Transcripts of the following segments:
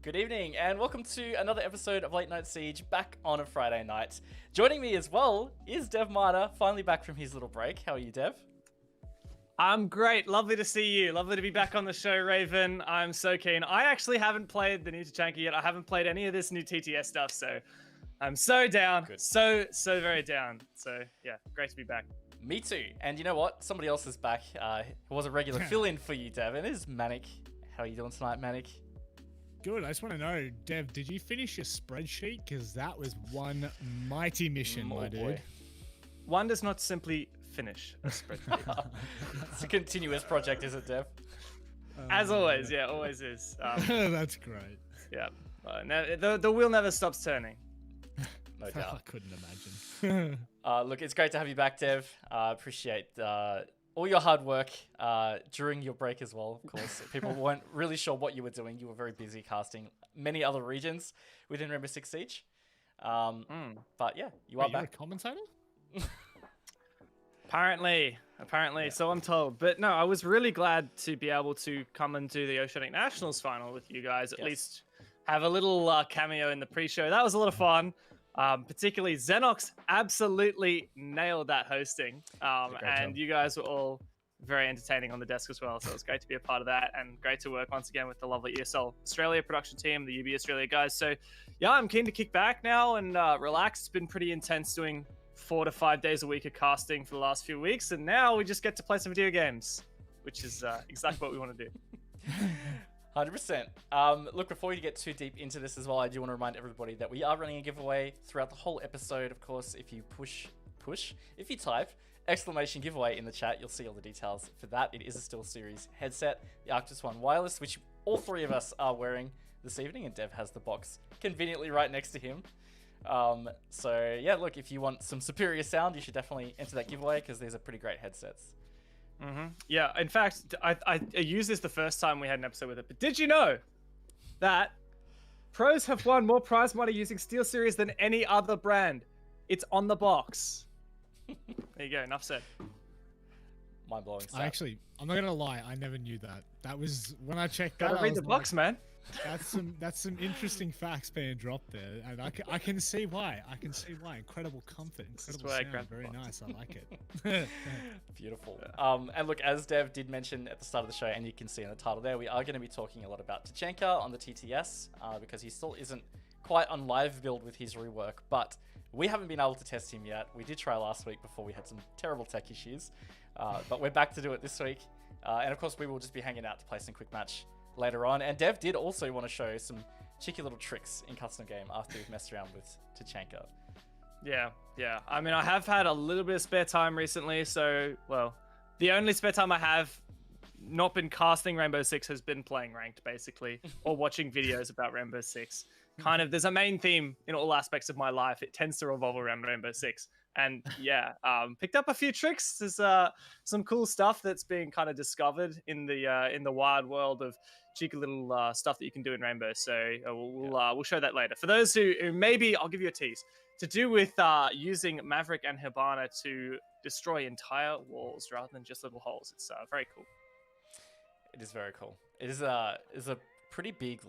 Good evening, and welcome to another episode of Late Night Siege, back on a Friday night. Joining me as well is Dev Marta, finally back from his little break. How are you, Dev? I'm great. Lovely to see you. Lovely to be back on the show, Raven. I'm so keen. I actually haven't played the new TACHANKA yet. I haven't played any of this new TTS stuff, so I'm so down. Good. So very down. So, yeah, great to be back. Me too. And you know what? Somebody else is back. Who was a regular fill-in for you, Dev, and it is MANIC. How are you doing tonight, MANIC? Good. I just want to know, Dev, did you finish your spreadsheet? Because that was one mighty mission, my dude. One does not simply finish a spreadsheet. It's a continuous project, is it, Dev? As always, yeah, always is. That's great. Yeah. The wheel never stops turning. No I doubt. couldn't imagine. Look, it's great to have you back, Dev. Appreciate all your hard work during your break as well, of course. People weren't really sure what you were doing. You were very busy casting many other regions within Rainbow Six Siege. But yeah, you are You're a back. commentator? Apparently, Yeah. so I'm told. But no, I was really glad to be able to come and do the Oceanic Nationals final with you guys. At Yes. least have a little cameo in the pre-show. That was a lot of fun. Particularly Xenox absolutely nailed that hosting. Great And job. you guys were all very entertaining on the desk as well. So it was great to be a part of that and great to work once again with the lovely ESL Australia production team, the UB Australia guys. So yeah, I'm keen to kick back now and relax. It's been pretty intense doing 4 to 5 days a week of casting for the last few weeks. And now we just get to play some video games, which is exactly what we want to do. 100%. Look, before we get too deep into this as well, I do want to remind everybody that we are running a giveaway throughout the whole episode. Of course, if you if you type exclamation giveaway in the chat, you'll see all the details for that. It is a SteelSeries headset, the Arctis One wireless, which all three of us are wearing this evening, and Dev has the box conveniently right next to him. So yeah, look, if you want some superior sound, you should definitely enter that giveaway because these are pretty great headsets. Yeah, in fact, I used this the first time we had an episode with it, but did you know that pros have won more prize money using SteelSeries than any other brand? It's on the box. There you go, enough said. Mind-blowing stuff. I'm not gonna lie, I never knew that. That was when I checked that. Gotta I read was the box, man. That's some interesting facts being dropped there, and I can see why. I can see why. Incredible comfort, incredible why I sound. grabbed the Very box. nice. I like it. Beautiful. And look, as Dev did mention at the start of the show, and you can see in the title there, we are going to be talking a lot about TACHANKA on the TTS because he still isn't quite on live build with his rework, but we haven't been able to test him yet. We did try last week before we had some terrible tech issues, but we're back to do it this week. And of course, we will just be hanging out to play some quick match later on. And Dev did also want to show some cheeky little tricks in custom game after we've messed around with TACHANKA. Yeah. I mean, I have had a little bit of spare time recently, so, well, the only spare time I have not been casting Rainbow Six has been playing ranked, basically, or watching videos about Rainbow Six. Kind of, there's a main theme in all aspects of my life. It tends to revolve around Rainbow Six. And yeah, picked up a few tricks. There's some cool stuff that's being kind of discovered in the wide world of cheeky little stuff that you can do in Rainbow. So we'll show that later. For those who maybe, I'll give you a tease, to do with using Maverick and Hibana to destroy entire walls rather than just little holes. It's very cool. It is very cool. It is a pretty big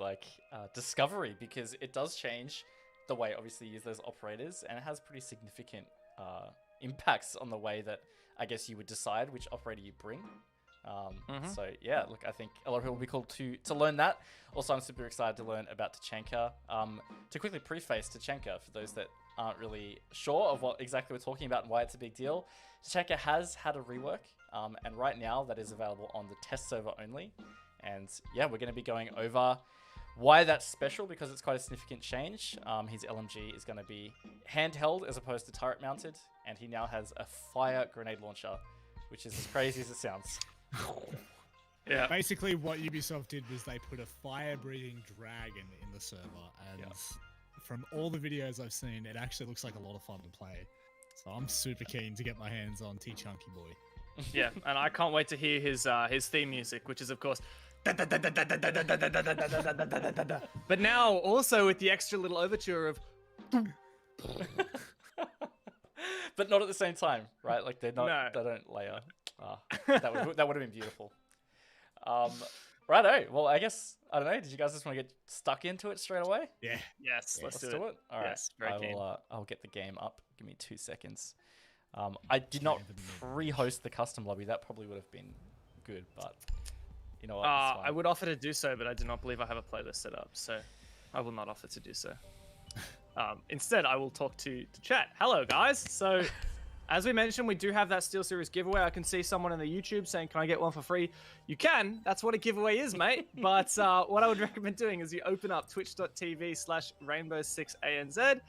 discovery because it does change the way obviously you use those operators, and it has pretty significant impacts on the way that I guess you would decide which operator you bring. So yeah, look, I think a lot of people will be cool to learn that. Also, I'm super excited to learn about TACHANKA. To quickly preface TACHANKA for those that aren't really sure of what exactly we're talking about and why it's a big deal, TACHANKA has had a rework, and right now that is available on the test server only. And yeah, we're going to be going over why that's special, because it's quite a significant change. His LMG is going to be handheld as opposed to turret mounted, and he now has a fire grenade launcher, which is as crazy as it sounds. Yeah. Basically, what Ubisoft did was they put a fire-breathing dragon in the server, and from all the videos I've seen, it actually looks like a lot of fun to play. So I'm super keen to get my hands on TACHANKA boy. Yeah, and I can't wait to hear his theme music, which is of course. But now also with the extra little overture of. But not at the same time, right? Like they're not. No. They don't layer. That would have been beautiful. Righto. Well, I guess I don't know. Did you guys just want to get stuck into it straight away? Yeah. Yes, let's do it. All right. Yes, very keen. I'll get the game up. Give me 2 seconds. I did not pre-host the custom lobby. That probably would have been good, but you know what? it's fine. I would offer to do so, but I do not believe I have a playlist set up, so I will not offer to do so. Instead, I will talk to chat. Hello, guys. So, as we mentioned, we do have that SteelSeries giveaway. I can see someone in the YouTube saying, "Can I get one for free?" You can. That's what a giveaway is, mate. But what I would recommend doing is you open up twitch.tv/rainbow6anz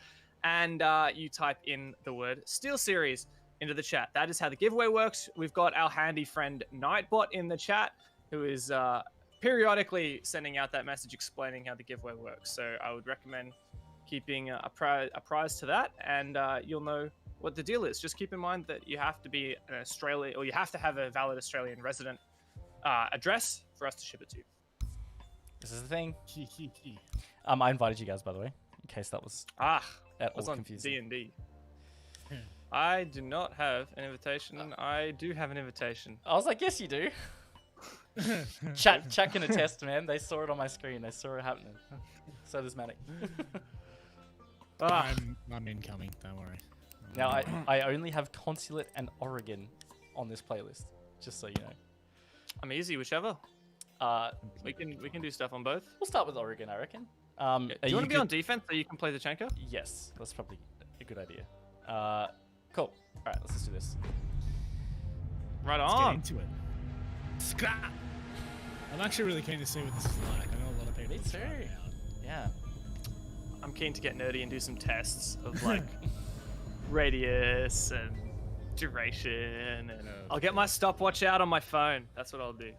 and you type in the word SteelSeries into the chat. That is how the giveaway works. We've got our handy friend Nightbot in the chat, who is periodically sending out that message explaining how the giveaway works. So I would recommend keeping a prize to that, and you'll know what the deal is. Just keep in mind that you have to be an Australian, or you have to have a valid Australian resident address for us to ship it to you. This is the thing. I invited you guys, by the way, in case that was at all confusing. D&D. I do not have an invitation. I do have an invitation. I was like, yes, you do. Chat can attest, man. They saw it on my screen. They saw it happening. So does Manic. I'm incoming. Don't worry. Now I only have Consulate and Oregon on this playlist, just so you know. I'm easy, whichever. We can do stuff on both. We'll start with Oregon, I reckon. Do you want to be on defense so you can play the Tachanka? Yes, that's probably a good idea. Cool. All right, let's just do this. Right Let's on. get into it. Scrap. I'm actually really keen to see what this is like. I know a lot of people. Me too. Yeah. I'm keen to get nerdy and do some tests of like radius and duration, and I'll get my stopwatch out on my phone. That's what I'll do.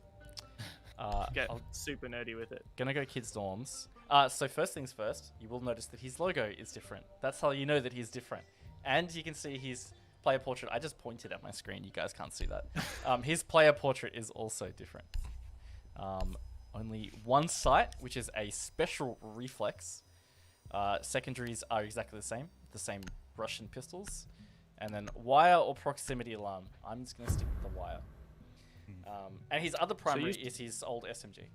Get super nerdy with it. Gonna go kids' dorms. So first things first, you will notice that his logo is different. That's how you know that he's different. And you can see his player portrait. I just pointed at my screen. You guys can't see that. His player portrait is also different. Only one sight, which is a special reflex. Secondaries are exactly the same Russian pistols. And then wire or proximity alarm. I'm just going to stick with the wire. And his other primary is his old SMG.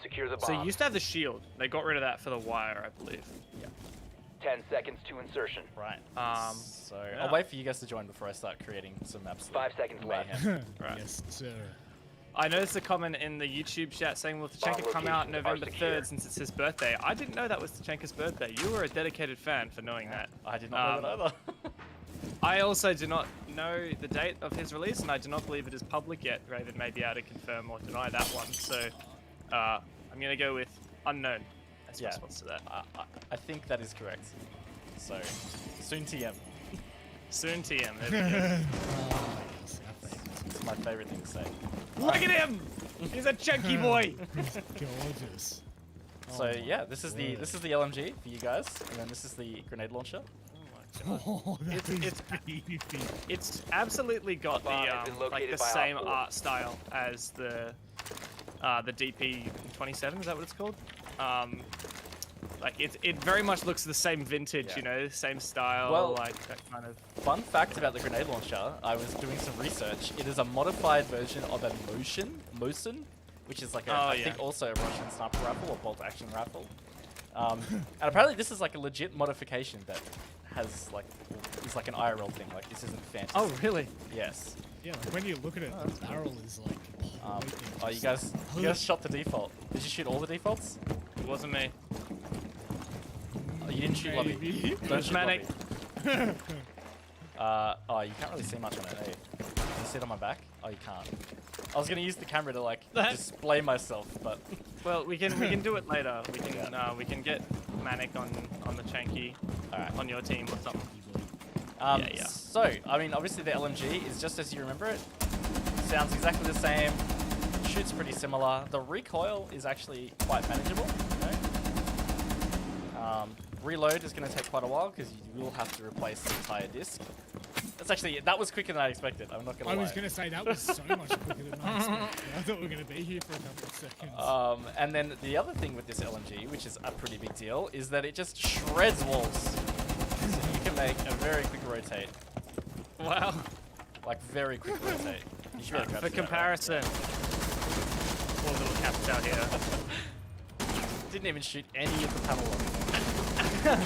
Secure the bomb. So you used to have the shield. They got rid of that for the wire, I believe. Yeah. 10 seconds to insertion. Right. So yeah. I'll wait for you guys to join before I start creating some maps. 5 seconds left. Right. Yes, sir. I noticed a comment in the YouTube chat saying, will Tachanka come out November 3rd since it's his birthday? I didn't know that was Tachanka's birthday. You were a dedicated fan for knowing that. I did not know that either. I also do not know the date of his release, and I do not believe it is public yet. Raven may be able to confirm or deny that one. So I'm going to go with unknown as my response to that. I think that is correct. So, soon TM. Soon TM. There we go. It's my favorite thing to say. Look at him! He's a chunky boy! Gorgeous. So yeah, this is the LMG for you guys, and then this is the grenade launcher. Oh, It's absolutely got the like the same art style as the DP27. Is that what it's called? Like it very much looks the same vintage, you know, same style, Well, like that kind of. Fun fact about the grenade launcher, I was doing some research. It is a modified version of a Mosin, which is like a, I think also a Russian sniper rifle or bolt action rifle. And apparently this is like a legit modification that has like is like an IRL thing. Like this isn't fantasy. Oh really? Yes. Yeah, like when you look at it, the barrel is like. Oh, you guys shot the default. Did you shoot all the defaults? It wasn't me. Oh, you didn't shoot lobby. Don't shoot Manic. lobby. Oh, you can't really see much on it, eh? Can you see it on my back? Oh, you can't. I was gonna use the camera to like display myself, but Well, we can do it later. We can get Manic on the Chanky on your team or something. Yeah. So, I mean, obviously the LMG is just as you remember it. Sounds exactly the same. Shoots pretty similar. The recoil is actually quite manageable. You know? Reload is going to take quite a while because you will have to replace the entire disc. That was quicker than I expected. I'm not going to lie. I was going to say that was so much quicker than I expected. I thought we were going to be here for a couple of seconds. And then the other thing with this LMG, which is a pretty big deal, is that it just shreds walls. So you can make a very quick rotate. Wow. Like very quick rotate. You should be able to grab For that, comparison, poor little caps out here. Didn't even shoot any of the panel on.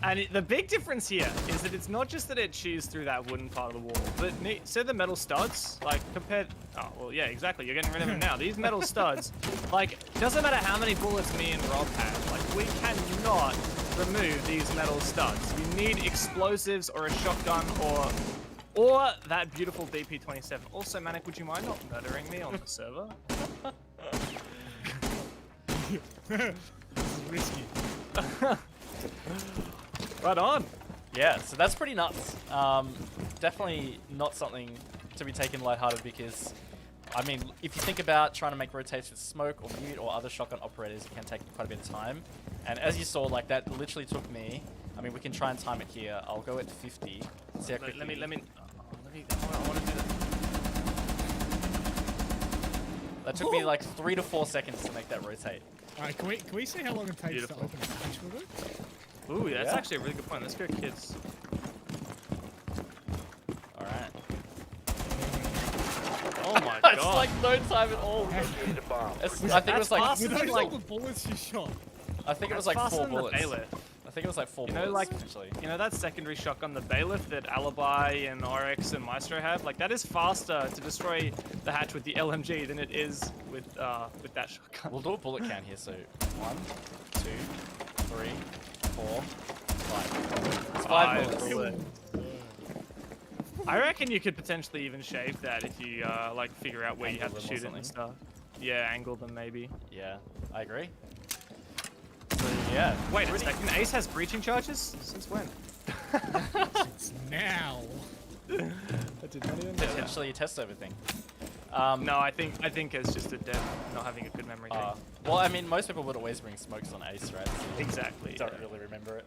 And the big difference here is that it's not just that it chews through that wooden part of the wall, but so the metal studs, like compared, oh, well, yeah, exactly, you're getting rid of them now. These metal studs, like, doesn't matter how many bullets me and Rob have, like, we cannot remove these metal studs. You need explosives or a shotgun or that beautiful DP-27. Also, Manic, would you mind not murdering me on the server? This is risky. Right on. Yeah, so that's pretty nuts. Definitely not something to be taken lighthearted because, I mean, if you think about trying to make rotates with smoke or mute or other shotgun operators, it can take quite a bit of time. And as you saw, like that literally took me. I mean, we can try and time it here. I'll go at 50. See how quickly. Let me. I want to do that. That took me like 3 to 4 seconds to make that rotate. Alright, can we see how long it takes Beautiful. to open a patch with it? Ooh, that's Yeah. actually a really good point. Let's go, kids. All right. Oh my It's god. like no time at all. Located a bomb. I think it was like fast. With those like- all the bullets you shot. I think it was That's like faster 4 than the bullets. bailiff. I think it was like 4 You know, bullets like, actually. you know that secondary shotgun, the bailiff that Alibi and RX and Maestro have? Like, that is faster to destroy the hatch with the LMG than it is with that shotgun. We'll do a bullet count here. So 1, 2, 3, 4, 5. It's 5 bullets. I reckon you could potentially even shave that if you like figure out where you Angle have to them or shoot it and something. stuff. Yeah, angle them maybe. Yeah, I agree. So yeah. Wait a pretty- second, Ace has breaching charges? Since when? It's now. I did not even Potentially a test over thing. No, I think it's just a dev not having a good memory thing. Well, I mean, most people would always bring smokes on Ace, right? So you Exactly. don't yeah. really remember it.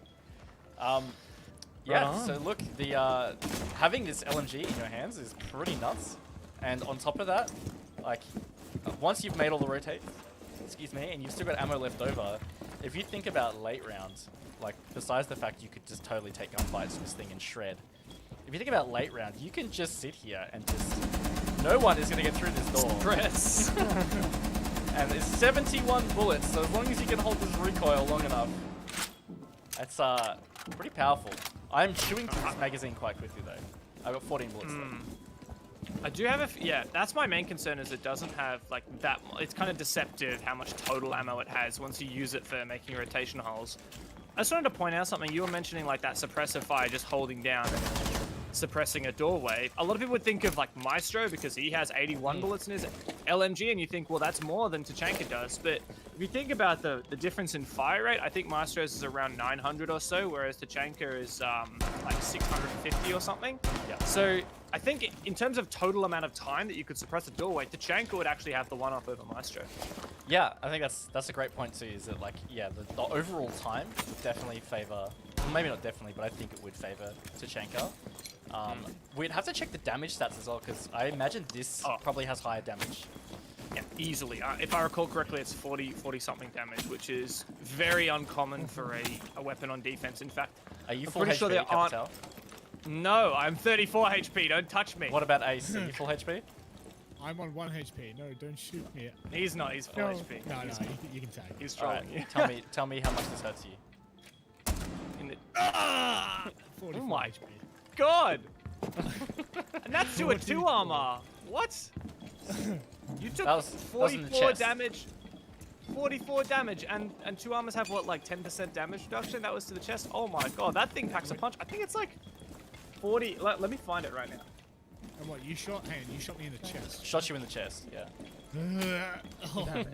Yeah. on. So look, the having this LMG in your hands is pretty nuts. And on top of that, like, once you've made all the rotates, excuse me, and you've still got ammo left over, if you think about late rounds, like, besides the fact you could just totally take gunfights to this thing and shred, if you think about late round, you can just sit here and just, no one is going to get through this door. Press. And it's 71 bullets, so as long as you can hold this recoil long enough, that's pretty powerful. I'm chewing through this magazine quite quickly though. I've got 14 bullets left. I do have yeah, that's my main concern is it doesn't have like that, it's kind of deceptive how much total ammo it has once you use it for making rotation holes. I just wanted to point out something. You were mentioning like that suppressor fire just holding down and suppressing a doorway. A lot of people would think of like Maestro because he has 81 bullets in his LMG and you think, well, that's more than Tachanka does. But if you think about the difference in fire rate, I think Maestro's is around 900 or so, whereas Tachanka is like 650 or something. Yeah. So I think in terms of total amount of time that you could suppress a doorway, Tachanka would actually have the one-up over Maestro. Yeah, I think that's a great point too, is that like, yeah, the overall time would definitely favor, well, maybe not definitely, but I think it would favor Tachanka. We'd have to check the damage stats as well, because I imagine this probably has higher damage. Yeah, easily. If I recall correctly, it's 40 something damage, which is very uncommon for a weapon on defense. In fact, Are you I'm full pretty HP, sure there aren't. Capital? No, I'm 34 HP. Don't touch me. What about Ace? Are you full HP? I'm on 1 HP. No, don't shoot me. He's not. He's full No, HP. no, you can tag. He's Alright, trolling you. tell me how much this hurts you. In the... 44 Oh my HP. God! And that's to a 2 44. armor. What? You took That was in the 44 chest. damage. 44 damage, and 2 armors have what, like 10% damage reduction? That was to the chest. Oh my God, that thing packs a punch. I think it's like 40. Let me find it right now. And what, you shot me in the chest. Shot you in the chest, yeah. Oh my God,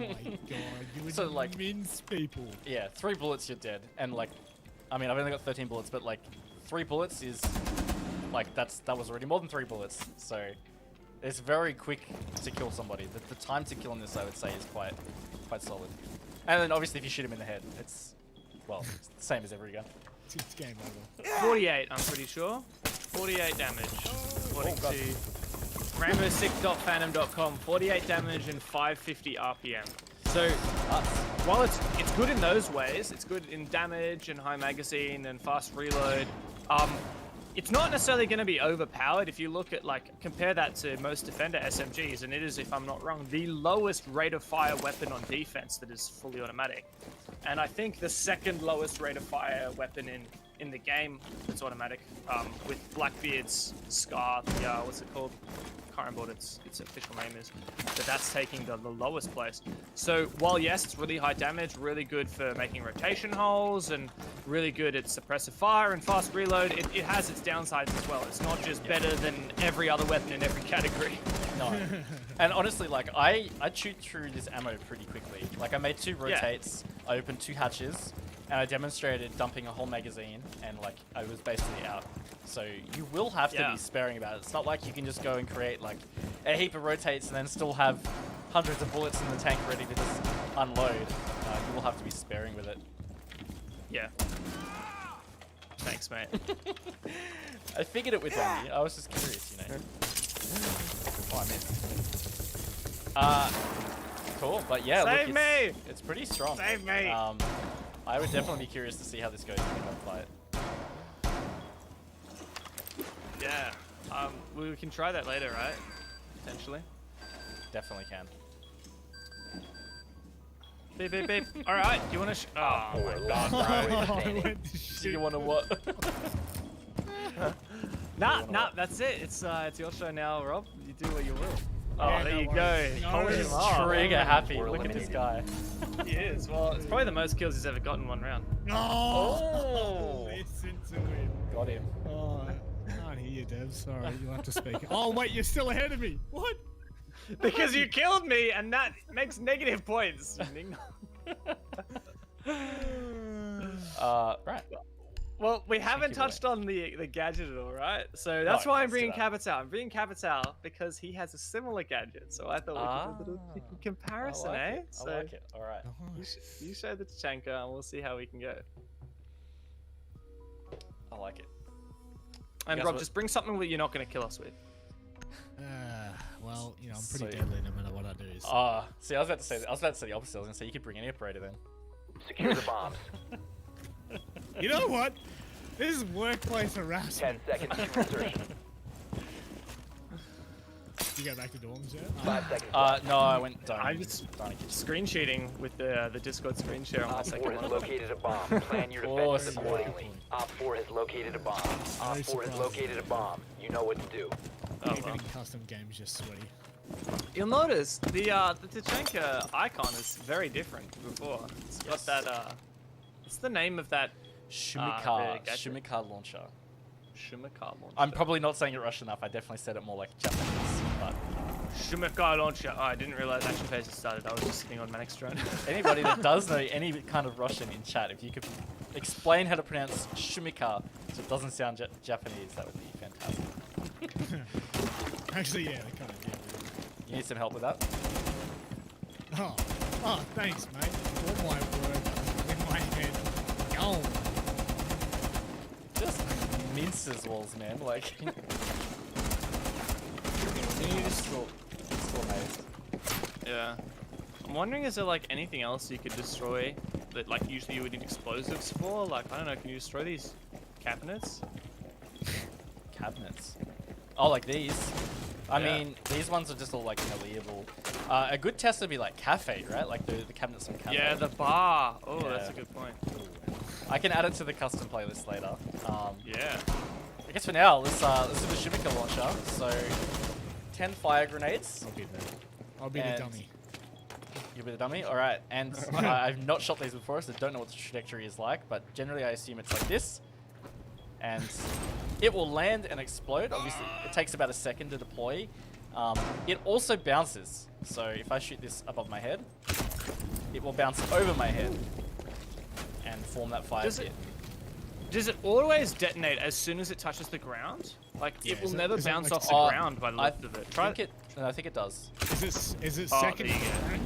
you would So, like- mince people. Yeah, 3 bullets, you're dead. And like, I mean, I've only got 13 bullets, but like, 3 bullets is, like, that was already more than 3 bullets. So, it's very quick to kill somebody. The time to kill on this, I would say, is quite solid. And then obviously, if you shoot him in the head, it's, well, it's the same as every gun. It's game over. 48, I'm pretty sure. 48 damage. According God. to rainbow6.phantom.com, 48 damage and 550 RPM. So, while it's good in those ways, it's good in damage and high magazine and fast reload. it's not necessarily going to be overpowered if you look at, like, compare that to most Defender SMGs, and it is, if I'm not wrong, the lowest rate of fire weapon on defense that is fully automatic. And I think the second lowest rate of fire weapon in the game that's automatic, with Blackbeard's Scar, what's it called? Can't remember what its official name is, but that's taking the lowest place. So while yes, it's really high damage, really good for making rotation holes, and really good at suppressive fire and fast reload, it has its downsides as well. It's not just better than every other weapon in every category. No. And honestly, like, I chewed through this ammo pretty quickly. Like, I made 2 rotates, I opened 2 hatches, and I demonstrated dumping a whole magazine, and, like, I was basically out. So you will have to be sparing about it. It's not like you can just go and create, like, a heap of rotates and then still have hundreds of bullets in the tank ready to just unload. You will have to be sparing with it. Yeah. Thanks, mate. I figured it with Randy. I was just curious, you know. Oh, I missed. Cool, but yeah, Save look, me! It's pretty strong. Save me! I would definitely be curious to see how this goes in the gunfight. Yeah. We can try that later, right? Potentially. Definitely can. Beep, beep, beep. All right. Do you want to? Oh my god, bro. I went to Do shoot. you want to what? Nah. That's it. It's your show now, Rob. You do what you will. Oh, Yeah, there no you worries. go. No Holding worries. him up. Trigger happy. We're Look at this eliminated. guy. He is. Well, it's probably the most kills he's ever gotten in one round. No! Oh. Listen to him. Got him. Oh, I can't hear you, Dev. Sorry, you'll have to speak. Oh, wait, you're still ahead of me. What? Because you killed me, and that makes negative points. Right. Well, we haven't you touched on the gadget at all, right? So that's No, why I'm let's do bringing that. Capital. I'm bringing Capital because he has a similar gadget. So I thought we could do a little comparison, I like eh? it. So I like it. All right. you show the Tachanka, and we'll see how we can go. I like it. And guys Rob, what- just bring something that you're not going to kill us with. Well, you know, I'm pretty Sweet. deadly no matter what I do. So. See, I was about to say the opposite. I was gonna say you could bring any operator then. Secure the bombs. You know what? This is workplace harassment. 10 seconds to insertion. You go back to dorms yet? 5 seconds. No, I went down. I'm just screen sheeting with the Discord screen share on my Op 4 second has one. located a bomb. Plan your Awesome. defenses accordingly. Op 4 has located a bomb. Op 4 has surprised. located a bomb. You know what to do. Oh, Even well. in custom games, you're sweaty. You'll notice the Tachanka icon is very different to before. It's got that what's the name of that Shumikar. the gadget. Shumikar launcher. Shumikar launcher? I'm probably not saying it Russian enough. I definitely said it more like Japanese. But Shumikar launcher. Oh, I didn't realize action phase had started. I was just sitting on Manic's drone. anybody that does know any kind of Russian in chat, if you could explain how to pronounce Shumikar so it doesn't sound Japanese, that would be fantastic. Actually, yeah, they kind of did. You need some help with that? Oh, thanks, mate. All my work in my head. Go. Just minces walls, man. Like, you just still amazed. Yeah. I'm wondering, is there like anything else you could destroy that like usually you would need explosives for? Like, I don't know, can you destroy these cabinets? Cabinets. Oh, like these. I Yeah. mean, these ones are just all like malleable. A good test would be like cafe, right? Like the cabinets from cafe. Yeah, the bar. Oh, Yeah. that's a good point. I can add it to the custom playlist later. Yeah. I guess for now, let's do the Shumika launcher. So, 10 fire grenades. I'll be there. I'll be the And- dummy. You'll be the dummy? Alright, and I've not shot these before, so don't know what the trajectory is like, but generally I assume it's like this. And it will land and explode. Obviously, it takes about a second to deploy. It also bounces. So if I shoot this above my head, it will bounce over my head and form that fire Does pit. Does it always detonate as soon as it touches the ground? Like, Yeah, it will is it- never is it bounce like off the Uh, ground by the I look of it. Try think it. No, I think it does. Is it Oh, second there you go. impact?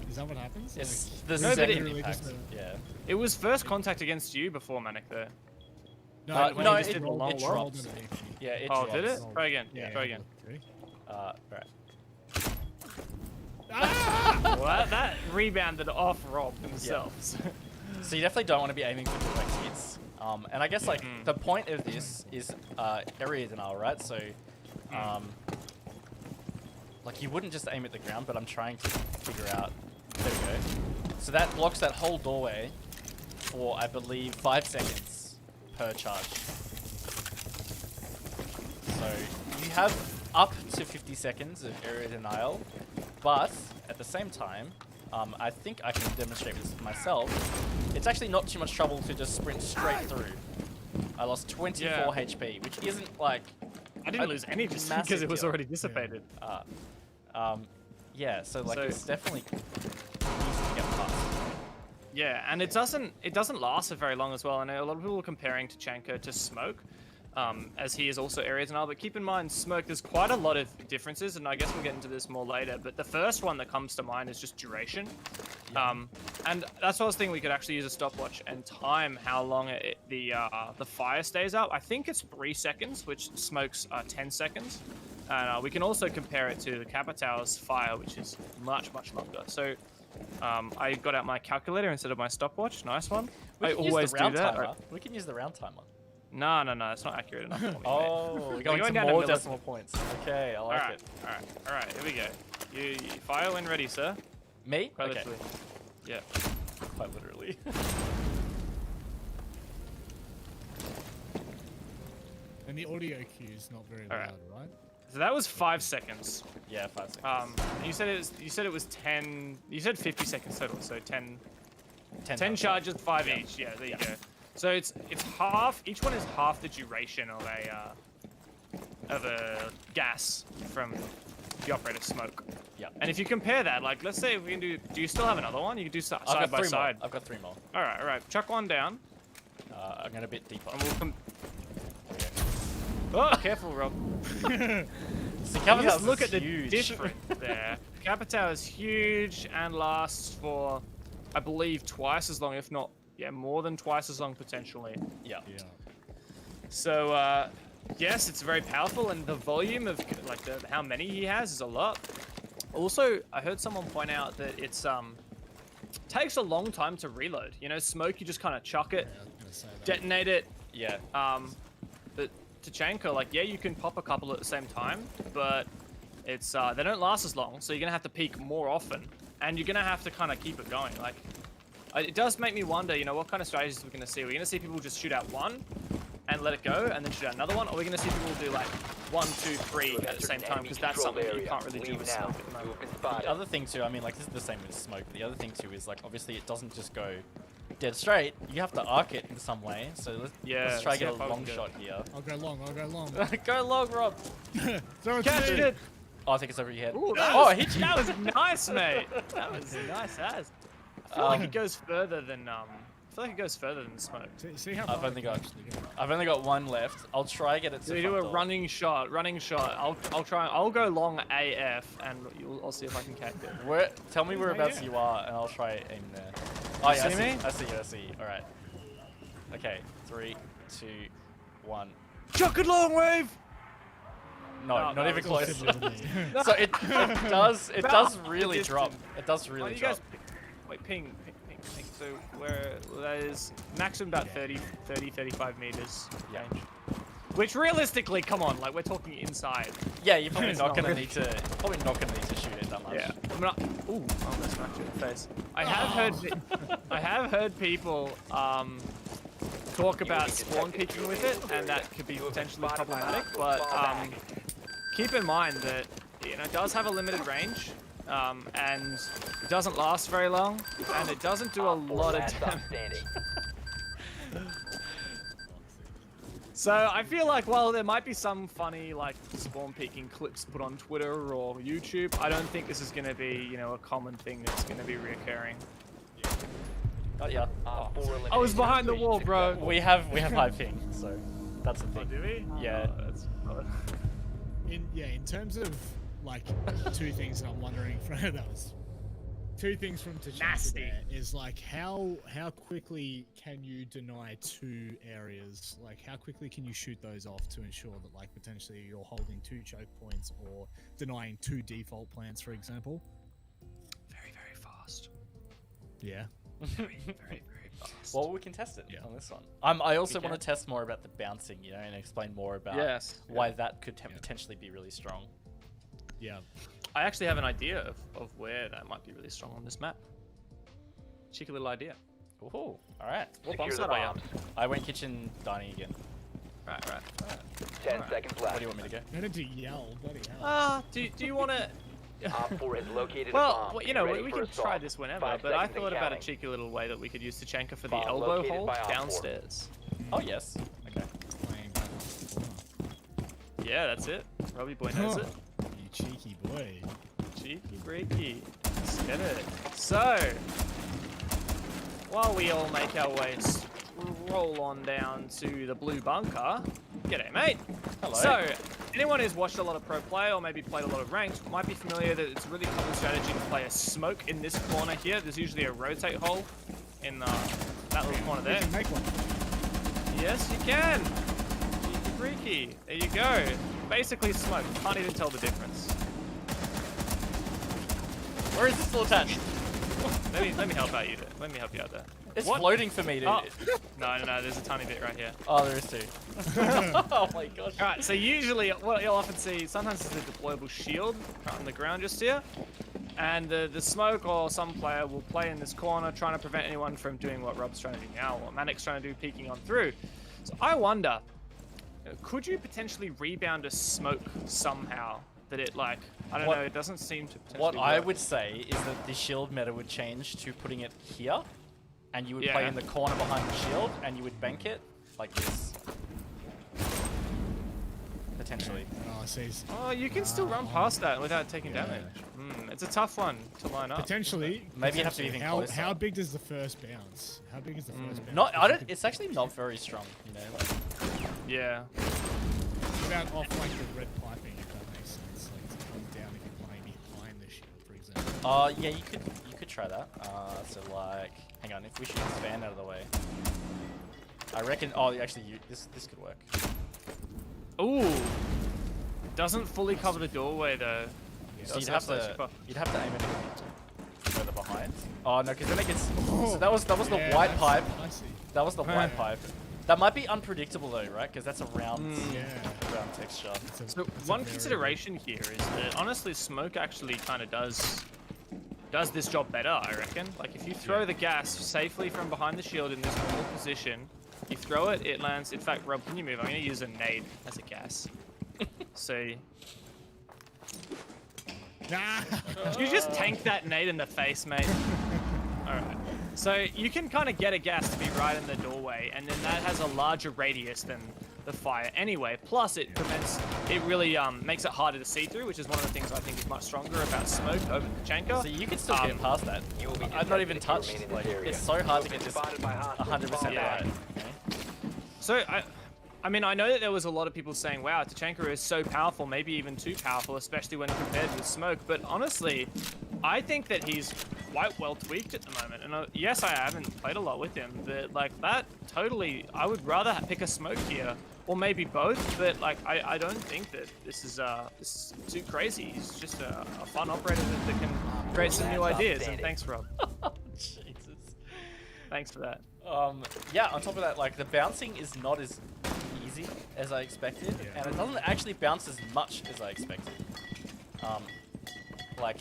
Is that what happens? It's Like, the No, but second it- really impact. just Yeah. It was first contact against you before Manic there. no, when no, you just it, did the it long drops. rolled underneath me. Yeah, it Oh, drops. did it? Rolled. Try again. Yeah, Try again. Three. Right. Ah! Well, that rebounded off Rob himself. So you definitely don't want to be aiming for direct hits. And I guess like the point of this is area denial, right? So, like you wouldn't just aim at the ground, but I'm trying to figure out. There we go. So that blocks that whole doorway for I believe 5 seconds per charge. So you have up to 50 seconds of area denial, but at the same time, I think I can demonstrate this myself. It's actually not too much trouble to just sprint straight through. I lost 24 HP, which isn't like... I didn't lose any just because it was already dissipated. Yeah, so like it's definitely easy to get past. Yeah, and it doesn't last for very long as well. I know a lot of people are comparing TACHANKA to Smoke, as he is also area denial. But keep in mind, Smoke, there's quite a lot of differences, and I guess we'll get into this more later. But the first one that comes to mind is just duration. And that's what I was thinking. We could actually use a stopwatch and time how long the fire stays up. I think it's 3 seconds, which Smoke's 10 seconds. And we can also compare it to the Capitão's fire, which is much longer. So. I got out my calculator instead of my stopwatch. Nice one. I always do that. We can use the round timer. No, it's not accurate enough for me. Oh, we're going to more decimal points. Okay, I like it. All right, here we go. You fire when ready, sir. Me? Quite okay. literally. Yeah. Quite literally. And the audio cue is not very loud, right? So that was 5 seconds. Yeah, 5 seconds. You said it was 10. You said 50 seconds total, so 10 charges, 5 each. Yeah, there you go. So it's half. Each one is half the duration of a gas from the operator Smoke. Yeah. And if you compare that, like, let's say if we can do you still have another one? You can do side by side. I've got 3 more. All right. Chuck one down. I'm going a bit deeper. And we'll Oh, careful, Rob. So just look at huge. the difference there. Capitão is huge and lasts for, I believe, twice as long, if not, more than twice as long potentially. Yeah. So, yes, it's very powerful, and the volume of like how many he has is a lot. Also, I heard someone point out that it's takes a long time to reload. You know, Smoke, you just kind of chuck it, detonate it. Yeah. But TACHANKA, like, you can pop a couple at the same time, but it's they don't last as long, so you're gonna have to peek more often, and you're gonna have to kind of keep it going. Like, it does make me wonder, you know, what kind of strategies we're gonna see. We're gonna see people just shoot out one and let it go, and then shoot out another one, or we're gonna see people do like 1, 2, 3 at the same time, because that's something that you can't really do with Smoke at the moment. The other thing too, I mean, like, this is the same with Smoke. The other thing too is, like, obviously it doesn't just go dead straight. You have to arc it in some way. So let's try to get a long shot here. I'll go long. Go long, Rob. Catch it. Oh, I think it's over your head. Ooh, I hit you. That was nice, mate. That was nice as. I feel like it goes further than Smoke. See how I've only got 1 left. I'll try to get it to So you do a running shot. I'll go long AF, and I'll see if I can catch it. Tell me whereabouts you are, and I'll try aim there. Oh yeah, see me? I see you. All right. Okay, 3, 2, 1. Chuck it long wave. No, not even close. No. So it does really drop. It does really drop. Wait, ping. So where that is maximum about 35 meters range. Which realistically, come on, like, we're talking inside. Yeah, you're probably not gonna need to shoot it that much. Yeah. I'm not. Ooh, I'm gonna smack you in the face. I have heard people talk about spawn peeking with it, and that could be potentially problematic. But keep in mind that, you know, it does have a limited range, and it doesn't last very long, and it doesn't do a lot of damage. So I feel like, while there might be some funny, like, spawn peeking clips put on Twitter or YouTube, I don't think this is going to be, you know, a common thing that's going to be reoccurring. Yeah. I was behind the wall, bro. We have high ping, so that's the thing. Oh, do we? Yeah. Oh, that's... in terms of, like, 2 things that I'm wondering from that was 2 things from TACHANKA there is, like, how quickly can you deny 2 areas? Like, how quickly can you shoot those off to ensure that, like, potentially you're holding 2 choke points or denying 2 default plants, for example? Very, very fast. Yeah. Very, very, very Well, we can test it Yeah. on this one. I also We want to can. test more about the bouncing, you know, and explain more about Yes. why that could potentially be really strong. Yeah. I actually have an idea of where that might be really strong on this map. Cheeky little idea. Ooh, all right. What Secure bomb the side are you on? bombs. I went kitchen dining again. Right. 10 seconds What left. do you want me to go? Better to yell. Bloody hell. Do you want to? Op 4 has located a Well, bomb. you know, Ready we for can try assault. this whenever, 5 but I seconds and thought about a counting. cheeky little way that we could use Tachanka for the Bomb elbow located hole by Op 4. downstairs. Oh yes. Okay. Playing back and forth. Yeah, that's it. Robbie boy knows Huh. it. You cheeky boy. Cheeky breaky. Let's get it. So, while we all make our way roll on down to the blue bunker, g'day mate. Hello. So, anyone who's watched a lot of pro play or maybe played a lot of ranked might be familiar that it's a really common strategy to play a smoke in this corner here. There's usually a rotate hole in that little corner We there. can make one. Yes, you can. Cheeky breaky. There you go. Basically smoke. Can't even tell the difference. Where is this still attached? Let me help out you there. Let me help you out there. It's What? floating for me, dude. Oh. No, there's a tiny bit right here. Oh, there is too. Oh my gosh. Alright, so usually what you'll often see, sometimes there's a deployable shield right on the ground just here. And the smoke or some player will play in this corner trying to prevent anyone from doing what Rob's trying to do now, or Manic's trying to do, peeking on through. So I wonder, could you potentially rebound a smoke somehow? That it like, I don't know, it doesn't seem to potentially What I work. would say is that the shield meta would change to putting it here, and you would play Yeah. in the corner behind the shield, and you would bank it like this. Potentially. Oh, see. Oh, you can still run past that without taking damage. It's a tough one to line up. Potentially. Maybe you have to be potentially. even how, closer. How big does the first bounce? How big is the first bounce? Not. I You don't. could- It's actually not very strong. You know. Like, Yeah. About off like the red piping, if that makes sense. Like to come down if you're playing behind the shield, for example. yeah, you could try that. So like, hang on. If we shoot this fan out of the way, I reckon. Oh, actually, this could work. Ooh. Doesn't fully cover the doorway though. So That's you'd have slightly to super. aim it further behind. Oh no, because then it gets. So that was the Yeah, white that's pipe. spicy. That was the Yeah. white pipe. That might be unpredictable though, right? Because that's a round, Yeah. round texture. It's a- So it's a one very consideration here is that honestly smoke actually kind of does this job better, I reckon. Like if you throw the gas safely from behind the shield in this normal position, you throw it, it lands. In fact, Rob, can you move? I'm gonna use a nade as a gas. So Nah. you just tank that nade in the face, mate. Alright. So you can kind of get a gas to be right in the doorway, and then that has a larger radius than the fire anyway. Plus, it really makes it harder to see through, which is one of the things I think is much stronger about smoke over the Tachanka. So you can still get past that. You will be I'm not even detected if touched. you remain in Like, this area. it's so hard to You get have this been spotted by hostiles. 100% Yeah. right. Okay? So I mean, I know that there was a lot of people saying, wow, Tachanka is so powerful, maybe even too powerful, especially when compared with Smoke. But honestly, I think that he's quite well tweaked at the moment. And yes, I haven't played a lot with him, but like that, totally, I would rather pick a Smoke here, or maybe both. But like, I don't think that this is too crazy. He's just a fun operator that can create some new ideas. And thanks, Rob. Jesus. Thanks for that. Yeah, on top of that, like, the bouncing is not as easy as I expected, and it doesn't actually bounce as much as I expected. Like,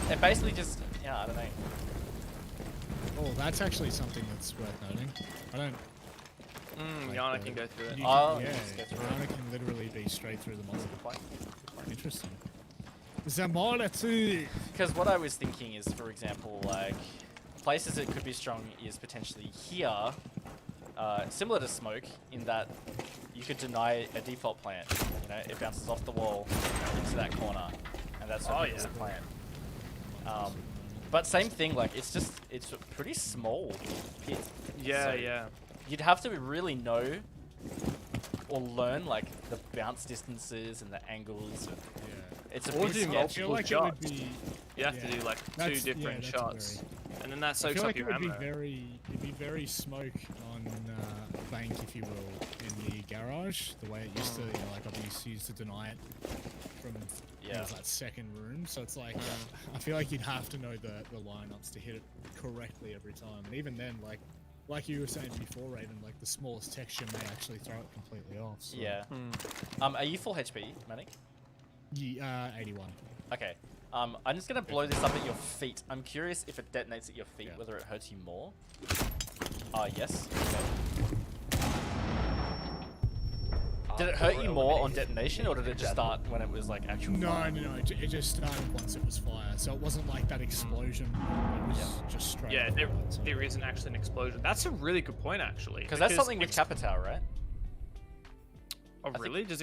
it basically just, yeah, I don't know. Oh, that's actually something that's worth noting. I don't. like Yana the- can go through it. you can- Oh, yeah, just go through it. Yana can literally be straight through the monster. Good point. Good point. Interesting. Zamora too. Because what I was thinking is, for example, like, places it could be strong is potentially here, similar to Smoke, in that you could deny a default plant. You know, it bounces off the wall into that corner, and that's what is a plant. But same thing, like, it's a pretty small pit. Yeah, So yeah. You'd have to really know or learn, like, the bounce distances and the angles. Yeah. It's a Or bit do sketchy. I feel like it would shots. be. You have to Yeah. do like two That's- yeah, different that's shots. very- and then that I soaks feel up like your it'd ammo. be very smoke on bank, if you will, in the garage. The way it used to, like obviously used to deny it from that second room. So it's like I feel like you'd have to know the lineups to hit it correctly every time. And even then, like you were saying before, Raven, like the smallest texture may actually throw it completely off. So. Yeah. Are you full HP, Manic? Yeah, 81. Okay. I'm just gonna blow this up at your feet. I'm curious if it detonates at your feet, Yeah. whether it hurts you more. Yes. Okay. Did it hurt you more on detonation, or did it just start when it was like actual fire? No. It just started once it was fire. So it wasn't like that explosion. It was just straight. Yeah, up so. there isn't actually an explosion. That's a really good point, actually. Because that's something with Capital, right? Oh, really? Does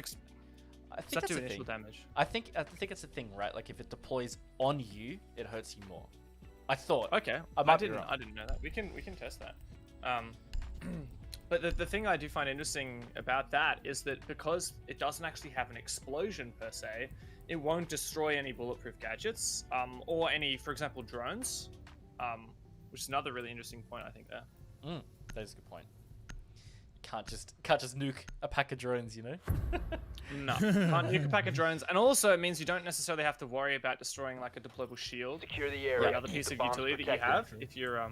I think that that's do a initial thing. damage? I think it's a thing, right? Like if it deploys on you, it hurts you more. I thought. Okay, I might be wrong. I didn't know that. We can test that. But the thing I do find interesting about that is that because it doesn't actually have an explosion per se, it won't destroy any bulletproof gadgets or any, for example, drones, which is another really interesting point I think there. That is a good point. Can't just nuke a pack of drones, you know? No, can't nuke a pack of drones, and also it means you don't necessarily have to worry about destroying like a deployable shield. Secure the The area. other Keep piece the of bombs utility that you protected. have, if you're,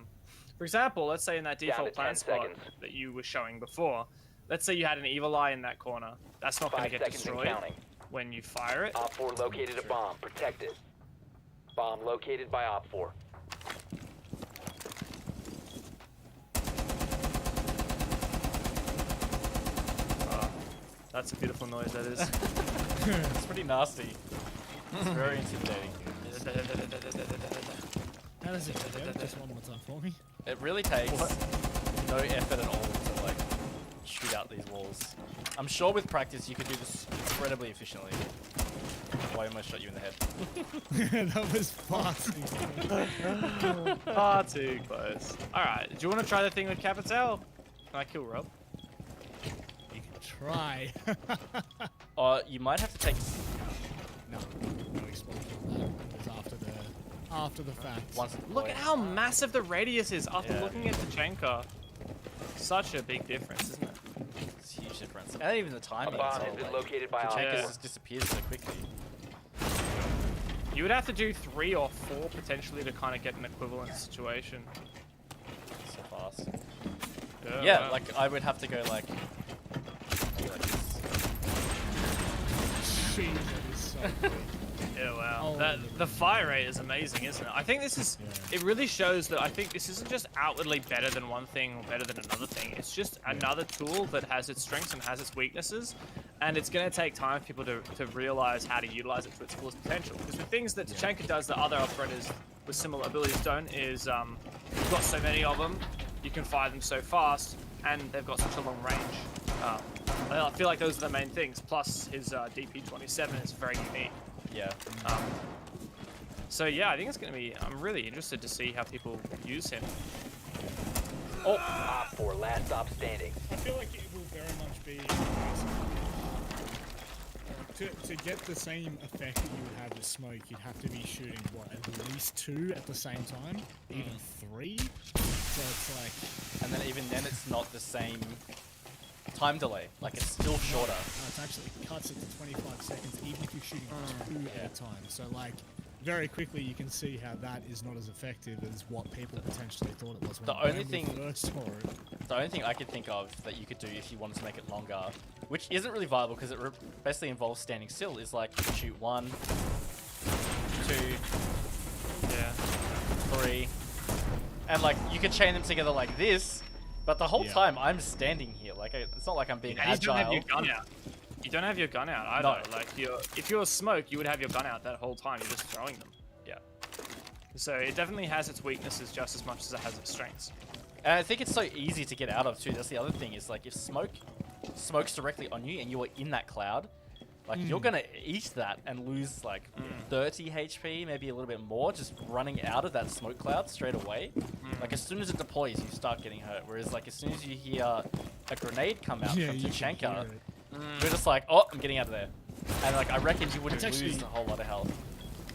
for example, let's say in that Down default to plan 10 spot seconds. that you were showing before, let's say you had an evil eye in that corner. That's not going to 5 get seconds and destroyed counting. when you fire it. Op 4 located a bomb. Protect it. Bomb located by Op 4. That's a beautiful noise, that is. It's pretty nasty. It's very intimidating. How does it go? Just one more time for me. It really takes no effort at all to like shoot out these walls. I'm sure with practice you could do this incredibly efficiently. Oh, I almost shot you in the head. That was fast. Far too close. Alright, do you want to try the thing with Capital? Can I kill Rob? You can try. You might have to take No explosion on that. It was after the fact. once. Look at how massive the radius is after Yeah. looking at TACHANKA. Such a big difference, isn't it? It's a huge difference. And even the A timing. bomb as has well, been like, located by Op Tachanka 4. just disappears so quickly. You would have to do 3 or 4 potentially to kind of get an equivalent situation. So fast. Yeah, Yeah, wow. like I would have to go like maybe like this. Jeez, that is so quick. Yeah, wow. Oh, The fire rate is amazing, isn't it? I think this is, Yeah. it really shows that I think this isn't just outwardly better than one thing or better than another thing. It's just another tool that has its strengths and has its weaknesses. And it's going to take time for people to realize how to utilize it to its fullest potential. Because the things that TACHANKA does that other operators with similar abilities don't is you've got so many of them, you can fire them so fast, and they've got such a long range. I feel like those are the main things. Plus, his DP27 is very unique. Yeah. So yeah, I think it's going to be. I'm really interested to see how people use him. Op 4 last stop standing. I feel like it will very much be to get the same effect that you would have with smoke. You'd have to be shooting what, at least 2 at the same time, even 3. So it's like And then even then it's not the same time delay. Like it's still shorter. it actually cuts it to 25 seconds, even if you're shooting 2 at a time. So like very quickly you can see how that is not as effective as what people potentially thought it was when The only we thing- first saw it. The only thing I could think of that you could do if you wanted to make it longer, which isn't really viable because it basically involves standing still, is like shoot 1, 2, Yeah. 3, and like you could chain them together like this, but the whole Yeah. time I'm standing here. Like it's not like I'm being And you don't have agile. your gun out. You don't have your gun out either. No. Like if you're smoke, you would have your gun out that whole time. You're just throwing them. Yeah. So it definitely has its weaknesses just as much as it has its strengths. And I think it's so easy to get out of too. That's the other thing is like if smokes directly on you and you are in that cloud, like you're gonna eat that and lose like 30 HP, maybe a little bit more, just running out of that smoke cloud straight away. Like as soon as it deploys, you start getting hurt. Whereas like as soon as you hear a grenade come out Yeah, from you can TACHANKA, hear it. you're just like, oh, I'm getting out of there. And like I reckon you wouldn't It's lose actually- a whole lot of health.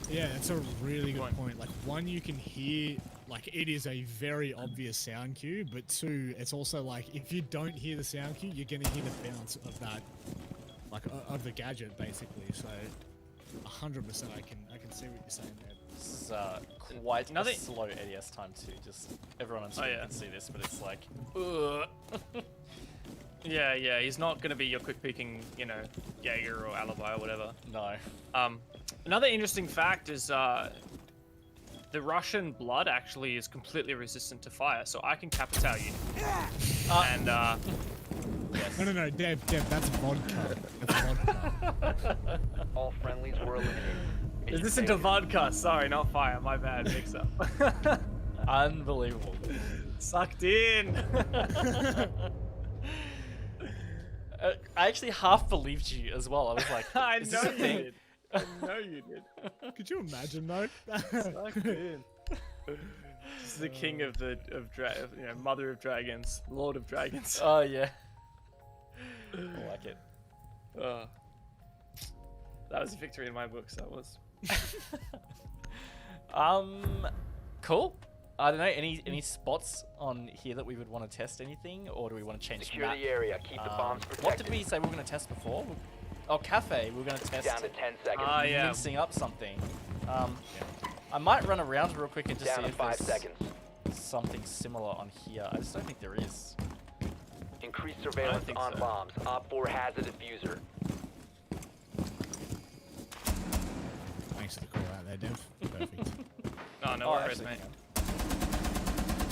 Yeah, that's a really Point. good point. Like one, you can hear like it is a very obvious sound cue, but two, it's also like if you don't hear the sound cue, you're gonna hear the bounce of that, like of the gadget basically. So 100% I can see what you're saying there. This is quite a slow ADS time too. Just everyone on screen can see this, but it's like, ugh. Yeah, he's not gonna be your quick peeking, you know, Jaeger or Alibi or whatever. No. Another interesting fact is the Russian blood actually is completely resistant to fire, so I can capital you. And Yes. No, Dev, that's vodka. That's vodka. All friendlies were eliminated. is this into vodka? Sorry, not fire. My bad. Mix up. Unbelievable. Sucked in. I actually half believed you as well. I was like, I is know this a you thing? did. I know you did. Could you imagine though? Sucked in. This is the king of mother of dragons, lord of dragons. Oh yeah. I like it. That was a victory in my books. That was. Cool. I don't know. Any spots on here that we would want to test anything, or do we want to change Secure map? the area. Keep the bombs protected. What did we say we were going to test before? Oh, cafe. We were going to test. Down to 10 seconds. Yeah. Mixing up something. I might run around real quick and just Down see to if 5 there's seconds. something similar on here. I just don't think there is. Increased surveillance think on so. bombs. Op 4 has a diffuser. Thanks for the call out there, Dev. Perfect. Oh no Oh, worries, actually, mate.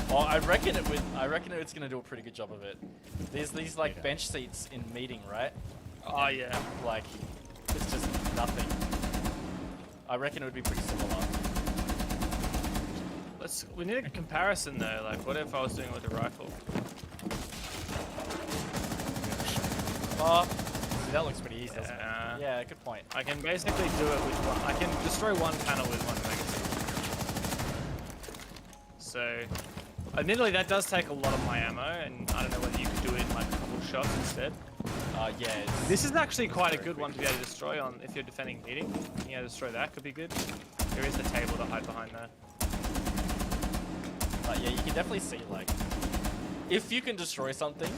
Oh, I reckon it's gonna do a pretty good job of it. There's these like bench seats in meeting, right? Oh yeah. Like, it's just nothing. I reckon it would be pretty similar. We need a comparison though. Like, what if I was doing it with a rifle? Oh, see, that looks pretty easy, doesn't it? Yeah. Yeah, good point. I can basically do it with one. I can destroy one panel with one magazine. So, admittedly, that does take a lot of my ammo, and I don't know whether you could do it in like a couple shots instead. Yeah. This is actually quite a good one to be able to destroy on if you're defending meeting. Yeah, destroy that could be good. There is the table to hide behind there. But yeah, you can definitely see like, if you can destroy something,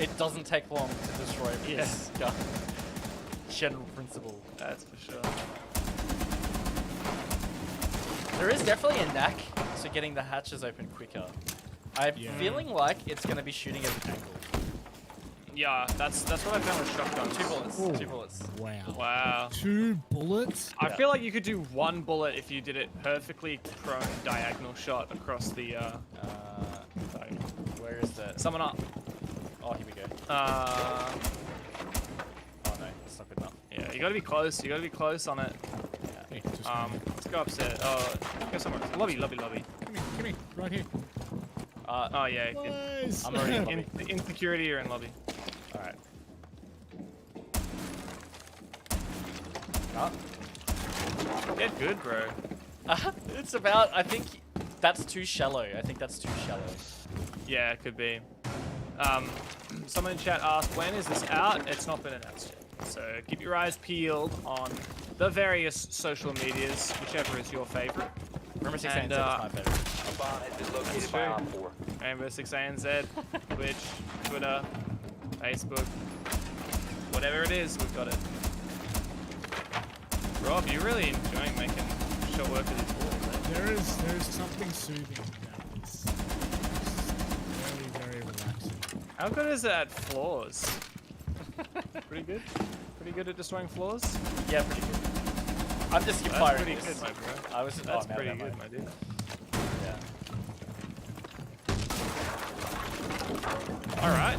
it doesn't take long to destroy it. Yeah. Yeah. General principle. That's for sure. There is definitely a knack to getting the hatches open quicker. I'm feeling like it's going to be shooting at an angle. Yeah, that's what I found with shotgun. 2 bullets. Ooh. 2 bullets. Wow. Wow. 2 bullets? I feel like you could do one bullet if you did it perfectly prone diagonal shot across the Sorry. Where is that? someone up. Oh, here we go. Uh, Oh no, that's not good enough. yeah, you gotta be close. You gotta be close on it. Hey, just Let's go upstairs. Oh, go somewhere. Lobby. come here, right here. Oh yeah. Boys. I'm already in lobby. In security or in lobby. Alright. Oh. Get good, bro. It's about, I think that's too shallow. I think that's too shallow. Yeah, it could be. Someone in chat asked, when is this out? It's not been announced yet. So keep your eyes peeled on the various social medias, whichever is your favorite. Rainbow Six And, ANZ is my favorite. A bomb has been located That's by true. Op 4. Rainbow Six ANZ, Twitch, Twitter, Facebook, whatever it is, we've got it. Rob, you're really enjoying making short work of these balls, eh? There is something soothing about this. It's very relaxing. How good is it at floors? Pretty good? Pretty good at destroying floors? Yeah, pretty good. I'm just skip That's firing pretty this. good, my bro. I was That's oh, pretty never good, mind. my dude. Yeah. Alright.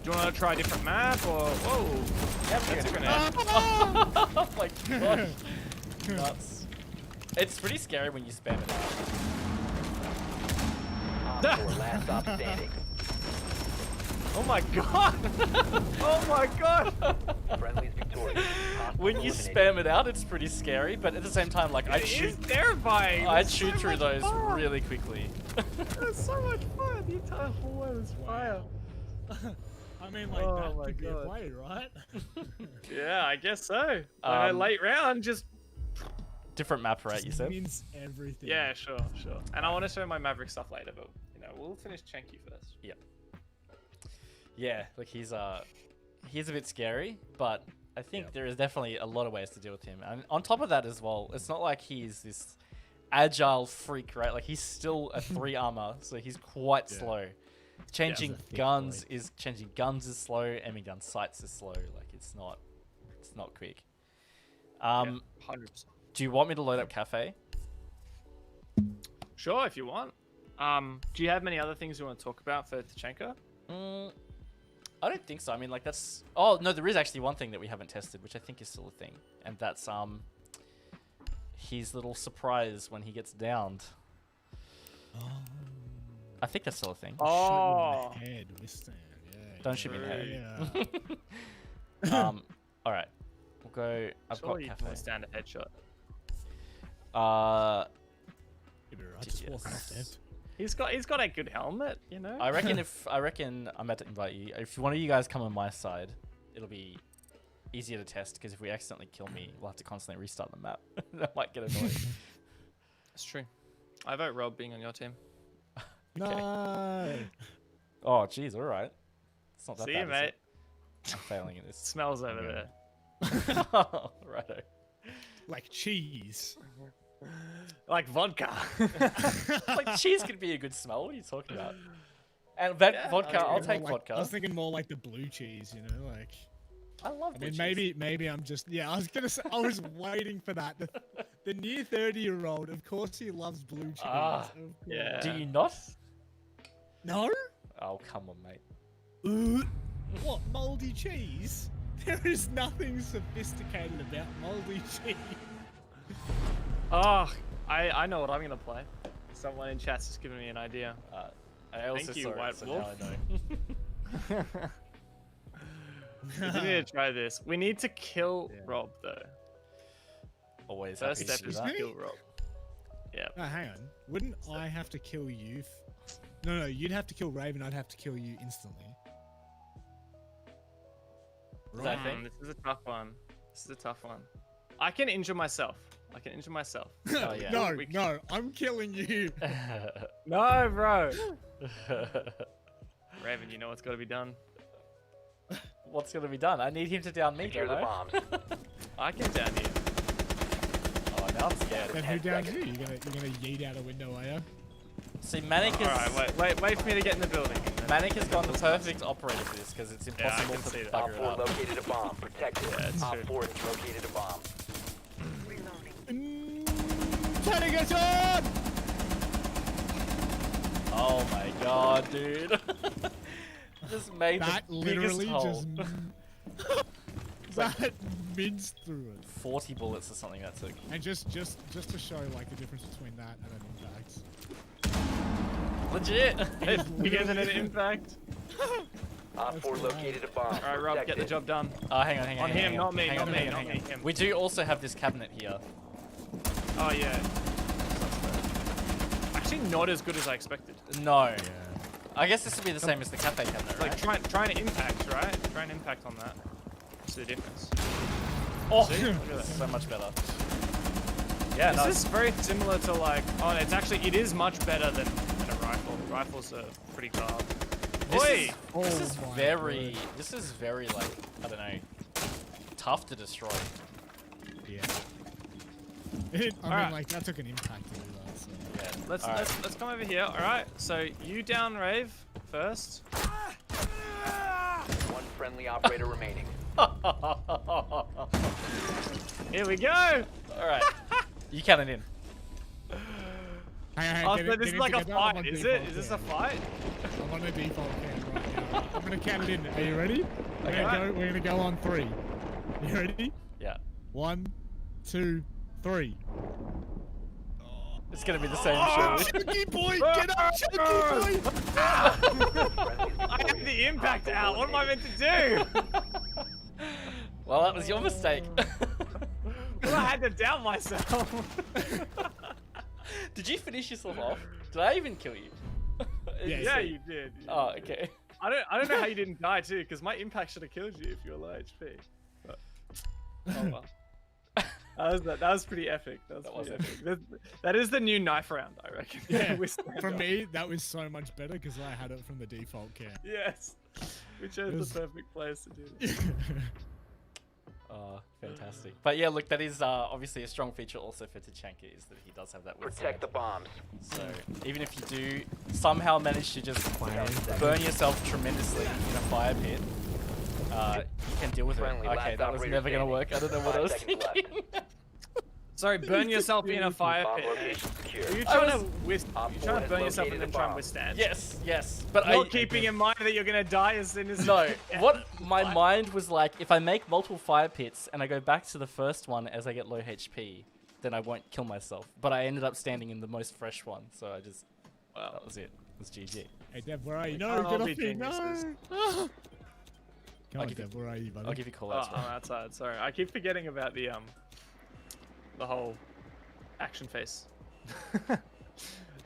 Do you want to try a different map or... Whoa! Yeah, That's a grenade. grenade. Oh my god. Nuts. It's pretty scary when you spam it out. Op 4 last stop standing. Oh my god! Oh my god! Friendlies victorious. Hostiles When you eliminated. spam it out, it's pretty scary, but at the same time, like, I'd It shoot is terrifying! I'd It's shoot so through much those fun. really quickly. It's so much fun! The entire hallway was fire. I mean, like, Oh that my could be a God. play, right? Yeah, I guess so. Like a late round, just different map, right? You said. Means everything. Yeah, sure. And I want to show my Maverick stuff later, but we'll finish Chanky first. Yeah. Yeah, like he's a bit scary, but I think there is definitely a lot of ways to deal with him. And on top of that as well, it's not like he's this agile freak, right? Like he's still a 3 armor, so he's quite slow. Changing guns is slow. Aiming down sights is slow. Like it's not quick. 100%. Do you want me to load up Cafe? Sure, if you want. Do you have many other things you want to talk about for Tachanka? I don't think so. I mean, like that's. Oh no, there is actually one thing that we haven't tested, which I think is still a thing, and that's his little surprise when he gets downed. Oh. I think that's still a thing. Oh. Shoot him in the head with Stan. Yeah, Don't shoot me in the head. Yeah. All right, we'll go. I've got you Cafe. can stand a headshot. You'll be right, just walk off that. He's got a good helmet, you know. I reckon I'm about to invite you. If one of you guys come on my side, it'll be easier to test because if we accidentally kill me, we'll have to constantly restart the map. That might get annoying. That's true. I vote Rob being on your team. No. Oh, jeez. All right. It's not that See bad, you, is mate. it? I'm failing at this. Smells over there. Righto. Like cheese. Like vodka. Like cheese could be a good smell. What are you talking about? And that vodka, I'll take vodka. I was thinking more like the blue cheese, you know, like. I love. I mean, maybe I'm just. Yeah, I was gonna say. I was waiting for that. The near 30-year-old, of course, he loves blue cheese. Ah, of course. yeah. Do you not? No. Oh come on, mate. What, moldy cheese? There is nothing sophisticated about moldy cheese. Oh, I know what I'm gonna play. Someone in chat's just giving me an idea. I also Thank you, saw it, White so Wolf. now I know. We need to try this. We need to kill Rob though. Always First happy step to do is that. to kill Rob. Yeah. No, hang on. Wouldn't I have to kill you? No, you'd have to kill Raven. I'd have to kill you instantly. Is that a thing? This is a tough one. I can injure myself. Oh yeah. No, I'm killing you. No, bro. Raven, you know what's got to be done. What's gonna be done? I need him to down me, Secure don't the I? bombs. I can down you. Oh, now I'm scared. Then who downs you? You're gonna yeet out a window, are you? See, Manic is. Alright, wait for me to get in the building. Manic has gone the perfect operator for this because it's impossible can to see that. Op bugger 4 it up. located a bomb. Protect it. Yeah, it's Op true. 4 has located a bomb. Turning us on! Oh my god, dude. Just made That the biggest literally hole. just that minced through it. 40 bullets or something that took. And just to show like the difference between that and an impact. Legit. It's bigger than an impact. Op 4 located a bomb. Alright, Rob, get the job done. Hang on. On him, not me, Hang not on, me, hang on, not hang me, on. him. We do also have this cabinet here. Oh, yeah. Actually, not as good as I expected. No. I guess this would be the same as the cafe cabinet, right? Like, trying to impact, right? Try and impact on that. What's the difference? Oh, See? look at that. So much better. Yeah, This no, is very similar to like, it is much better than a rifle. Rifles are pretty hard. this Oi! is Oh my very, this is very like, I don't know, tough to destroy. Yeah. I mean, Alright. like that took an impact to do that. So. Yeah. Let's Alright. let's come over here. All right. So you down Rave first. One friendly operator remaining. Here we go. Alright. You count it in. Hang Oh, get so it- this get is like a together. I'm fight, on is default it? Is this a cam. fight? I'm on a default cam right now. I'm gonna count it in. Are you ready? Okay. We're gonna go on 3. You ready? Yeah. 1, 2, 3. It's gonna be the same surely. Chunky boy, get up, Chunky boy! I have the impact out. What am I meant to do? Well, that was your mistake. Well, I had to down myself. Did you finish yourself off? Did I even kill you? Yeah, you did. Oh, okay. I don't know how you didn't die too, because my impact should have killed you if you were low HP. But, oh well. That was pretty epic. That was pretty epic. That is the new knife round, I reckon. Yeah, With standoff. for me, that was so much better because I had it from the default cam. Yes. We chose was- the perfect place to do this. Oh, fantastic. But yeah, look, that is obviously a strong feature also for Tachanka is that he does have that Protect the bombs. So even if you do somehow manage to just burn yourself tremendously in a fire pit, you can deal with Friendly, it. Okay, last that was operator never going to standing. work. I don't know what I 5 was seconds left. thinking. Sorry, burn yourself in a fire Bomb pit. location secure. Are you I trying was- to burn yourself and then try and withstand? Yes. But Not keeping in mind that you're gonna die as soon as No, Yeah. what my mind was like, if I make multiple fire pits and I go back to the first one as I get low HP, then I won't kill myself. But I ended up standing in the most fresh one, so I just, that was it. It was GG. Hey, Dev, where are you? We No, can't all get be off me. No. geniuses. Come I'll on, give you- Dev, where are you, buddy? I'll give you call Oh, outs. I'm outside. Sorry, I keep forgetting about the whole action face.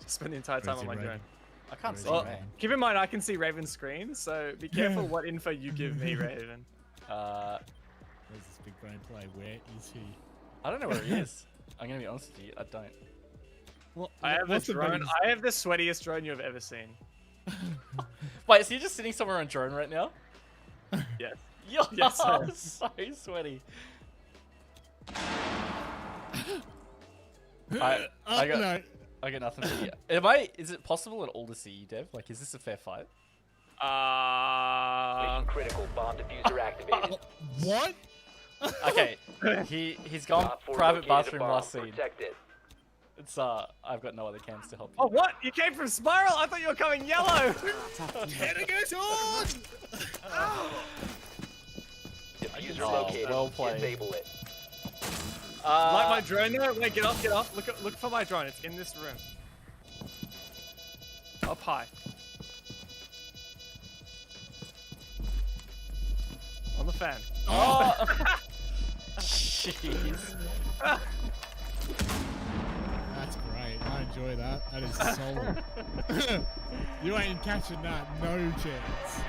Just spend the entire time on my drone. I can't see, Oh. man. Keep in mind, I can see Raven's screen, so be careful what info you give me, Raven. Uh, There's this big brain play. Where is he? I don't know where he is. I'm going to be honest with you, I don't. What, I have a what's the drone. biggest- I have the sweatiest drone you've ever seen. Wait, so you're just sitting somewhere on drone right now? Yes. Yo, Yes, sir. so sweaty. I Oh, got- no. I got nothing for you. Is it possible at all to see you, Dev? Like, is this a fair fight? Mission critical. Bomb diffuser activated. What? Okay, he's gone Op 4 private located a bathroom bomb. last scene. Protect it. It's I've got no other cams to help you. Oh, what? You came from Spiral? I thought you were coming yellow. Get on! Diffuser Oh, located. well played. Disable it. Like my drone there? Wait, get off. Look for my drone. It's in this room. Up high. On the fan. Oh! Jeez. That's great. I enjoy that. That is solid. You ain't catching that. No chance.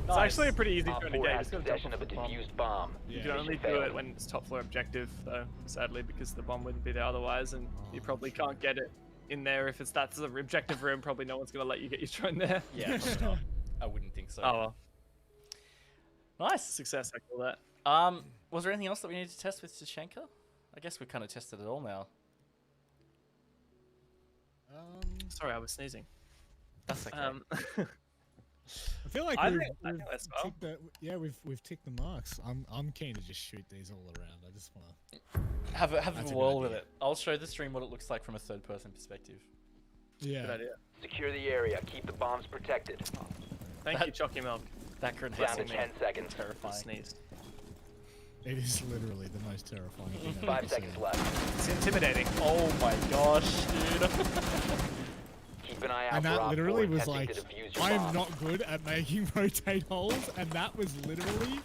It's actually a pretty easy Op drone to 4 get. has Just gotta possession jump of a off the bomb. diffused bomb. You Yeah. can only Mission do it failed. when it's top floor objective, though, sadly, because the bomb wouldn't be there otherwise, and you probably can't get it in there if that's the objective room. Probably no one's gonna let you get your drone there. Yeah, probably not. I wouldn't think so. Oh well, Nice. success. I call that. Was there anything else that we needed to test with Tachanka? I guess we kind of tested it all now. Sorry, I was sneezing. That's okay. I feel like I we've, think that's well. ticked we've ticked the marks. I'm keen to just shoot these all around. I just want to. have that's a a good whirl with idea. it. I'll show the stream what it looks like from a third-person perspective. Yeah. Good idea. Secure the area. Keep the bombs protected. Thank That- you, Chalky Milk. That grenade Down to me 10 seconds. For terrifying. sneeze. It is literally the most terrifying thing I've 5 ever seconds seen. left. It's intimidating. Oh my gosh, dude. Keep an eye out And for that Op 4 literally was attempting like, to defuse your I am bomb. not good at making rotate holes, and that was literally,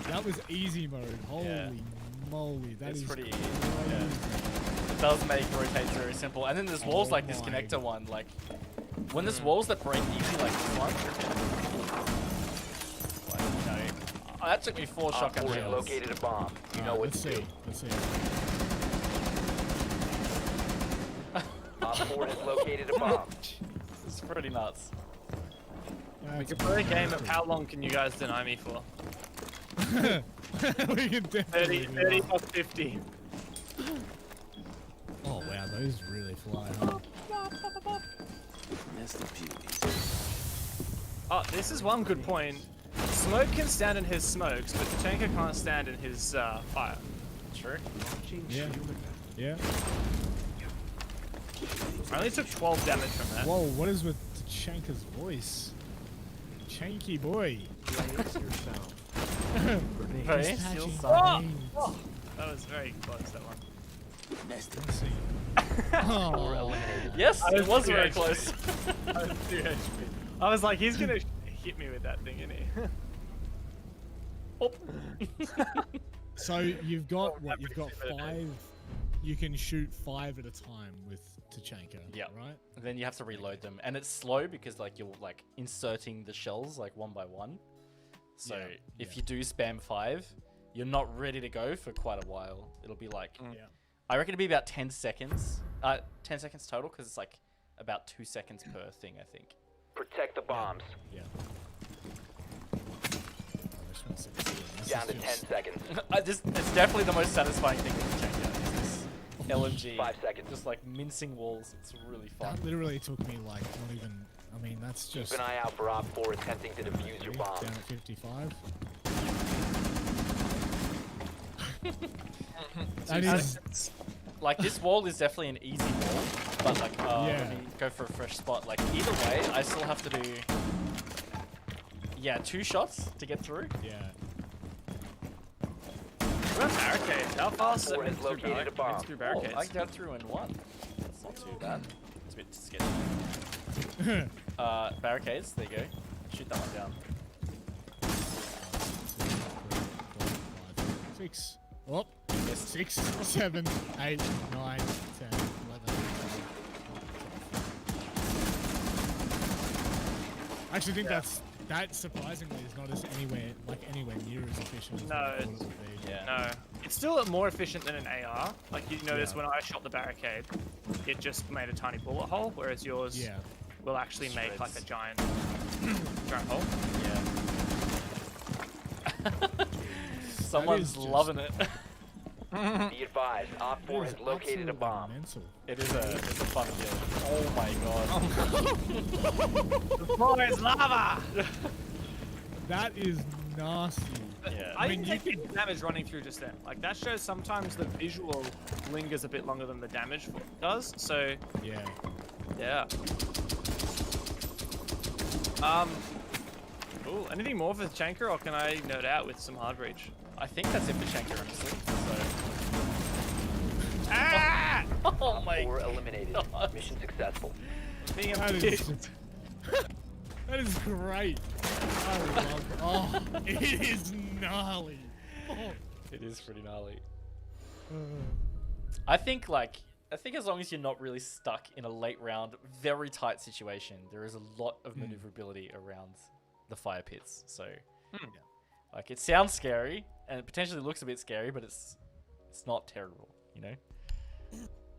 that was easy mode. Holy moly, that It's is pretty easy, crazy. yeah. It does make rotates very simple. And then there's walls Oh like this my connector one. Like, when there's walls that break easy like this one. Like, you know, that took me 4 Op shotgun 4 has shells. located a bomb. You know Alright, what let's to do. see. Let's see. Op 4 has located a bomb. It's pretty nuts. We That's can play a game of how long can you guys deny me for? we can 30, definitely do 30 that. or 50. Oh wow, those really fly. Huh? Oh, this is one good point. Smoke can stand in his smokes, but Tachanka can't stand in his fire. True. Yeah. Yeah. I only took 12 damage from that. Whoa, what is with Tachanka's voice? Chanky boy. Very He's still patching some. veins. Oh, that was very close, that one. Let's see. 4 Oh, eliminated. Yes, I it was was too very actually. close. I was 2 HP. I was like, he's gonna hit me with that thing, isn't he? so you've got what? That You've got brings me to 5. You can shoot 5 at a time with Tachanka. Yeah. Right. Then you have to reload them, and it's slow because like you're like inserting the shells like one by one. So Yeah, if yeah. you do spam 5, you're not ready to go for quite a while. It'll be like, Yeah. I reckon it'd be about 10 seconds. 10 seconds total, because it's like about 2 seconds per thing, I think. Protect the bombs. Yeah. I just wanna see this. Down to This 10 is just- seconds. It's definitely the most satisfying thing with Tachanka, is this LMG. 5 seconds. Just like mincing walls. It's really fun. That literally took me like not even. I mean, that's just. Keep an eye out for Op 4 attempting to defuse your down bombs. at 55. That is. Like, this wall is definitely an easy wall, but like, Yeah. let me go for a fresh spot. Like, either way, I still have to do, yeah, 2 shots to get through. Yeah. What about barricades? How fast is it Four has mince through located a bomb. mince through Oh, barricades? I got through in 1. That's not too bad. It's a bit sketchy. Barricades, there you go. Shoot that one down. 6. Oh. Missed. 6, 7, 8, 9, 10, 11. I actually think that surprisingly is not as anywhere near as efficient as No, I thought it it's- would be. Yeah. No, it's still more efficient than an AR. Like you notice Yeah. when I shot the barricade, it just made a tiny bullet hole, whereas yours Yeah. will actually make like a Shreds. giant, giant hole. Yeah. Someone's just- loving it. Be advised, Op 4 It is has located a absolutely bomb. mental. It's a fun game. Oh my god. The floor is lava. That is nasty. Yeah. I mean, didn't take any damage running through just then. Like that shows sometimes the visual lingers a bit longer than the damage does. So Yeah. yeah. Ooh, anything more for Chanker, or can I nerd out with some hard breach? I think that's it for Tachanka, honestly. So. Ah! Oh Op my 4 eliminated. God. Mission successful. Being a That bitch. is, that is great. I love. Oh, it is gnarly. Oh. It is pretty gnarly. I think as long as you're not really stuck in a late round, very tight situation, there is a lot of maneuverability around the fire pits. So, like, it sounds scary and it potentially looks a bit scary, but it's not terrible, you know?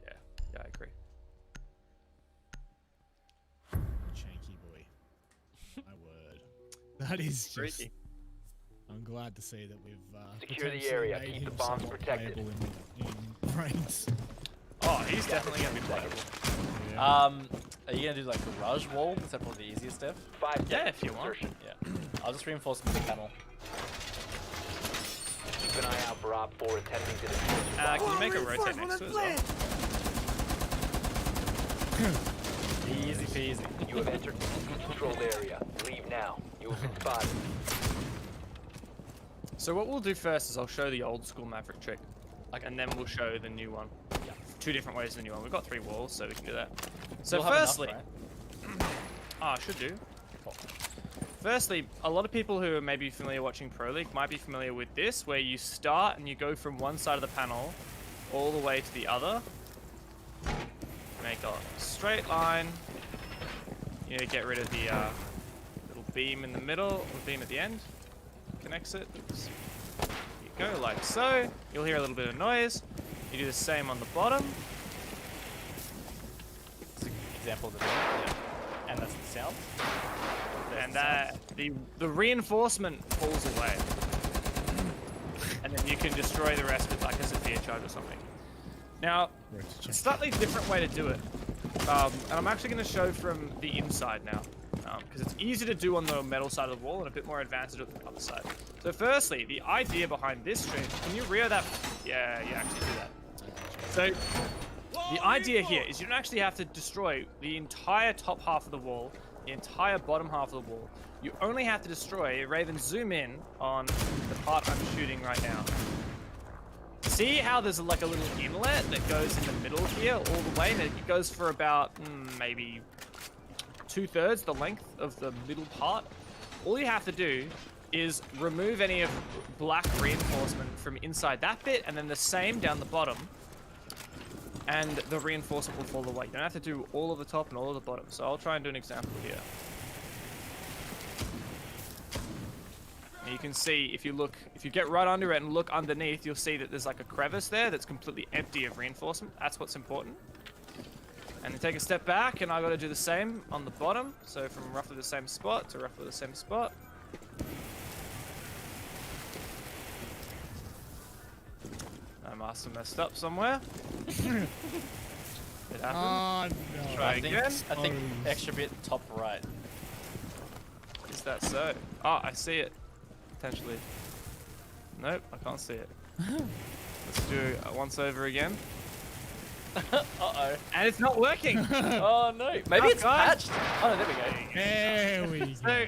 Yeah, I agree. Chanky boy. My word. That is just. Freaky. I'm glad to see that we've Secure the potentially area. made Keep him the bombs somewhat protected. playable in brains. Oh, he's definitely gonna be playable. Are you gonna do like the Raj wall? Is that probably the easiest step? 5 seconds Yeah, if you to want. insertion. Yeah. I'll just reinforce the panel. Keep an eye out for Op 4 attempting to defuse your Can bomb. you make a rotate next to it as well? Easy peasy. You have entered the controlled area. Leave now. You have been spotted. So what we'll do first is I'll show the old school Maverick trick, and then we'll show the new one. Yeah. 2 different ways in the new one. We've got 3 walls, so we can do that. So We'll have enough, firstly, right? I should do. Firstly, a lot of people who are maybe familiar watching Pro League might be familiar with this, where you start and you go from one side of the panel all the way to the other. Make a straight line. You need to get rid of the little beam in the middle, or beam at the end. Connects it. Oops. You go like so. You'll hear a little bit of noise. You do the same on the bottom. It's an example of the thing. Yeah. And that's the sound. And the reinforcement falls away, and then you can destroy the rest with like a Sophia charge or something. Now, a slightly different way to do it, and I'm actually going to show from the inside now, because it's easy to do on the metal side of the wall and a bit more advanced to do on the other side. So firstly, the idea behind this trick, can you rear that? Yeah, you actually do that. So the idea here is you don't actually have to destroy the entire top half of the wall, the entire bottom half of the wall. You only have to destroy, Raven, zoom in on the part I'm shooting right now. See how there's like a little inlet that goes in the middle here all the way, and it goes for about maybe 2/3 the length of the middle part. All you have to do is remove any of black reinforcement from inside that bit, and then the same down the bottom, and the reinforcement will fall away. You don't have to do all of the top and all of the bottom. So I'll try and do an example here. And you can see if you get right under it and look underneath, you'll see that there's like a crevice there that's completely empty of reinforcement. That's what's important. And then take a step back, and I got to do the same on the bottom. So from roughly the same spot to roughly the same spot. I must have messed up somewhere. It happened. Oh no. Try again. I think extra bit top right. Is that so? Oh, I see it. Potentially. Nope, I can't see it. Let's do it once over again. Uh-oh. And it's not working! Oh no. Maybe it's guys. patched. Oh no, there we go. There we go. So,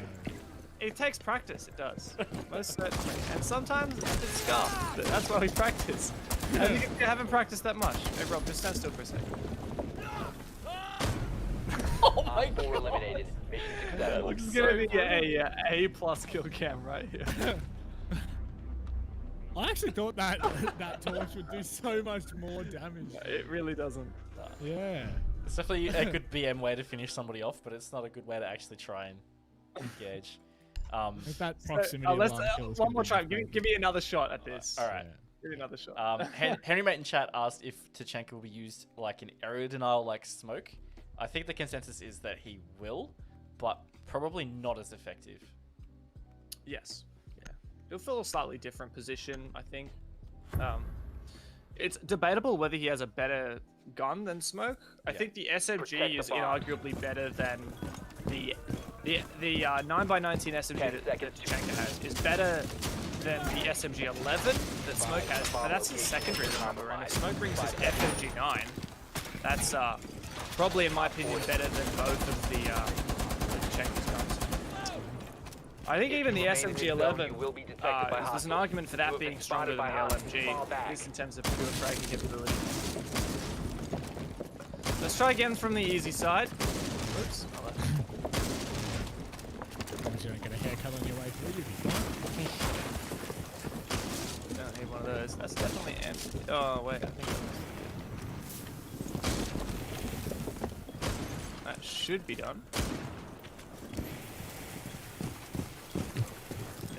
it takes practice, it does. Most certainly. And sometimes it's scuffed, but that's why we practice. And you haven't practiced that much. Hey Rob, just stand still for a second. Oh my Op 4 god. eliminated. Mission That successful. looks This is so gonna be brutal. a plus kill cam right here. I actually thought that that torch would do so much more damage. It really doesn't. Yeah. It's definitely a good BM way to finish somebody off, but it's not a good way to actually try and engage. With that proximity let's, alarm kill is one gonna more be try. incredible. Give me another shot at this. All right. Give me another shot. Henry Mate in chat asked if Tachanka will be used like an aerial denial like smoke. I think the consensus is that he will, but probably not as effective. Yes. Yeah. He'll fill a slightly different position, I think. It's debatable whether he has a better gun than Smoke. I think the SMG Protect the is bomb. inarguably better than the 9x19 SMG 10 that seconds. Tachanka has. Is better than the SMG 11 that Smoke has. But that's his secondary number, and if Smoke brings his FMG 9, that's probably, in my opinion, better than both of the Tachanka's guns. I think even the SMG 11, there's an argument for that being stronger than the LMG, at least in terms of pure fragging capability. Let's try again from the easy side. Oops. As long as you don't get a haircut on your way through, you'll be fine. Don't need one of those. That's definitely empty. Oh, wait. I think that should be done.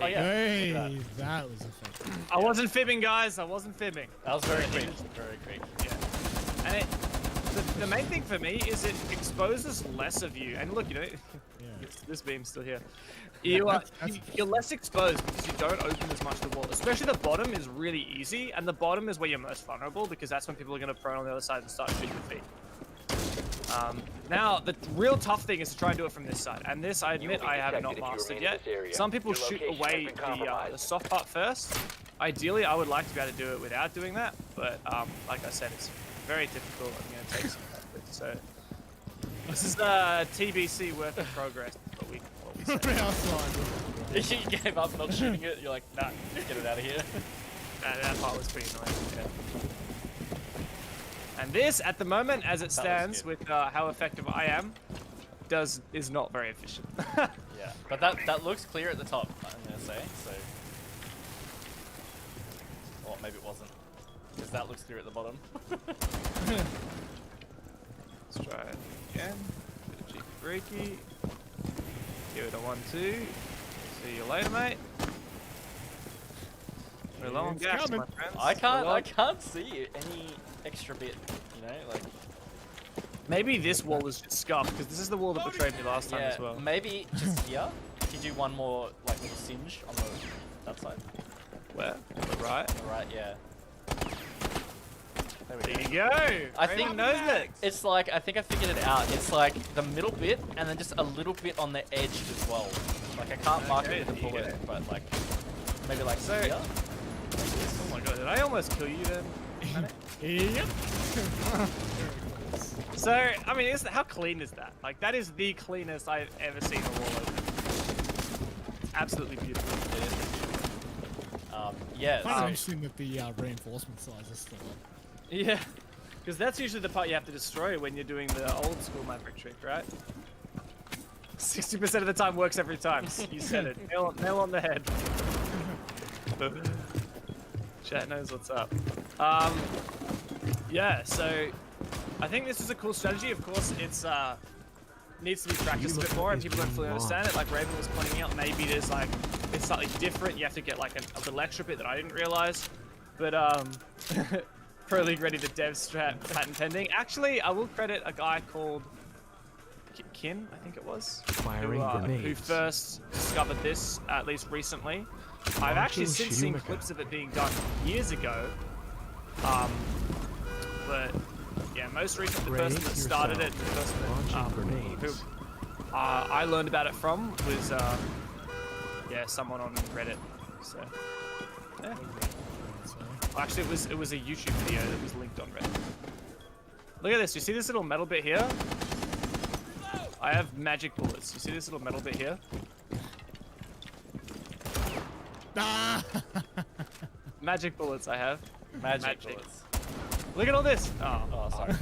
Oh yeah. Hey, look at that was effective. I wasn't fibbing, guys. I wasn't fibbing. that was very quick. Very quick. Yeah. And the main thing for me is it exposes less of you. And look, you know, this beam's still here. You're less exposed because you don't open as much the wall. Especially the bottom is really easy, and the bottom is where you're most vulnerable because that's when people are going to prone on the other side and start shooting your feet. Now, the real tough thing is to try and do it from this side. And this, I admit, I have not mastered yet. Some people shoot away the soft part first. Ideally, I would like to be able to do it without doing that. But, like I said, it's very difficult. I'm going to take some practice. So, this is TBC work in progress. What we say. Outside. You gave up not shooting it. You're like, nah, get it out of here. That part was pretty annoying. Yeah. And this, at the moment, as it stands, with how effective I am, is not very efficient. Yeah, but that looks clear at the top, I'm gonna say. So, or maybe it wasn't, because that looks clear at the bottom. Let's try it again. Bit of cheeky breaky. Give it a 1-2. See you later, mate. We're low on It's gas, coming. my friends. I can't see any extra bit, you know, like. Maybe this wall is just scuffed because this is the wall that betrayed me last time Yeah, as well. maybe just here. If you do one more like little singe on that side. Where? On the right. On the right, yeah. There we There go. you go. I think knows it. It's like, I think I figured it out. It's like the middle bit and then just a little bit on the edge as well. Like I can't mark Okay, it with a there you bullet, go. but like maybe like So- here. Oh my god, did I almost kill you then? Yep. So, I mean, how clean is that? Like, that is the cleanest I've ever seen a wall open. It's absolutely beautiful. It is. Yeah. Quite So, interesting that the reinforcement size is still up. Yeah, because that's usually the part you have to destroy when you're doing the old school Maverick trick, right? 60% of the time works every time. You said it. Nail on the head. Chat knows what's up. Yeah, so I think this is a cool strategy. Of course, it's needs to be practiced a bit more, and people don't fully understand it. Like Raven was pointing out, maybe there's like it's slightly different. You have to get like a little extra bit that I didn't realize. But Pro League ready to dev strat patent pending. Actually, I will credit a guy called Kin, I think it was, who first discovered this at least recently. I've actually since seen clips of it being done years ago. But yeah, most recently the person that started it, the person that, who I learned about it from was yeah, someone on Reddit. So yeah. Actually, it was a YouTube video that was linked on Reddit. Look at this. You see this little metal bit here? I have magic bullets. You see this little metal bit here? Ah! Magic bullets I have. Magic bullets. Look at all this. Oh, sorry.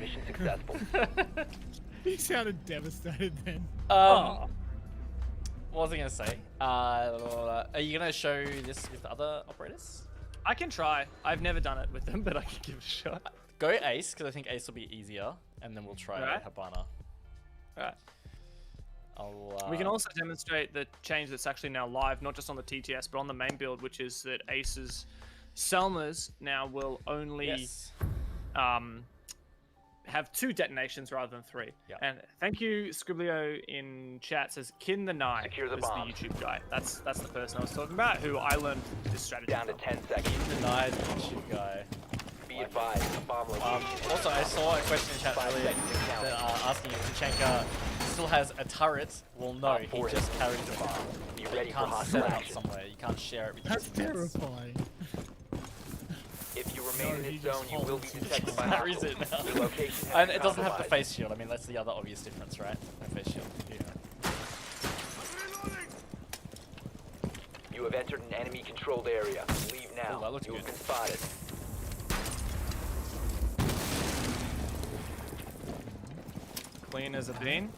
Mission successful. He sounded devastated then. What was I gonna say? Are you gonna show this with other operators? I can try. I've never done it with them, but I can give it a shot. Go Ace, because I think Ace will be easier, and then we'll try Habana. Alright. I'll, we can also demonstrate the change that's actually now live, not just on the TTS, but on the main build, which is that Ace's Selmas now will only have 2 detonations rather than 3. Yep. And thank you, Scriblio in chat says Kin the Knight Secure the is the bombs. YouTube guy. That's the person I was talking about, who I learned this strategy Down to from. 10 seconds. Denied YouTube guy. Be advised, the bomb location. Also, I saw a question in chat 5 earlier seconds to count. that, asking if Tachanka still has a turret. Well, no, Op he four just is carries the bomb. Be But ready you for can't hostile set it up action. somewhere. You can't share it with That's your teammates. terrifying. If you remain No, in he this just zone, you will be holds detected by Carries hostiles. it now. Your location has And been it doesn't have the compromised. face shield. I mean, that's the other obvious difference, right? No face shield. You have entered an enemy-controlled area. Leave now. Oh, that looks You have good. been spotted. Clean as a bean.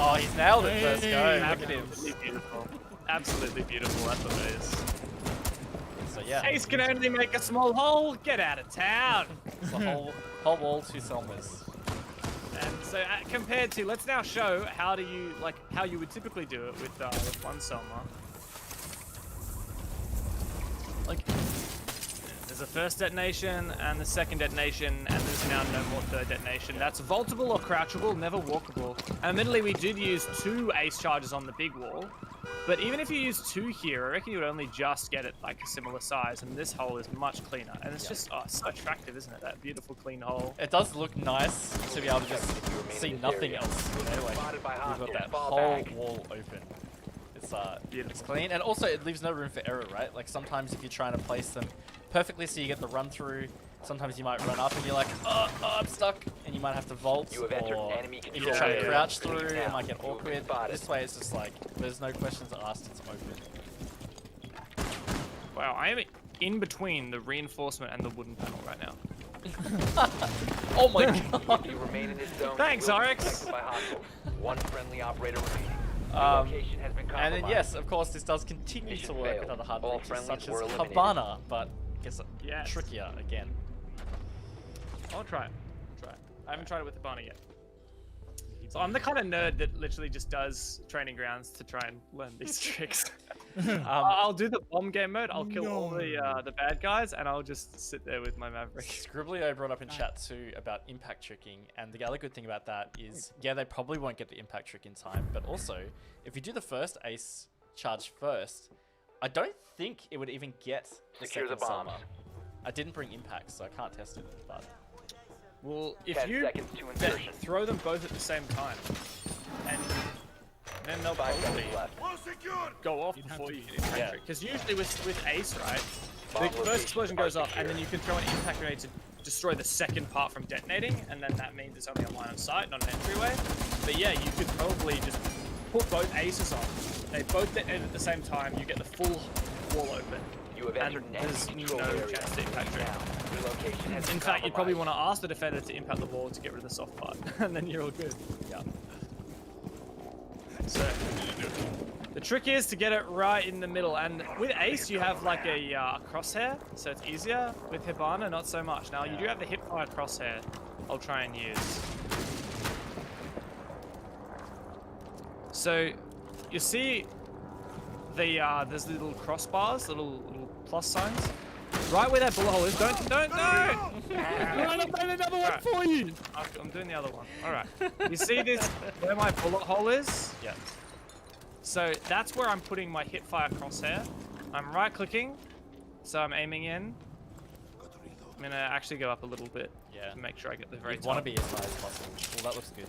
Oh, he's nailed it first go. Hey. Look at him. Absolutely beautiful. Absolutely beautiful. That's what it is. So yeah, Ace can only make a small hole. Get out of town. it's the whole wall, 2 Selmas. And so compared to, let's now show how you would typically do it with one Selma. Like, there's a first detonation and the second detonation, and there's now no more third detonation. That's vaultable or crouchable, never walkable. And admittedly, we did use 2 ace charges on the big wall. But even if you use 2 here, I reckon you would only just get it like a similar size, and this hole is much cleaner. And it's just so attractive, isn't it? That beautiful clean hole. It does look nice to be able to just see nothing else. You know, like Spotted by we've hostiles. got that Fall whole back. wall open. It's Beautiful. it's clean, and also it leaves no room for error, right? Like sometimes if you're trying to place them perfectly so you get the run through, sometimes you might run up and you're like, oh, I'm stuck, and you might have to vault. You have entered or enemy if you control try to area. crouch Leave through, it now. might get You have been awkward. spotted. This way, it's just like there's no questions asked. It's open. Wow, I am in between the reinforcement and the wooden panel right now. Oh my god! If you remain in this zone, Thanks, you will be RX. detected by hostiles. One friendly operator remaining. Your Um, location has been And compromised. then yes, of course, this does continue Mission to work failed. with other hard All breaches friendlies such were as eliminated. Habana, but gets Yes. trickier again. I'll try it. I haven't tried it with the Barney yet. So I'm the kind of nerd that literally just does training grounds to try and learn these tricks. I'll do the bomb game mode. I'll kill all the bad guys, and I'll just sit there with my Maverick. Scriblio brought up in chat too about impact tricking, and the other good thing about that is, yeah, they probably won't get the impact trick in time, but also, if you do the first ace charge first, I don't think it would even get the Secure the second bombs. Selma. I didn't bring impacts, so I can't test it, but Well, if 10 you seconds to insertion. throw them both at the same time, and then they'll 5 probably seconds left. go off You'd have before to- you hit impact Yeah. trick. Because usually with ace, right, Bomb the first locations explosion are goes off, secure. and then you can throw an impact grenade to destroy the second part from detonating, and then that means it's only a line of sight, not an entryway. But yeah, you could probably just put both aces on. They both detonate at the same time. You get the full wall open. You have And entered an there's enemy no control area. chance to impact Leave trick. now. Your location has In been fact, you'd probably want compromised. to ask the defender to impact the wall to get rid of the soft part, and then you're all good. yeah. So The trick is to get it right in the middle, and with Ace you have like a crosshair, so it's easier. With Hibana, not so much. Now you do have the hipfire crosshair. I'll try and use. So you see the there's little crossbars, little plus signs, right where that bullet hole is. Don't no! I made another one for you. I'm doing the other one. All right. You see this where my bullet hole is? Yeah. So that's where I'm putting my hipfire crosshair. I'm right clicking, so I'm aiming in. I'm gonna actually go up a little bit to make sure I get the very top. Want to be as high as possible. Well, that looks good.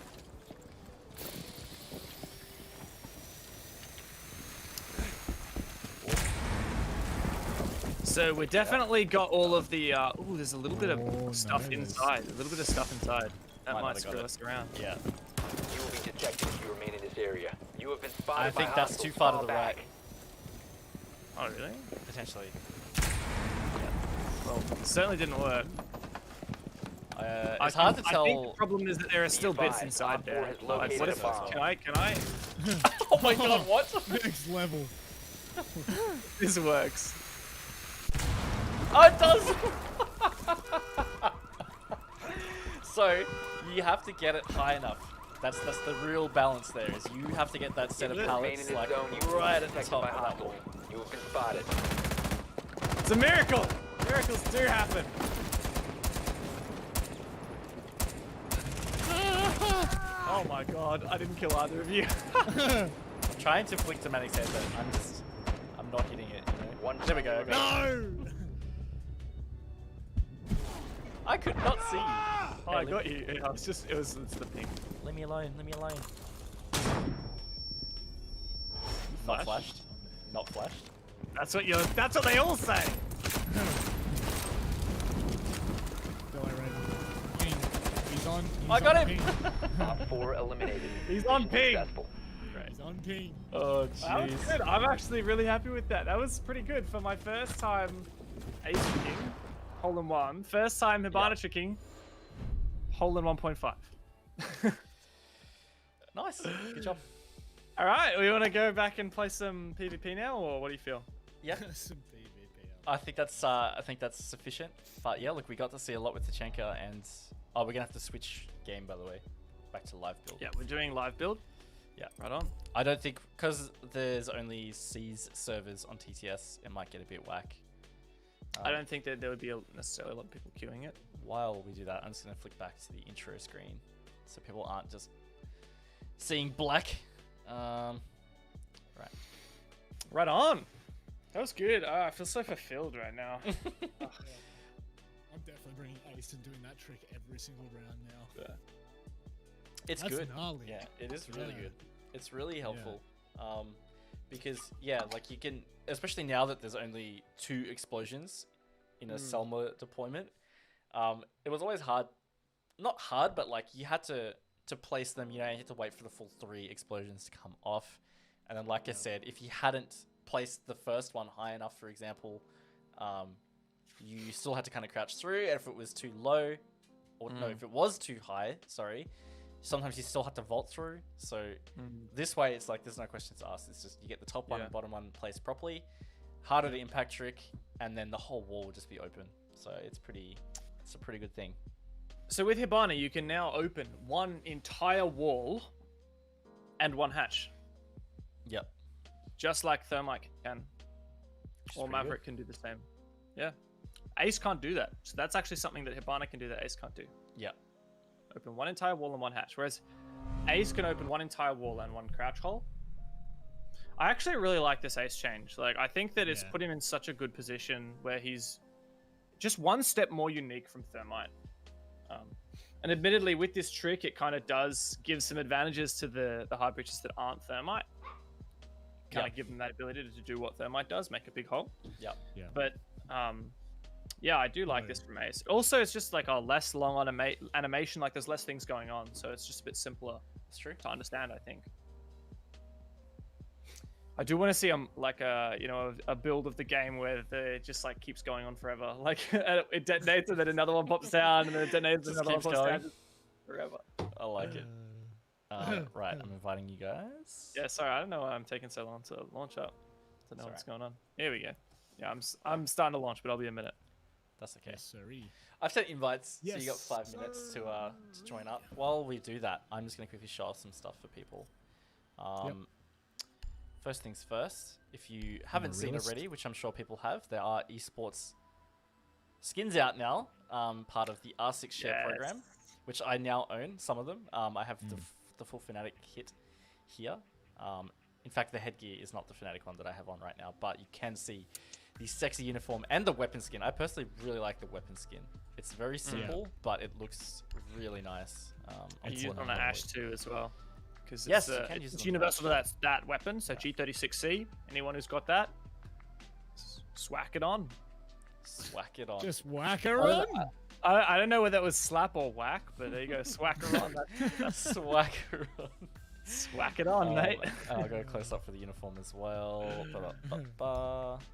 So we definitely got all of the. Ooh, there's a little bit of stuff no, inside. A little bit of stuff inside. That Might might not have got screw it. us around. Yeah. You will be detected if you remain in this area. You have been spotted. I think by that's hostiles. too far to Fall the right. back. Oh really? Potentially. Well, it certainly didn't work. It's hard to I tell. think the problem is that there are still bits advised, inside Op 4 there. has Like, located what a if? bomb. Can I? Oh my god! What? Next level. This works. Oh, it does. So you have to get it high enough. That's the real balance there. Is you have to get that set of If you remain in pallets this like zone, you will be right at the detected top by of that hostiles. wall. You have been spotted. It's a miracle. Miracles do happen. Oh my god! I didn't kill either of you. I'm trying to flick to Manic's head, but I'm not hitting it. You know? There we go. I got it. No. I could not see you. Oh, I got you. Yeah, it's the ping. Leave me alone. Leave me alone. Flash? Not flashed. Not flashed. That's what they all say. Go away, Raven. Ping. He's on. He's I got on him. Ping. Op 4 eliminated. He's on Mission ping. Successful. He's on ping. Oh That was jeez. good. I'm actually really happy with that. That was pretty good for my first time ace tricking, hole in one. First time Hibana tricking, hole in 1.5. Nice. Good job. All right, we want to go back and play some PvP now, or what do you feel? Yeah. Some PvP. I think that's sufficient. But yeah, look, we got to see a lot with Tachanka, and we're gonna have to switch game, by the way, back to live build. Yeah, we're doing live build. Yeah. Right on. I don't think because there's only C's servers on TTS, it might get a bit whack. I don't think that there would be necessarily a lot of people queuing it. While we do that, I'm just gonna flick back to the intro screen, so people aren't just seeing black. Right. Right on. That was good. I feel so fulfilled right now. I'm definitely bringing Ace and doing that trick every single round now. Yeah. It's That's good. gnarly. Yeah, it is really Yeah. good. It's really helpful. Because yeah, like you can, especially now that there's only 2 explosions in a Selma deployment. It was always hard, not hard, but like you had to place them. You know, you had to wait for the full 3 explosions to come off, and then like I said, if you hadn't placed the first one high enough, for example, you still had to kind of crouch through. And if it was too low, or no, if it was too high, sorry. Sometimes you still have to vault through. So this way, it's like there's no questions asked. It's just you get the top one and bottom one placed properly. Harder to impact trick, and then the whole wall will just be open. So it's a pretty good thing. So with Hibana, you can now open one entire wall and one hatch, Yep. just like Thermite can, or pretty Maverick can do the same. Yeah, Ace can't do that. So that's actually something that Hibana can do that Ace can't do. Yep. Open one entire wall and one hatch, whereas Ace can open one entire wall and one crouch hole. I actually really like this Ace change. Like, I think that it's put him in such a good position where he's just one step more unique from Thermite. And admittedly, with this trick, it kind of does give some advantages to the high breaches that aren't Thermite. Kind of give them that ability to do what Thermite does, make a big hole. Yep. Yeah. But yeah, I do like this from Ace. Also, it's just like a less long animation. Like, there's less things going on, so it's just a bit simpler. That's true. To understand, I think. I do want to see a build of the game where it just like keeps going on forever. Like it detonates and then another one pops down and then it detonates and Just another one keeps pops going. down forever. I like it. Right, I'm inviting you guys. Yeah, sorry, I don't know why I'm taking so long to launch up. Don't know It's what's going on. Here we go. Yeah, I'm starting to launch, but I'll be a minute. That's okay. Yes, sirree. I've sent invites, so you got Yes, 5 minutes to join up. While we do that, I'm just gonna quickly show off some stuff for people. First things first, if you haven't seen realist. already, which I'm sure people have, there are esports skins out now, part of the R6 share program, which I now own some of them. I have the full Fnatic kit here. In fact, the headgear is not the Fnatic one that I have on right now, but you can see the sexy uniform and the weapon skin. I personally really like the weapon skin. It's very simple, but it looks really nice. You use it on an Ash too as well. Because Yes, you can use it it's on universal to that weapon, so G36C. Anyone who's got that, swack it on. Swack it on. Just whack her on. I don't know whether that was slap or whack, but there you go, swack her on. Swack her on. Swack it on, mate. I'll go close up for the uniform as well.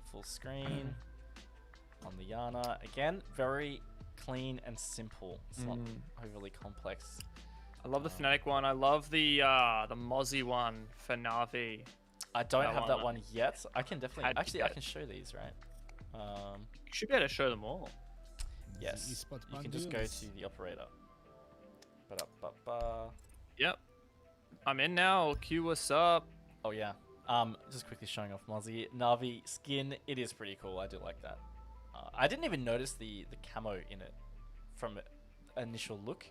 Full screen on the Yana. Again, very clean and simple. It's not overly complex. I love the Fnatic one. I love the Mozzie one for Na'Vi. I don't have that one yet. I can definitely I Had can show these, right? You should be able to show them all. Yes. You can just go to the operator. Yep. I'm in now. Q, what's up? Oh yeah. Just quickly showing off Mozzie Na'Vi skin. It is pretty cool. I do like that. I didn't even notice the camo in it from initial look,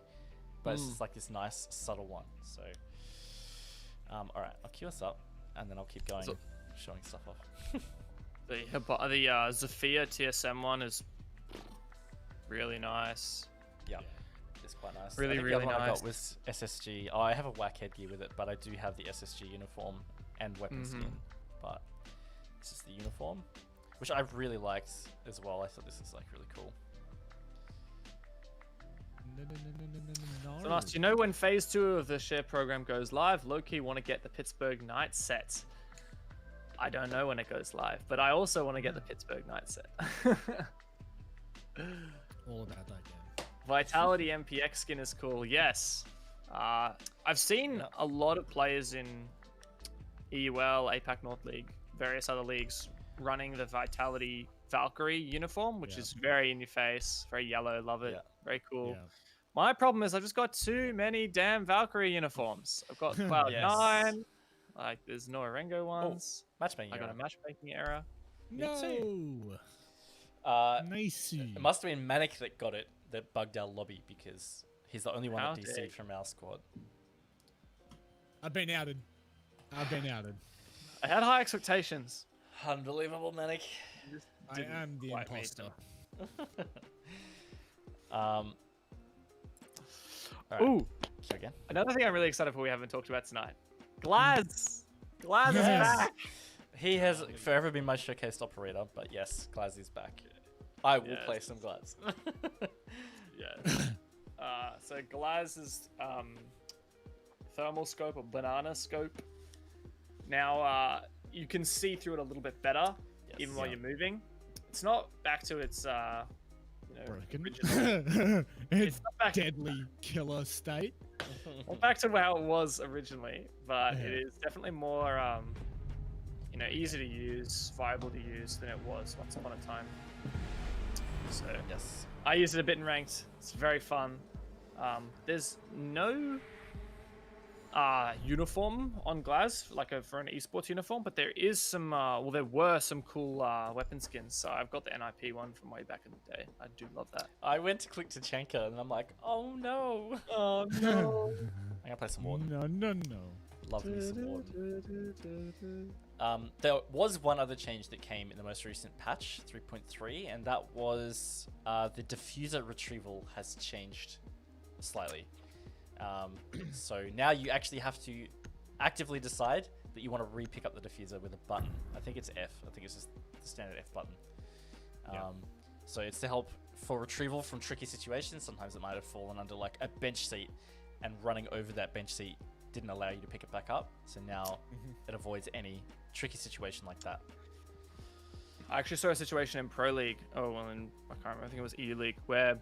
but it's just like this nice subtle one. So, all right, I'll queue us up, and then I'll keep going, showing stuff off. The Zofia TSM one is really nice. Yeah, it's quite nice. Really, I think really the other one I nice. got was SSG. Oh, I have a whack headgear with it, but I do have the SSG uniform and weapon skin. But this is the uniform, which I really liked as well. I thought this is like really cool. So nice. Do you know when phase 2 of the share program goes live? Low-key want to get the Pittsburgh Knight set. I don't know when it goes live, but I also want to get the Pittsburgh Knight set. All about that game. Vitality MPX skin is cool. Yes. I've seen a lot of players in EUL, APAC North League, various other leagues running the Vitality Valkyrie uniform, which is very in your face, very yellow. Love it. Very cool. Yeah. My problem is I've just got too many damn Valkyrie uniforms. I've got Cloud9. Like, there's no Orengo ones. Matchmaking I got a matchmaking error. No. Nice. It must have been Manic that got it, that bugged our lobby, because he's the only one that DC'd from our squad. I've been outed. I had high expectations. Unbelievable, Manic. I am the quite meet imposter. Right. Ooh, So again. another thing I'm really excited for we haven't talked about tonight. Glaz! Glaz is back! He has forever been my showcased operator, but yes, Glaz is back. I will play some Glaz. Yes. So Glaz's thermal scope or banana scope. Now you can see through it a little bit better, even while you're moving. It's not back to its Broken. original. It's not back deadly killer state. Well, back to how it was originally, but it is definitely more easy to use, viable to use than it was once upon a time. So Yes. I use it a bit in ranked. It's very fun. There's no uniform on Glaz, like for an esports uniform, but there is some. There were some cool weapon skins. So I've got the NIP one from way back in the day. I do love that. I went to click TACHANKA and I'm like, oh no. Oh no! I'm gonna play some Warden. No. Love me some Warden. There was one other change that came in the most recent patch, 3.3, and that was the diffuser retrieval has changed slightly. So now you actually have to actively decide that you want to re-pick up the diffuser with a button. I think it's F. I think it's just the standard F button. So it's to help for retrieval from tricky situations. Sometimes it might have fallen under like a bench seat, and running over that bench seat didn't allow you to pick it back up. So now it avoids any tricky situation like that. I actually saw a situation in Pro League. Oh well, I can't remember. I think it was EU League where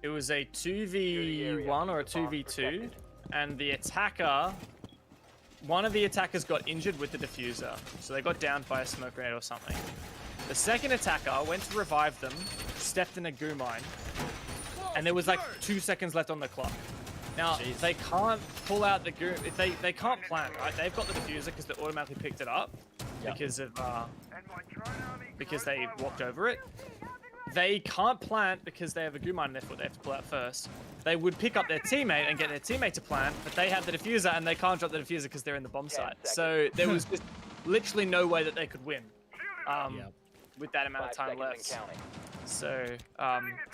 it was a 2v1 or a 2v2 and the attacker, one of the attackers got injured with the diffuser, so they got downed by a smoke grenade or something. The second attacker went to revive them, stepped in a goo mine, and there was like 2 seconds left on the clock. Now, Jeez. they can't pull out the goo, if they can't plant, right? They've got the diffuser because they automatically picked it up Yep. because they walked over it. They can't plant because they have a goo mine in their foot they have to pull out first. They would pick up their teammate and get their teammate to plant, but they have the diffuser and they can't drop the diffuser because they're in the bomb site. So there was just literally no way that they could win with that amount of 5 time seconds and left. counting. So,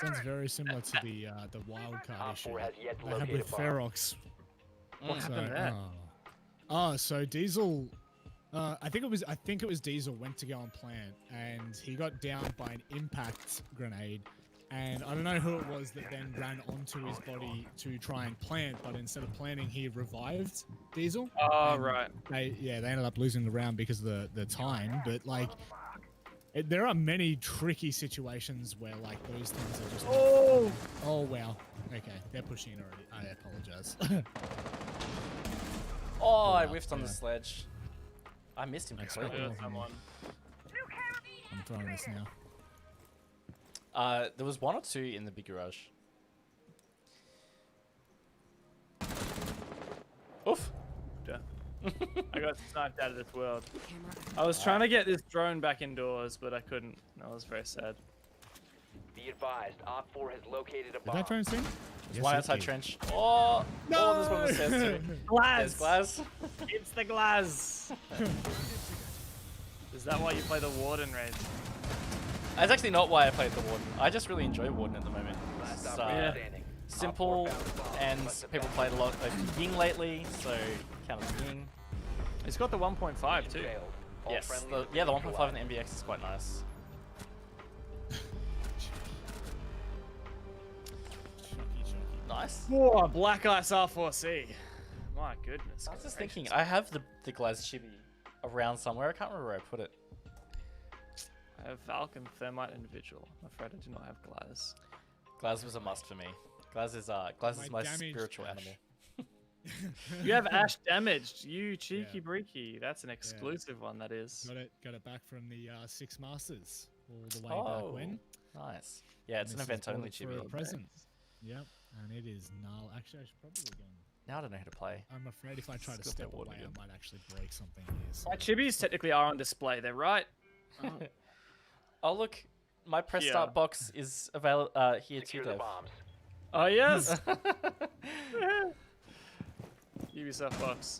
Sounds very similar to the wild card Op issue 4 has yet to they had locate a with bomb. Ferox. what happened there? So Diesel, I think it was Diesel went to go and plant, and he got downed by an impact grenade, and I don't know who it was that then ran onto his body to try and plant, but instead of planting, he revived Diesel. Oh, and right. They ended up losing the round because of the time, but like. There are many tricky situations where like those things are just. Oh! Oh wow. Okay, they're pushing it already. I apologize. Oh, I Wow, whiffed on the yeah. sledge. I missed him Next completely. one. Someone. I'm throwing this now. There was 1 or 2 in the big garage. Oof. Yeah. I got sniped out of this world. I was trying to get this drone back indoors, but I couldn't. That was very sad. Be advised, Op 4 has located a Did bomb. that drone thing? There's one outside trench. Oh, oh, there's one on the stairs too. There's Glass! glass. It's the glass! Is that why you play the Warden raid? That's actually not why I played the Warden. I just really enjoy Warden at the moment. Last It's, operator Yeah. standing. simple, Op 4 found a bomb. and Must people defend. played a lot of Ying lately, so count as Ying. It's got the 1.5 Mission too. failed. All Yes, friendlies the, have yeah, the been 1.5 in the MBX is quite nice. Nice. Whoa, Black Ice R4C. My goodness. I was just gracious. thinking, I have the Glaz chibi around somewhere. I can't remember where I put it. I have Falcon, Thermite, and Vigil. I'm afraid I do not have Glaz. Glaz was a must for me. Glaz is my damaged spiritual Ash. animal. You have Ash damaged. You cheeky Yeah. breaky. That's an exclusive one, that is. Got it back from the Six Masters all the way Oh, back when. nice. Yeah, it's And an this is event only bought it for a chibi. present. Yep, and it is null. Actually, I should probably go. Now I don't know how to play. I'm afraid if I try to Still step that water away, again. I might actually break something here. So. My chibis technically are on display. They're right. Oh look, my press Yeah. start box is available here too, Secure the Dev. bombs. Oh yes. Ubisoft box.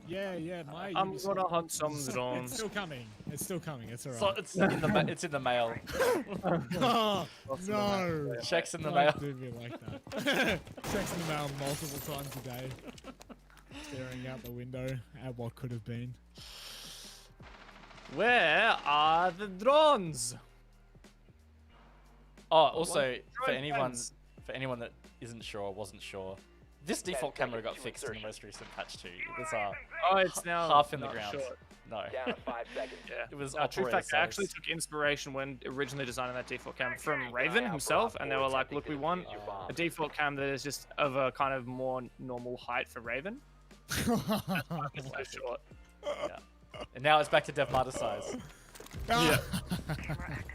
Yeah, my. I'm Ubisoft- gonna hunt some It's drones. still coming. It's still coming. It's So alright. it's in the mail. Oh, no. Checks in the Don't mail. do me like that. Checks in the mail multiple times a day. Staring out the window at what could have been. Where are the drones? Oh, also Drone fans. for anyone that isn't sure or wasn't sure, this 10 default camera seconds got to fixed in the insertion. most recent patch too. It was Oh, it's now half in the not ground. short. No, Down to 5 seconds. Yeah. it was True operator fact, I actually size. took inspiration when originally designing that default cam from Keep an eye Raven out for himself, Op and they 4 were like, attempting "Look, to we want defuse your bomb." a default cam that is just of a kind of more normal height for Raven." So short. And now it's back to Dev Martyr size, Yeah.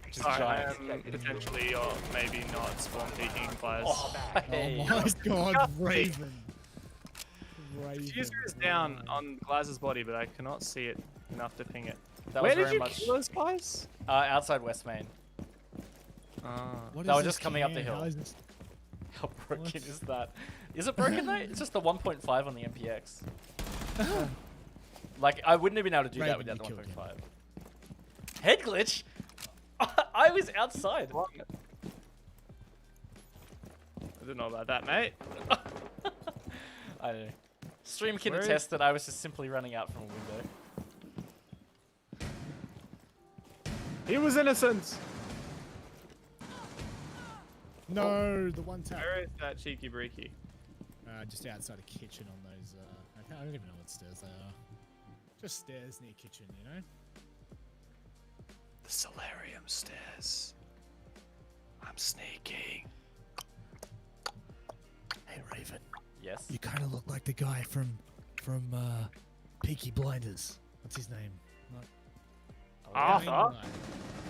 which is Sorry, I giant. am potentially or maybe not spawn peeking players. Oh, Oh hey. my god, Raven. Raven. Diffuser is down on Glaz's body, but I cannot see it enough to ping it. That Where was did very you much kill those guys? outside West Main. What They is were this just coming up the can? hill. How is this? How broken What? is that? Is it broken though? It's just the 1.5 on the MPX. Like I wouldn't have been able to do that Raven, without the you killed 1.5. Head glitch? I was outside. I don't know about that, mate. I don't know. Stream can Where is- attest that I was just simply running out from a window. He was innocent. No, the one tap. Where is that cheeky breaky? Just outside a kitchen on those. I don't even know what stairs they are. Just stairs near kitchen, you know? The solarium stairs. I'm sneaking. Hey Raven. Yes. You kind of look like the guy from Peaky Blinders. What's his name? Oh, Arthur?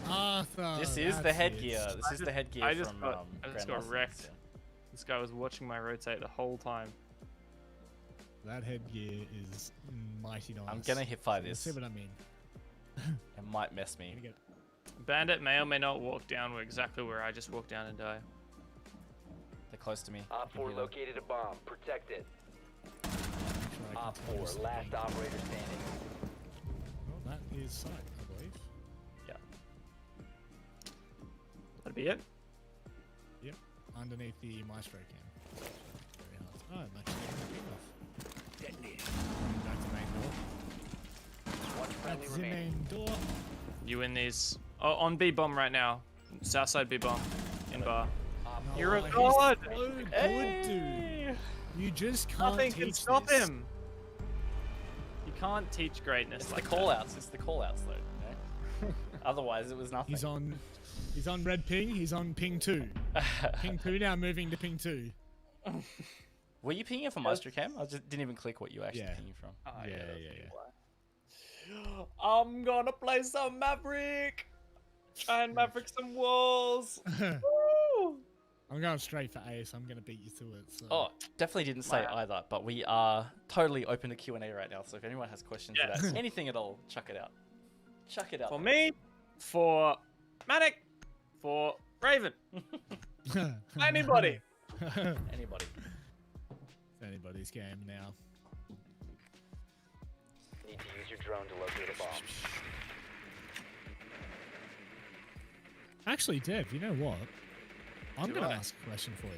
Arthur. This is the that's headgear. it. This is the headgear I just from got Grandmaster, wrecked. so. This guy was watching my rotate the whole time. That headgear is mighty nice. I'm gonna hip fire You this. see what I mean? It might mess me. Gonna get- Bandit may or may not walk down exactly where I just walked down and die. They're close to me. Op I can 4 hear them. located a bomb. Protect it. Make sure I Op continue 4, last sneaking. operator standing. Well, that is sight, I believe. That'd be it. Yep, underneath the maestro cam. Very hard. Oh, I'm actually getting the ping off. Coming back to main door. One friendly That's the remaining. main door. You win these. Oh, on B bomb right now. Southside B bomb. In bar. Op No, You're a he's god! so good, Hey! dude. You just can't Nothing teach can stop this. him. You can't teach greatness It's like the call outs. It's the call outs though. You know? Otherwise, it was nothing. He's on red ping. He's on ping 2. Ping 2 now, moving to ping 2. Were you pinging from Maestro Cam? I just didn't even click what you were actually Yeah. pinging from. that. Oh, Yeah. I'm gonna play some Maverick and Maverick some walls. Woo! I'm going straight for A, so I'm gonna beat you to it. So. Oh, definitely didn't say Wow. either, but we are totally open to Q&A right now. So if anyone has questions Yes. about anything at all, chuck it out. Chuck it out. For me, for Manic, for Raven, anybody. Anybody. It's anybody's game now. Need to use your drone to locate a bomb. Actually, Dev, you know what? I'm Do gonna I? ask a question for you.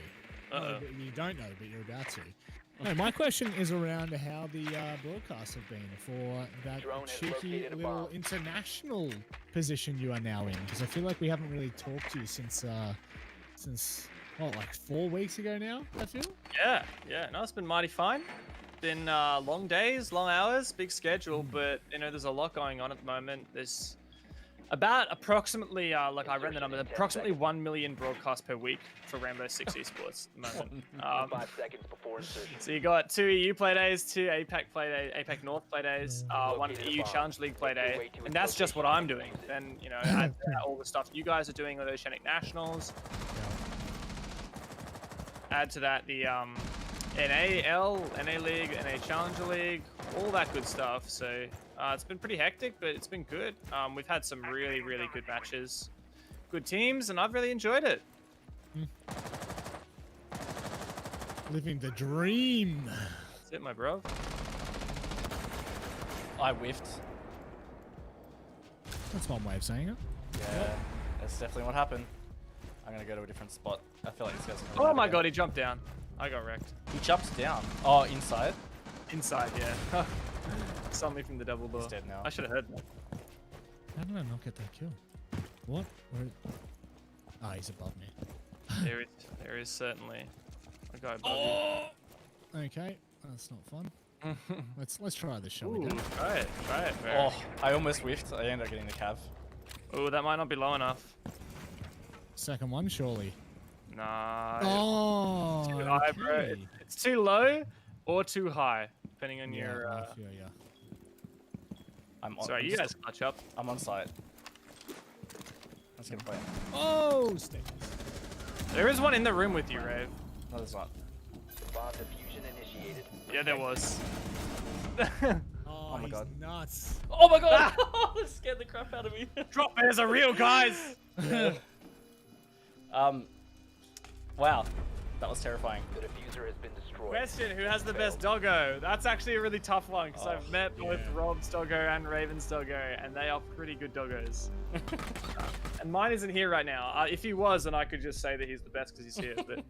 Uh-oh. You don't know, but you're about to. No, my question is around how the broadcasts have been for that Drone has cheeky located a little bomb. international position you are now in. Because I feel like we haven't really talked to you since what, like 4 weeks ago now. I feel. Yeah. No, it's been mighty fine. Been long days, long hours, big schedule, but you know, there's a lot going on at the moment. There's about approximately, like I ran the numbers, approximately 1 million broadcasts per week for Rainbow Six Esports at the moment. 5 seconds before insertion. So you got 2 EU play days, 2 APAC play days, APAC North play days, 1 EU Challenge League play day, and that's just what I'm doing. Then you know, add to that all the stuff you guys are doing with Oceanic Nationals. Add to that the NAL, NA League, NA Challenger League, all that good stuff. So it's been pretty hectic, but it's been good. We've had some really, really good matches, good teams, and I've really enjoyed it. Living the dream. That's it, my bro. I whiffed. That's one way of saying it. Yeah, that's definitely what happened. I'm gonna go to a different spot. I feel like this guy's gonna Oh have my again. god, he jumped down. I got wrecked. He jumped down. Oh, inside? Inside, yeah. Saw me from the double door. He's dead now. I should have heard that. How did I not get that kill? What? Where? Ah, he's above me. There is certainly a guy above Okay, that's not fun. you. Let's try this, shall we? Ooh, Go? try it. Oh, I almost whiffed. I ended up getting the cav. Oh, that might not be low enough. Second one, surely. Nah. Oh, Too high, bro. okay. It's too low or too high, depending on Yeah, your. I feel ya. I'm on. Sorry, I'm you guys clutch up. I'm on site. Let's get a play. Oh, stairs. There is one in the room with you, Rave. No, there's not. Bomb diffusion initiated. Yeah, there was. Oh, my he's God. nuts. Oh my god! That scared the crap out of me. Drop bears are real, guys. Wow, that was terrifying. The diffuser has been destroyed. Question: who has the best doggo? That's actually a really tough one because Oh, I've met both yeah. Rob's doggo and Raven's doggo, and they are pretty good doggos. And mine isn't here right now. If he was, then I could just say that he's the best because he's here. But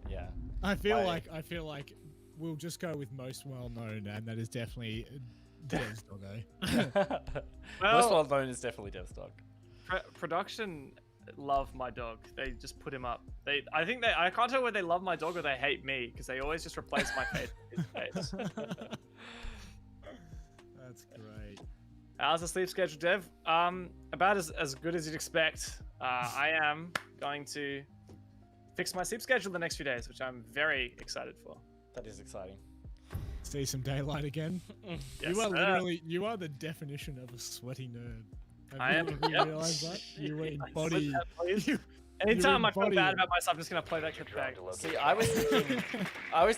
Yeah. I feel Why? like we'll just go with most well known, and that is definitely Dev's doggo. Most well known is definitely Dev's dog. production love my dog. They just put him up. I think I can't tell whether they love my dog or they hate me because they always just replace my face with his face. That's great. How's the sleep schedule, Dev? About as good as you'd expect. I am going to fix my sleep schedule the next few days, which I'm very excited for. That is exciting. See some daylight again. Yes, You are sir. literally, you are the definition of a sweaty nerd. I am. Have you Yep. realized that? You Yes, embody. that, please. You, Anytime I feel embody bad it. about myself, I'm just gonna play that clip back. See, I was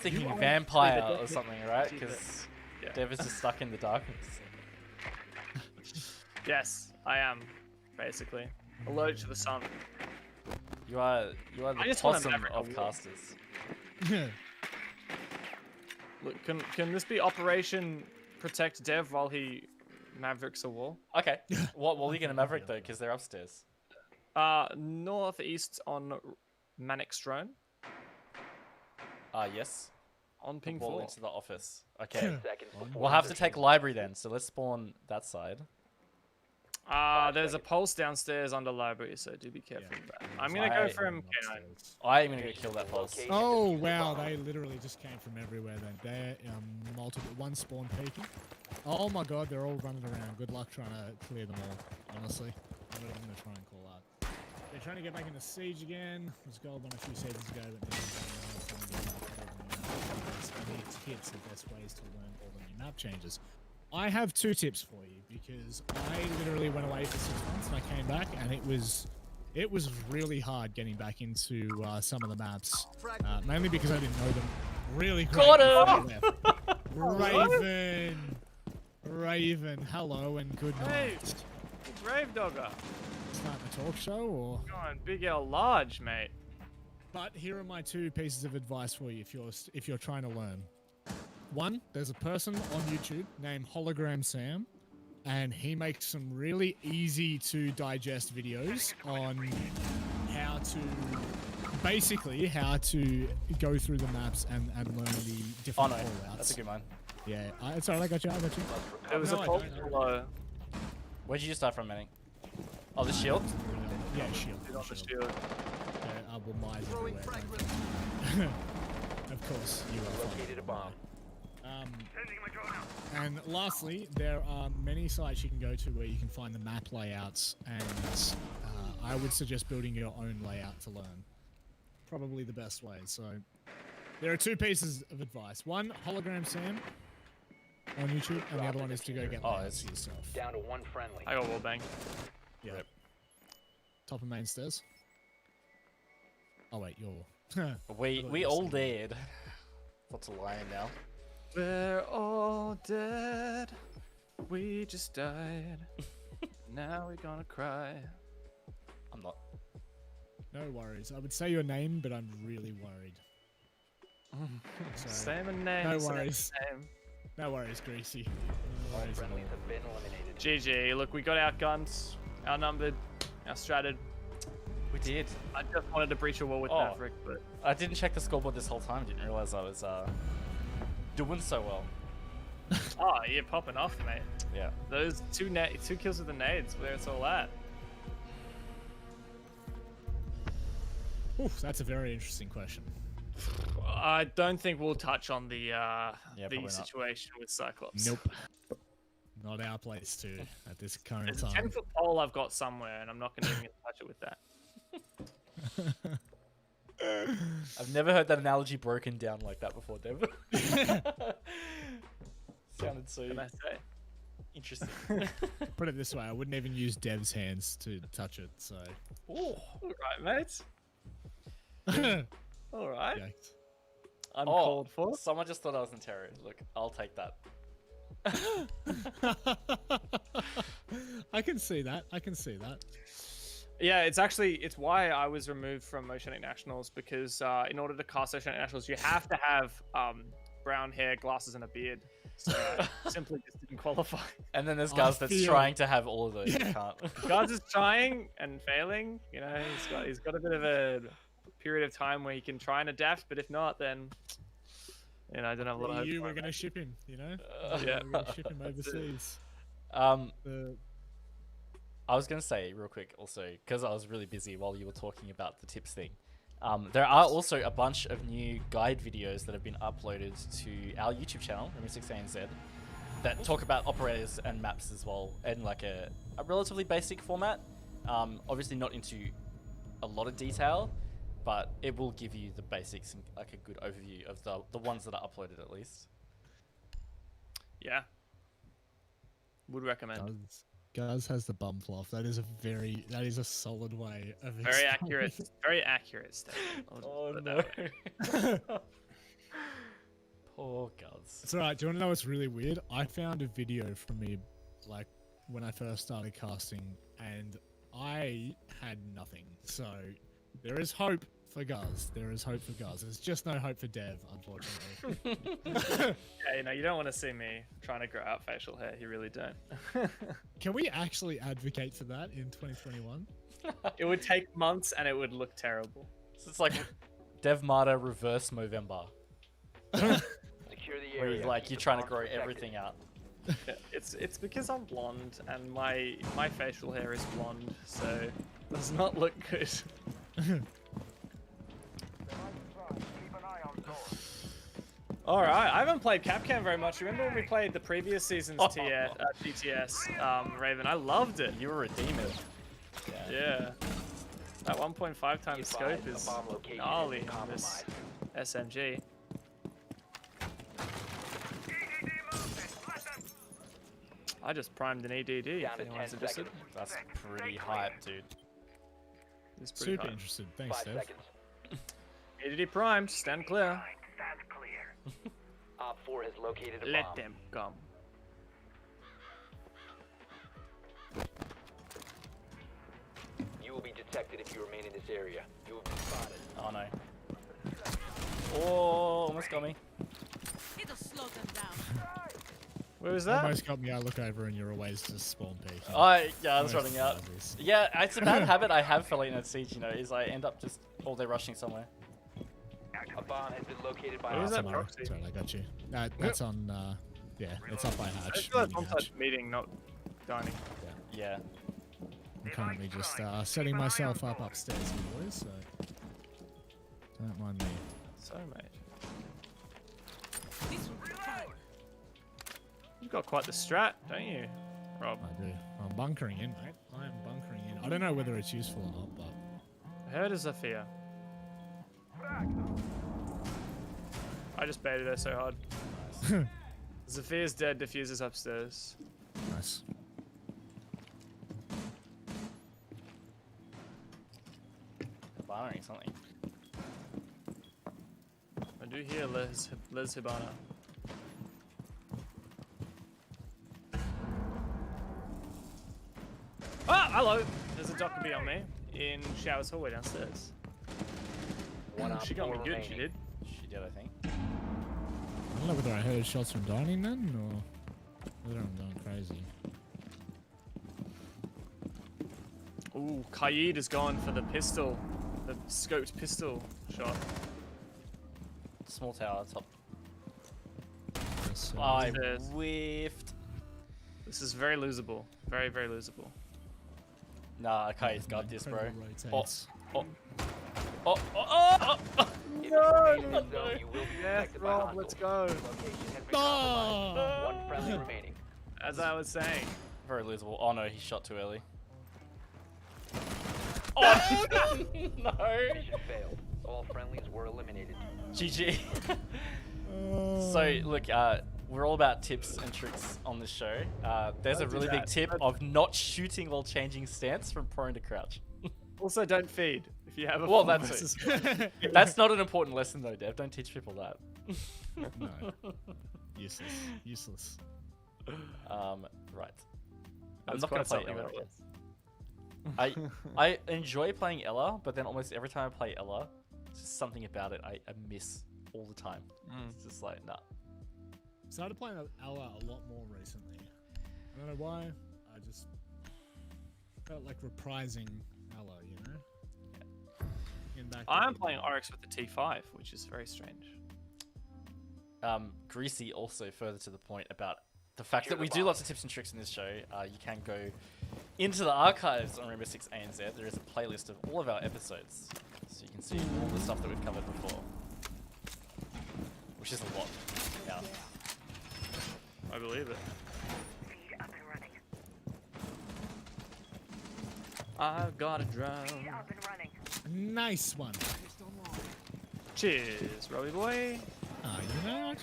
thinking You are vampire the or something, right? definition. Because Yeah. Dev is just stuck in the darkness. Yes, I am. Basically, allergic to the sun. You are the I just want a possum Maverick of award. casters. Look, can this be Operation Protect Dev while he Mavericks a wall? Okay. What wall are you gonna Maverick though? Because they're upstairs. Northeast on MANIC drone Yes. on ping Wall 4. into the office. Okay. 10 seconds before We'll have to insertion. take library then. So let's spawn that side. There's a pulse downstairs under library, so do be careful Yeah. with that. I'm gonna go Right. from K9. I am gonna go kill that pulse. Locate Oh and defuse the wow, bomb. they literally just came from everywhere then. They're multiple, one spawn peeking. Oh my god, they're all running around. Good luck trying to clear them all, honestly. I'm gonna try and call out. They're trying to get back into siege again. Was gold one a few seasons ago, but now I need tips of best ways to learn all the new map changes. I have 2 tips for you because I literally went away for 6 months and I came back and it was really hard getting back into some of the maps, mainly because I didn't know them really great. Got before I left. Raven, hello and good Hey. night. Grave Dogger. Starting a talk show or? Go on, Big L large, mate. But here are my 2 pieces of advice for you if you're trying to learn. One, there's a person on YouTube named Hologram Sam, and he makes some really easy to digest videos on how to go through the maps and learn the Oh different no, callouts. that's a good one. Yeah, it's alright. I got you. There was No, a I pulse don't. below. Where'd you just start from, Manning? Oh, the shield? Yeah, shield. On the shield. Well, mine's everywhere. Of course, you are. Located a bomb. And lastly, there are many sites you can go to where you can find the map layouts, and I would suggest building your own layout to learn. Probably the best way. So there are 2 pieces of advice. One, Hologram Sam on YouTube, and the other one is to go get layouts yourself. Down to 1 friendly. I got wallbang. Yeah. Top of main stairs. Oh wait, you're. We all dead. What's a lion now? We're all dead. We just died. Now we're gonna cry. I'm not. No worries. I would say your name, but I'm really worried. So, Same in name. No same worries. name. no worries, Greasy. No All worries at all. friendlies have been eliminated. GG. Look, we got outgunned, outnumbered, outstratted. We did. I just wanted to breach a wall with Oh. Maverick, but I didn't check the scoreboard this whole time. Didn't realize I was doing so well. oh, you're popping off, mate. Yeah. Those two kills with the nades, where it's all at. Oof, that's a very interesting question. I don't think we'll touch on the probably not. situation with Cyclops. Nope. Not our place to at this current There's a time. 10-foot pole I've got somewhere, and I'm not going to even touch it with that. I've never heard that analogy broken down like that before, Dev. Sounded so Can I say? interesting. Put it this way, I wouldn't even use Dev's hands to touch it, so. Ooh. All right, mate. All right. Yikes. Uncalled for. Someone just thought I was in terror. Look, I'll take that. I can see that. I can see that. Yeah, it's why I was removed from Oceanic Nationals, because in order to cast Oceanic Nationals, you have to have brown hair, glasses, and a beard. So I simply just didn't qualify. And then there's I Guz that's feel- trying to have all of those. Yeah. You can't. Guz is trying and failing. You know, he's got a bit of a period of time where he can try and adapt, but if not, then I don't have a lot of hope. You for were him, going to mate. ship him, you know? Yeah. We're going to ship him overseas. Um, The- I was gonna say real quick also, because I was really busy while you were talking about the tips thing. There are also a bunch of new guide videos that have been uploaded to our YouTube channel, Remy6ANZ, that talk about operators and maps as well, in like a relatively basic format. Obviously not into a lot of detail, but it will give you the basics and like a good overview of the ones that are uploaded at least. Yeah. Would recommend. Guz has the bum fluff. That is a solid way of Very explaining- accurate. Very accurate statement. I'll just put it that way. Poor Guz. It's alright. Do you want to know what's really weird? I found a video from me, like, when I first started casting, and I had nothing. So, there is hope for Guz. There is hope for Guz. There's just no hope for Dev, unfortunately. Yeah, you know, you don't want to see me trying to grow out facial hair. You really don't. Can we actually advocate for that in 2021? It would take months and it would look terrible. So it's like Dev Mata reverse Movember. Secure the Where area. you, like, Keep you're the trying to bombs grow protected. everything out. Yeah, it's because I'm blonde and my facial hair is blonde, so it does not look good. Alright, I haven't played Capcom very much. Remember when we played the previous season's TTS, Raven? I loved it. You were a demon. Yeah. That 1.5 Be times scope advised, is a bomb location has gnarly been on this compromised. SMG. I just primed an EDD if Down to anyone's 10 interested. seconds. That's pretty hype, dude. It's pretty Super hard. interested. Thanks, 5 Dev. seconds. EDD primed, stand clear. Op 4 has located a Let bomb. them come. You will be detected if you remain in this area. You will be spotted. Oh no. Oh, almost got me. It'll slow them down. Where was that? Almost got me. I look over and you're always just spawn peeking. Yeah, I was Most running out. fathers. Yeah, it's a bad habit I have for late night siege, you know, is I end up just all day rushing somewhere. A bomb has been located by Where Op was that Tomorrow. proxy? Sorry, I got you. That's on. Yeah, it's up by I Hatch. just realized Meeting on Hatch. meeting, not dining. Yeah. I'm currently just setting myself up upstairs, you boys. So don't mind me. So, mate. This will be fun. You've got quite the strat, don't you, Rob? I do. I'm bunkering in, mate. I am bunkering in. I don't know whether it's useful or not, but I heard of Zafia. I just baited her so hard. Zafia's dead, diffuser's upstairs. nice. Barring something. I do hear Les Hibana. Ah, hello! There's a Dockerby on me in Shower's hallway downstairs. One Op She got me 4 good, remaining. she did. She did, I think. I don't know whether I heard shots from dining then, or whether I'm going crazy. Ooh, Kaid has gone for the pistol. The scoped pistol shot. Small tower, top. Yes, I Upstairs. whiffed. This is very losable. Very, very losable. Nah, okay, it's got this, bro. incredible Oh, rotates. oh, oh, oh, oh. If you remain in this No. zone, you will be Yes, detected by Rob, hostiles. let's go. Location has been No! compromised. One friendly remaining. As I was saying. Very losable. Oh no, he shot too early. Oh no! Mission failed. All friendlies were eliminated. GG. Oh. So look, we're all about tips and tricks on this show. There's a Don't do really big that. tip Don't- of not shooting while changing stance from prone to crouch. Also, don't feed if you have a Well, full that's versus That's not an important lesson though, Dev. Don't teach people that. No. Useless. Useless. Right. I'm That's not gonna quite play something Ella that again. was. I enjoy playing Ella, but then almost every time I play Ella, it's just something about it I miss all the time. It's just like, nah. Started playing Ella a lot more recently. I don't know why. I just felt like reprising Ella, you know? Getting back to I'm the- playing Oryx with the T5, which is very strange. Greasy also further to the point about the fact Secure that we the do bomb. lots of tips and tricks in this show. You can go into the archives on Rainbow Six ANZ. There is a playlist of all of our episodes, so you can see all the stuff that we've covered before, which is a lot. Yeah. I believe it. I've got to drown. Nice one. Cheers, Robbie boy. You know,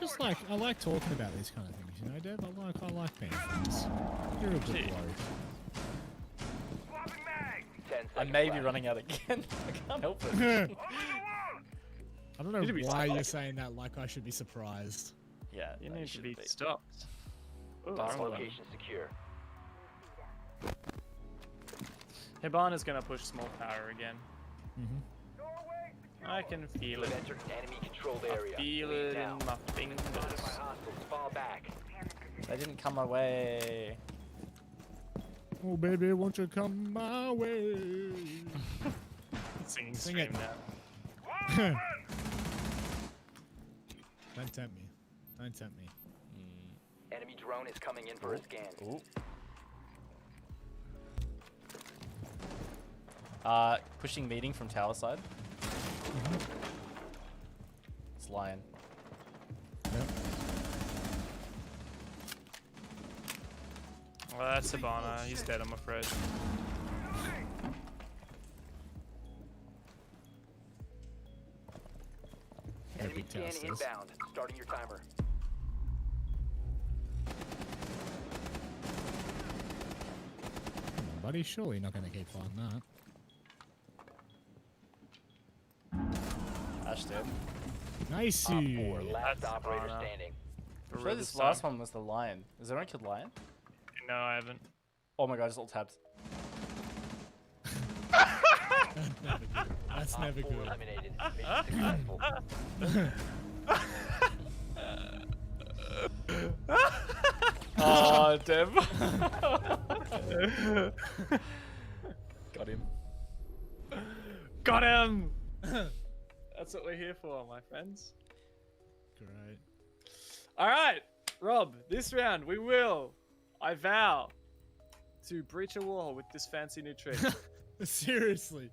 I like talking about these kind of things. You know, Dev, I like being friends. You're a good Gee. bloke. 10 I seconds may be left. running out again. I can't help it. I don't know Need to be why you're stopped. saying that like I should be surprised. Yeah, You no, need to should be stopped. Ooh, That's wrong one. Location secure. Hibana's gonna push small power again. Mm-hmm. I can feel You it. have entered an enemy-controlled I area. feel Leave it now. in my Spotted fingers. by hostiles. Fall back. They didn't come my way. Oh baby, won't you come my way? Singing Sing stream it. now. Don't tempt me. Don't tempt me. Enemy drone is coming in for a scan. Ooh. Pushing meeting from tower side. It's Lion. Yep. Well, that's Hibana. He's dead, I'm afraid. Enemy big scan tower stairs. inbound. Starting your timer. Come on, buddy, surely you're not going to keep fighting that. Ash dead. Nice. Op 4, last That's operator Ivana. standing. For I'm real sure this this last time. one was the Lion. Is anyone killed Lion? No, I haven't. Oh my god, it's all tabbed. That's never good. That's Op never 4 good. eliminated. Mission successful. Oh, Dev. Got him. Got him! That's what we're here for, my friends. Great. Alright, Rob, this round we will, I vow, to breach a wall with this fancy new trick. Seriously,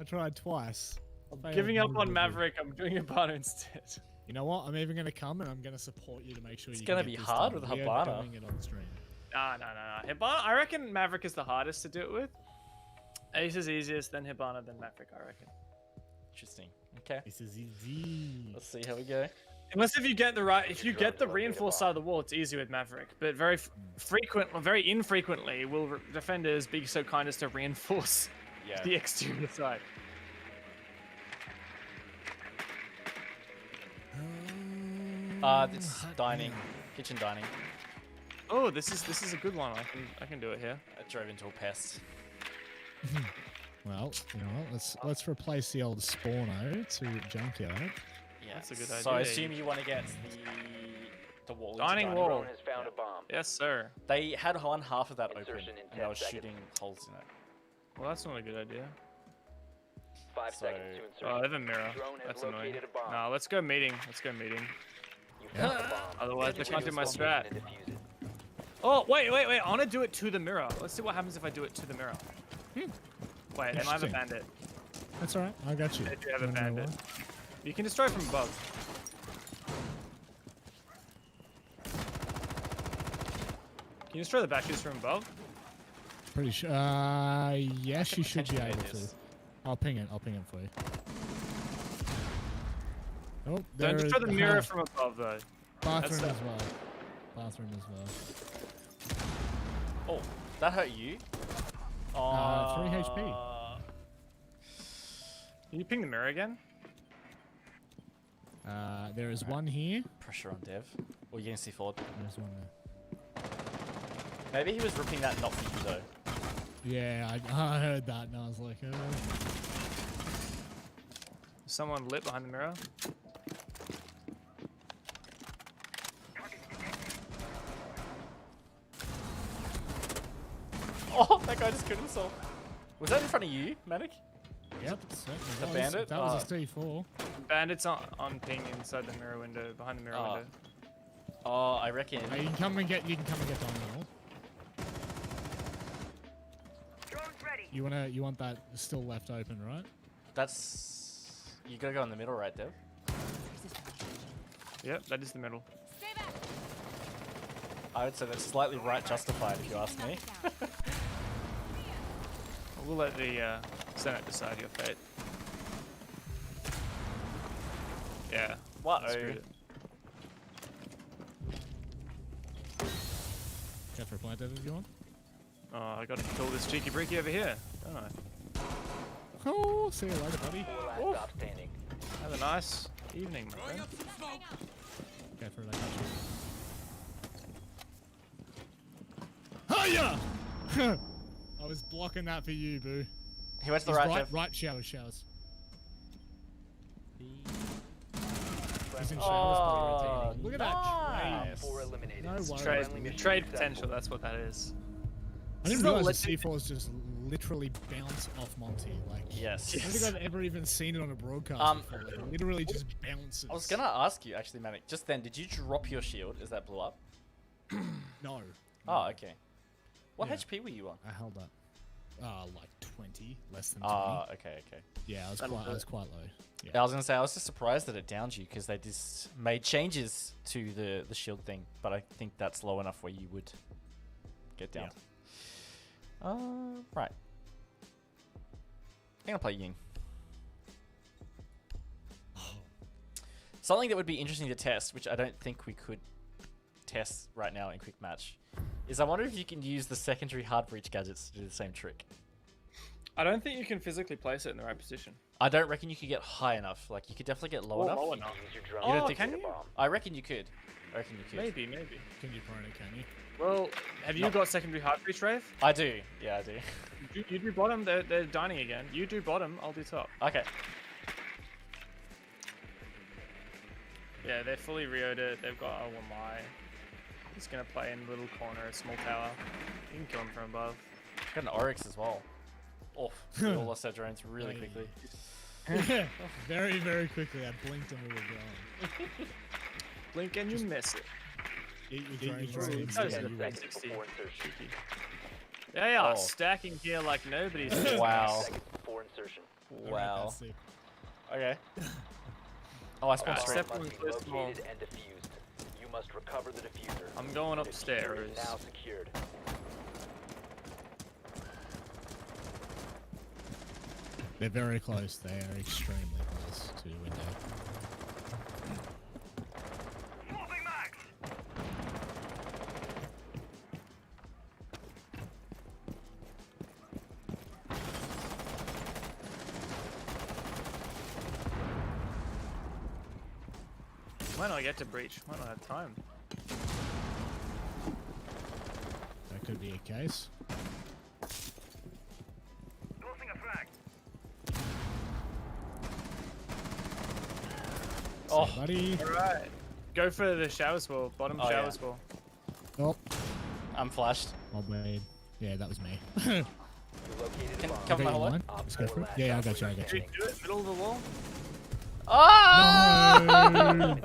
I tried twice. Failed Giving up on miserably. Maverick, I'm doing Hibana instead. You know what? I'm even going to come and I'm going to support you to make sure It's you gonna can be get this hard done. with We are Hibana. doing it on stream. Nah. Hibana, I reckon Maverick is the hardest to do it with. Ace is easiest, then Hibana, then Maverick, I reckon. Interesting. Okay. This is easy. Let's see how we go. Unless if you get the right, if you get the reinforced side of the wall, it's easy with Maverick. But very very infrequently will defenders be so kind as to reinforce Yeah. the exterior side. This is dining. Kitchen dining. Oh, this is a good one. I can do it here. I drove into a pest. Well, you know what? Let's replace the old spawno to junkyard. Yeah. That's a good So I idea. assume you want to get the wall. into Dining wall. Drone has found a bomb. Yes, sir. They had one half of that open, Insertion in and they 10 were seconds. shooting holes in it. Well, that's not a good idea. 5 So- seconds to insert. Oh, they have a mirror. Drone has That's annoying. located a bomb. Nah, let's go meeting. Let's go meeting. You found a bomb. Otherwise, they Change can't do this my one. strat. And defuse it. Oh, wait. I want to do it to the mirror. Let's see what happens if I do it to the mirror. Wait, they might have a Interesting. bandit. That's alright. I got you. They do have a Wanna know bandit. why? You can destroy from above. Can you destroy the batteries from above? Pretty sure. Yes, can you should be potentially able do to. this. I'll ping it for you. Oh, Don't there destroy is- the mirror from above, though. bathroom that's as well. Bathroom as well. Oh, that hurt you. 3 HP. Can you ping the mirror again? There is one here. Pressure on Dev. Or you can see forward. There's one there. Maybe he was ripping that not for you though. Yeah, I heard that and I was like, Is someone lit behind the mirror? Oh, that guy just killed himself. Was that in front of you, Manic? Yep, certainly The was. bandit? That was a C4. Bandits on ping inside the mirror window, behind the mirror Oh. window. Oh, I reckon. Hey, you can come and get Dynamo. You want that still left open, right? That's. You gotta go in the middle, right, Dev? Yep, that is the middle. Stay back. I would say that's slightly right justified if you ask me. We'll let the Senate decide your fate. Yeah. What? screwed it. Go for a plant if you want. Oh, I gotta kill this cheeky breaky over here, don't I? Oh, see you later, buddy. 4 last stop standing. Have a nice evening, my friend. Go for it, I got you. Hiya! I was blocking that for you, boo. He went to the He's right, right, Jeff. right, showers. He's in Oh, showers, buddy, rotating. Look at that nice. trade. 4 eliminated. No worries. Friendly mission Trade successful. potential, that's what that is. I didn't Still realize the legend- C4s just literally bounce off Monty. Like, Yes. I don't think I've ever even seen it on a broadcast before. Like, it literally just bounces. I was gonna ask you actually, Manic. Just then, did you drop your shield as that blew up? No. Oh, okay. What Yeah. HP were you on? I held up. Like 20, less than 20. Ah, okay. Yeah, I was quite low. I Yeah. was gonna say I was just surprised that it downed you because they just made changes to the shield thing, but I think that's low enough where you would get down. Right. I'm gonna play Ying. Something that would be interesting to test, which I don't think we could test right now in quick match, is I wonder if you can use the secondary hard breach gadgets to do the same trick. I don't think you can physically place it in the right position. I don't reckon you could get high enough. Like, you could definitely get low enough. Low enough. Use your drone Oh, to locate can a you? bomb. I reckon you could. I reckon you could. Maybe. Can you prone it, can you? Well, have you No. got secondary hard breach, Rave? I do. Yeah, I do. You do bottom, they're dining again. You do bottom, I'll do top. Okay. Yeah, they're fully reoed it. They've got my. He's gonna play in little corner, a small tower. You can kill him from above. Got an Oryx as well. Oh, we all lost our drones really Hey. quickly. Yeah, very, very quickly. I blinked and we were gone. Blink and you miss it. Eat your Eat drones. your and drones. stay Those are you the will. best. 10 seconds 60. before insertion. They are Oh. stacking here like nobody's. Wow. 10 seconds before insertion. Alright, Wow. that's sick. Okay. Oh, I spawned Alright, straight. step Must one be close to wall. located and defused. You must recover the diffuser. I'm going The diffuser upstairs. is now secured. They're very close. They are extremely close to the window. Might not get to breach. Might not have time. That could be a case. Oh, Buddy. Alright. Go for the shower swirl. Bottom Oh, shower yeah. swirl. Oh, I'm flashed. my bad. Yeah, that was me. You located a Can bomb. cover my Okay, whole line. Op Let's go 4 for it. last Yeah, I got you. I operator got you. Do it, middle of the wall. Oh! No!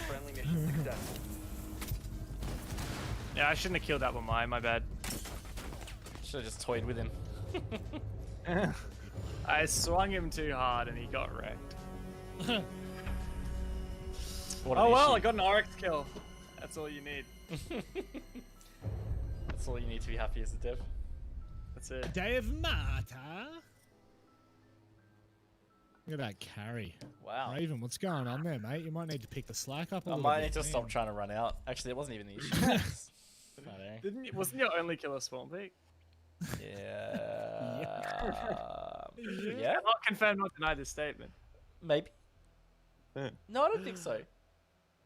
Friendly mission successful. Yeah, I shouldn't have killed that one. My bad. Should have just toyed with him. I swung him too hard and he got wrecked. What an Oh well, issue. I got an Oryx kill. That's all you need. That's all you need to be happy as a dev. That's it. Day of Marta. Look at that carry. Wow. Raven, what's going on there, mate? You might need to pick the slack up a I little might bit. need to stop man. trying to run out. Actually, it wasn't even the issue. I don't know. Wasn't your only killer spawn peak? Yeah. Yeah. Yeah. Not confirm, not deny this statement. Maybe. No, I don't think so.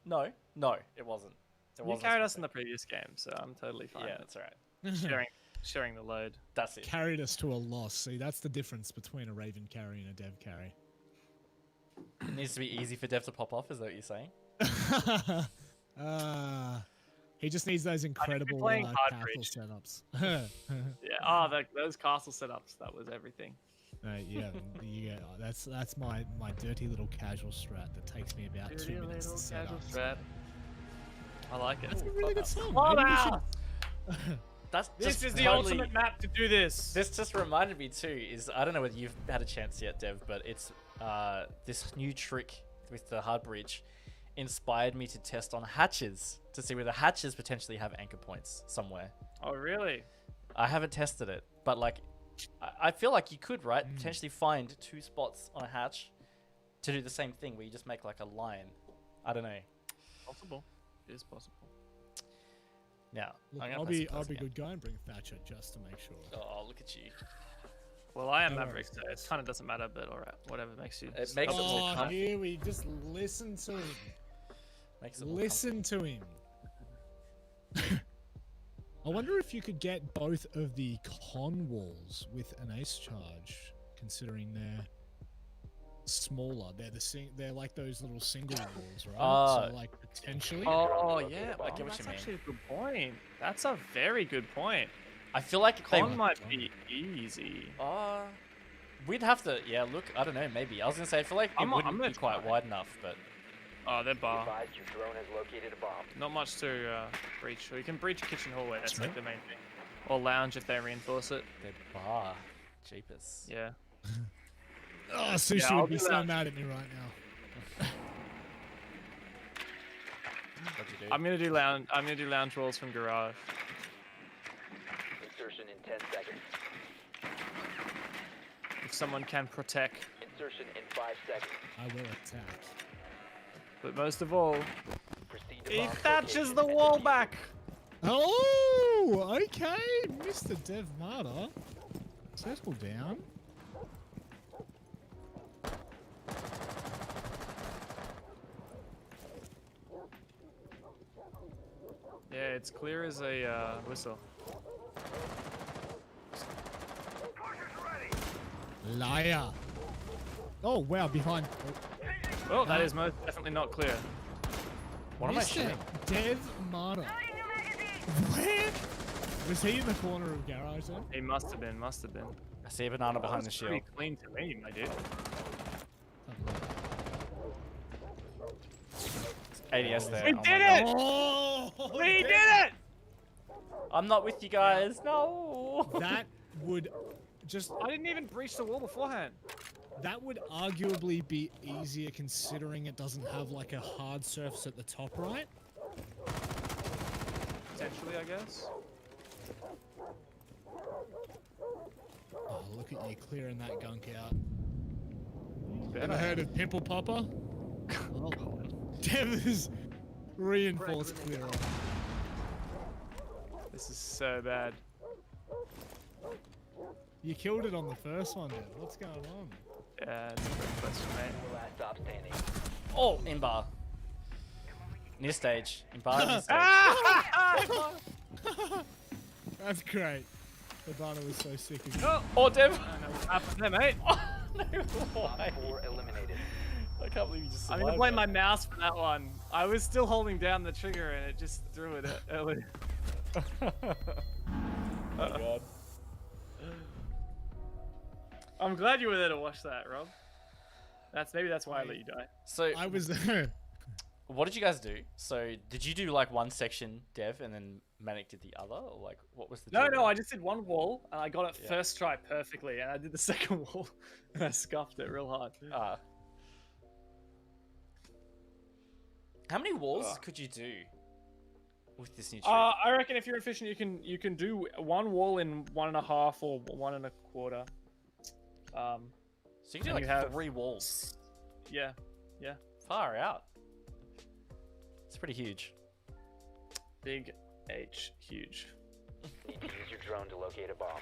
No, it wasn't. It You wasn't. carried us in the previous game, so I'm totally fine. Yeah, with that's alright. sharing the load. That's it. Carried us to a loss. See, that's the difference between a Raven carry and a Dev carry. It needs to be easy for dev to pop off. Is that what you're saying? He just needs those incredible playing hard castle bridge. setups. Yeah. Oh, those castle setups. That was everything. Yeah, that's my dirty little casual strat that takes me about 2 Dirty minutes to little set casual up. strat. I like it. That's a really good song. Oh, Maybe we wow. That's This just is the totally- ultimate map to do this. This just reminded me too. Is I don't know whether you've had a chance yet, Dev, but it's this new trick with the hard breach inspired me to test on hatches to see whether hatches potentially have anchor points somewhere. Oh, really? I haven't tested it, but like, I feel like you could, right? Potentially find 2 spots on a hatch to do the same thing where you just make like a line. I don't know. Possible. It is possible. Now, Look, I'm gonna I'll play be some I'll cards be again. good guy and bring Thatcher just to make sure. Oh, look at you. Well, I am No Maverick, so worries. it kind of doesn't matter, but alright, whatever makes you. It makes it more Oh, comfy. here we just listen to him. Makes it more Listen to him. I wonder if you could get both of the con walls with an ace charge, considering they're smaller. They're like those little single walls, right? So like potentially. Oh yeah, I get what that's you mean. actually a good point. That's a very good point. I feel like they Con might be easy. we'd have to. Yeah, look. I don't know. Maybe I was gonna say. I feel like it I'm wouldn't gonna be quite try. wide enough, but Oh, they're bar. Advised your drone has located a bomb. Not much to breach. We can breach a kitchen hallway. That's True. like the main thing. Or lounge if they reinforce it. they're bar. Jeepers. Yeah. Oh, Sushi I'll would be do so that. mad at me right now. What'd you do? I'm gonna do lounge. I'm gonna do lounge walls from garage. Insertion in 10 seconds. If someone can protect. Insertion in 5 seconds. I will attack. But most of all, Proceed to he bomb thatches location the and wall defuse back. Oh, okay, Mr. Dev Marta. Settle down. Yeah, it's clear as a whistle. Liar. Oh, wow, behind. Well, that is most definitely not clear. What am I Mr. shooting? Dev Marta. Where? Was he in the corner of garage then? He must have been. Must have been. I see a banana behind the That's shield. pretty clean to me, my dude. ADS there. We oh my did God. it! Oh, We did it! I'm not with you guys. No. That would just I didn't even breach the wall beforehand. that would arguably be easier considering it doesn't have like a hard surface at the top right. Potentially, I guess. Oh, look at you clearing that gunk out. Better. Ever heard of Pimple Popper? Well, Dev is reinforced clearer. This is so bad. You killed it on the first one, Dev. What's going on? Yeah, it's a great question, mate. Last stop standing. Oh, in bar. Near stage. In bar. Near stage. That's great. The banner was so sick of you. Oh, Oh, Dev. I don't know what happened there, mate. No way. Op 4 eliminated. I can't believe you just. I'm gonna survived blame my that. mouse for that one. I was still holding down the trigger and it just threw it early. Oh my God. I'm glad you were there to watch that, Rob. Maybe that's why I let you die. So, I was there. what did you guys do? So, did you do like one section, Dev, and then Manic did the other, or like what was the? No, deal? no, I just did one wall and I got it Yeah. first try perfectly, and I did the second wall and I scuffed it real hard. How many walls Ugh. could you do with this new trick? I reckon if you're efficient, you can do one wall in 1.5 or 1.25. So you can do and like you have- 3 walls. Yeah, Far out. It's pretty huge. big H, huge. Need to use your drone to locate a bomb.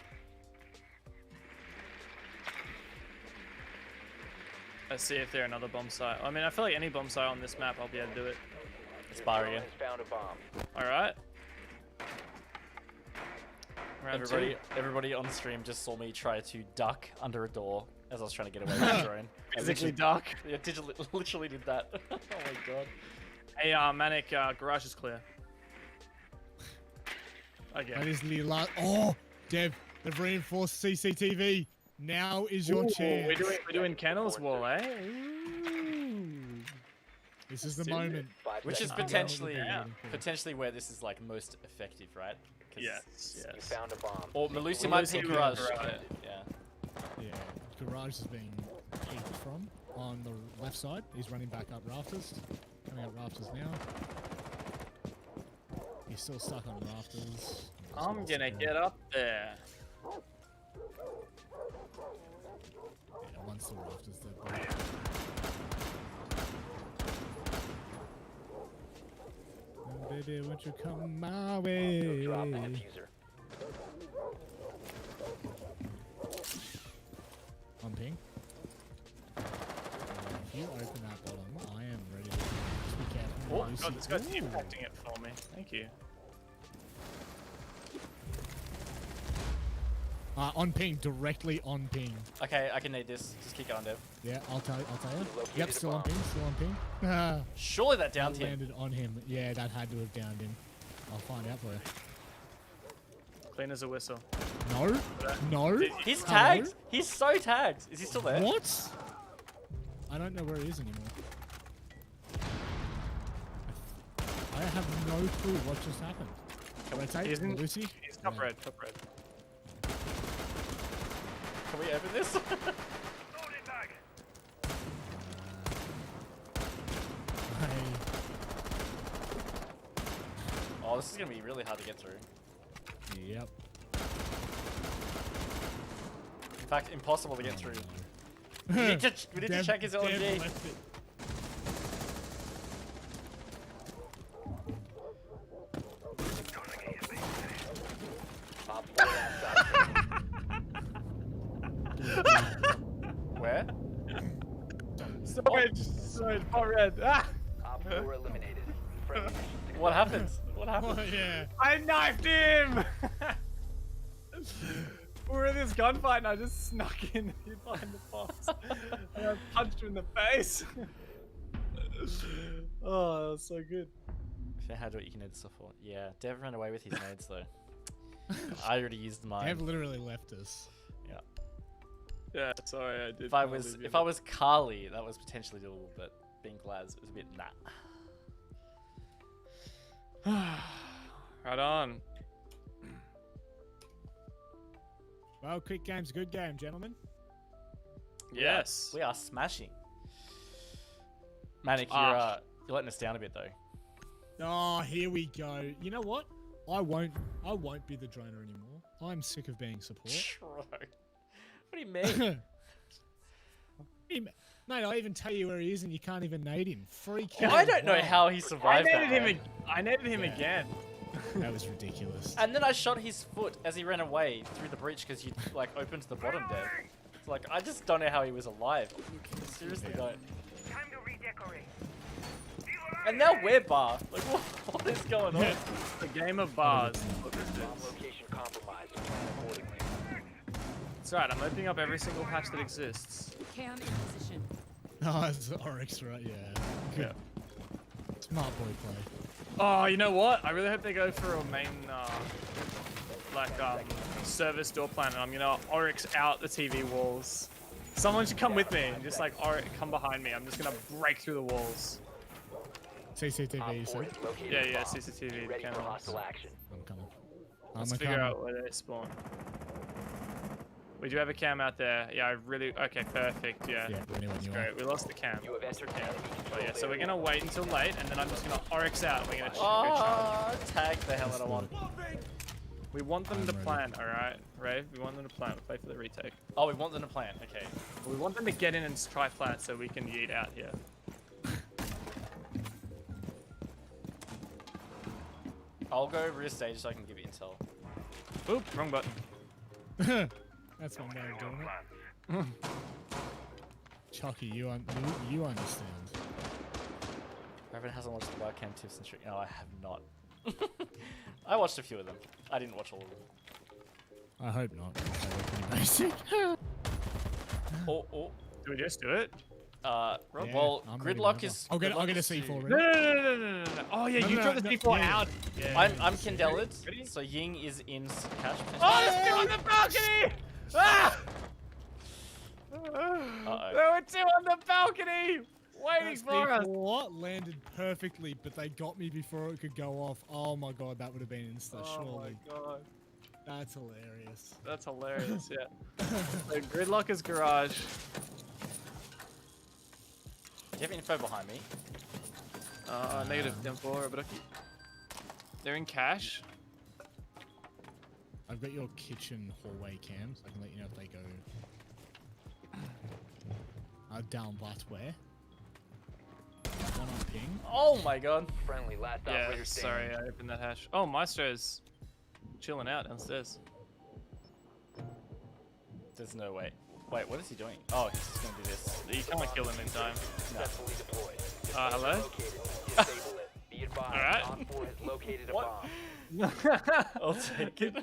Let's see if there's another bomb site. I mean, I feel like any bomb site on this map, I'll be able to do it. It's Your bar drone again. has found a bomb. All right. Round Everybody on stream just saw me try to duck under a door as I was trying to get away with the drone. I Physically literally- dark. Yeah, literally did that. Oh my God. Hey, Manic, garage is clear. That Okay. is the last. Oh, Dev, they've reinforced CCTV. Now is your Ooh, chance. we're doing Kennel's wall, eh? Ooh. This is the Let's do it. moment. 5 Which is seconds. potentially where this is like most effective, right? 'Cause- Yes, You yes. found a bomb. Or Malusi Malusi might be would be garage. garage. Yeah. Yeah, garage is being peeked from on the left side. He's running back up rafters. Coming up rafters now. He's still stuck on rafters. I'm gonna get up there. Yeah, once the rafters, they're baby, won't you come my Op 4 way? drop the diffuser. On ping. If you open that bottom, I am ready to be careful. Oh Lucy. god, this guy's Ooh. impacting it for me. Thank you. On ping, directly on ping. Okay, I can need this. Just keep going, Dev. Yeah, I'll tell you. Located Yep, a still on bomb. ping, still on ping. Ah, Surely that that downed him. landed on him. Yeah, that had to have downed him. I'll find out for you. Clean as a whistle. No, no. He's Hello? tagged. He's so tagged. Is he still there? What? I don't know where he is anymore. I have no clue what just happened. Rotate, He's in- Lucy. He's top Yeah. red, top red. Can we open this? Hey, Oh, this is gonna be really hard to get through. yep. In fact, impossible to get through. Oh, We need to Dev- check his Dev LMG. left it. Op 4 last Where? Sorry, top red. Ah! Op 4 eliminated. Friendly mission What happened? What happened? Oh, yeah. I knifed him! We were in this gunfight and I just snuck in behind the box. And I punched him in the face. Oh, that was so good. If you had what you can need stuff for. Yeah, Dev ran away with his nades though. I already used mine. Dev literally left us. Yeah. Yeah, sorry, I did. If I was Carly, that was potentially doable, but being Glaz was a bit nah. Right on. Well, quick game's a good game, gentlemen. Yes. We are smashing. Manic, Ah. you're letting us down a bit though. Oh, here we go. You know what? I won't be the droner anymore. I'm sick of being support. What do you mean? Mate, I even tell you where he is and you can't even nade him. Free kill. I don't know Wow. how he I survived that. nated him. man. I nated him Yeah. again. That was ridiculous. And then I shot his foot as he ran away through the breach because you like opened the bottom there. It's like I just don't know how he was alive. Seriously Yeah. don't. And now we're bar. Like what is going on? A game of bars. Bomb location compromised. Plan accordingly. It's alright, I'm opening up every single patch that exists. Cam in position. Oh, it's Oryx, right? Yeah. Good. Smart boy play. Oh, you know what? I really hope they go for a main, service door plan, and I'm gonna Oryx out the TV walls. Someone should come with me and just like Oryx, come behind me. I'm just gonna break through the walls. CCTV, Op you 4 said? has located Yeah, a yeah, bomb. CCTV Be ready for cameras. hostile action. I'm coming. Let's I'm figure coming. out where they spawn. We do have a cam out there. Yeah, I really. Okay, perfect. Yeah. Yeah, anyone you Great. want. We lost the cam. You have entered enemy Oh control yeah, so we're area. gonna wait until late, and then I'm just gonna Oryx out. And we're gonna go Oh, charge. tag the hell out of one. We want them I'm to ready. plan, all right, Rave. We want them to plan. We'll play for the retake. Oh, we want them to plan. Okay. We want them to get in and try plant so we can yeet out here. I'll go rear stage so I can give you intel. Oop, wrong button. That's one way of doing it. Chucky, you understand. Raven hasn't watched the webcam tips and tricks. No, I have not. I watched a few of them. I didn't watch all of them. I hope not. 'Cause they were pretty basic. Oh. Do we just do it? Yeah, Well, I'm ready gridlock whenever. is. I'll get Gridlock a is C4 to- ready. No. Oh yeah, No, you no, throw the no, C4 yeah. out. Yeah. I'm Kendeled, Ready? so Ying is in cash. Oh, there's two on the balcony! Ah! Uh-oh. There were two on the balcony waiting for us. What landed perfectly, but they got me before it could go off. Oh my god, that would have been insta, Oh surely. my god, That's hilarious. that's hilarious. Yeah. So Gridlocker's garage. Do you have info behind me? Negative -4, but okay. They're in cash. I've got your kitchen hallway cams. I can let you know if they go down but where. One on ping. Oh my god. Friendly, last Yeah, operator sorry, standing. I opened that hatch. Oh, Maestro's chilling out downstairs. There's no way. Wait, what is he doing? Oh, he's just gonna do this. You can't kill him in time. Successfully deployed. Hello? Located. Disable it. Be advised. Alright. Op 4 has located a What? bomb. I'll take it.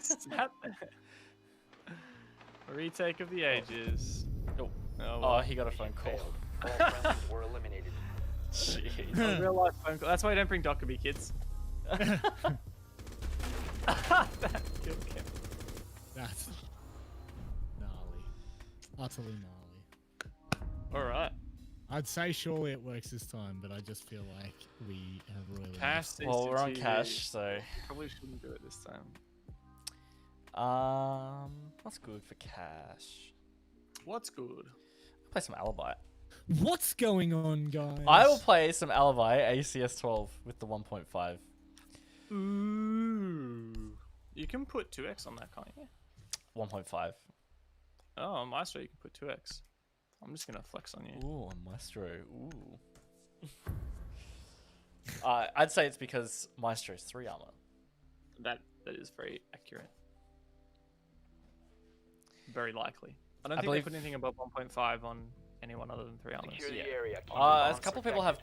Retake of the ages. Oh, Oh, oh, he got a phone call. Failed. All friendlies were eliminated. Jeez. A real life phone call. That's why you don't bring Dockerby, kids. That killed Kim. That's gnarly. Utterly gnarly. Alright. I'd say surely it works this time, but I just feel like we have royally Cash missed. Well, we're on CCTV. cash, so Probably shouldn't do it this time. what's good for cash? What's good? Play some Alibi. What's going on, guys? I will play some Alibi ACS 12 with the 1.5. Ooh. You can put 2x on that, can't you? 1.5. Oh, on Maestro you can put 2x. I'm just gonna flex on you. Ooh, a Maestro. Ooh. I'd say it's because Maestro's 3 armor. That is very accurate. Very likely. I don't I think believe- they put anything above 1.5 on anyone other than 3 armors. Secure the Yeah. area. Keep the A bombs couple people have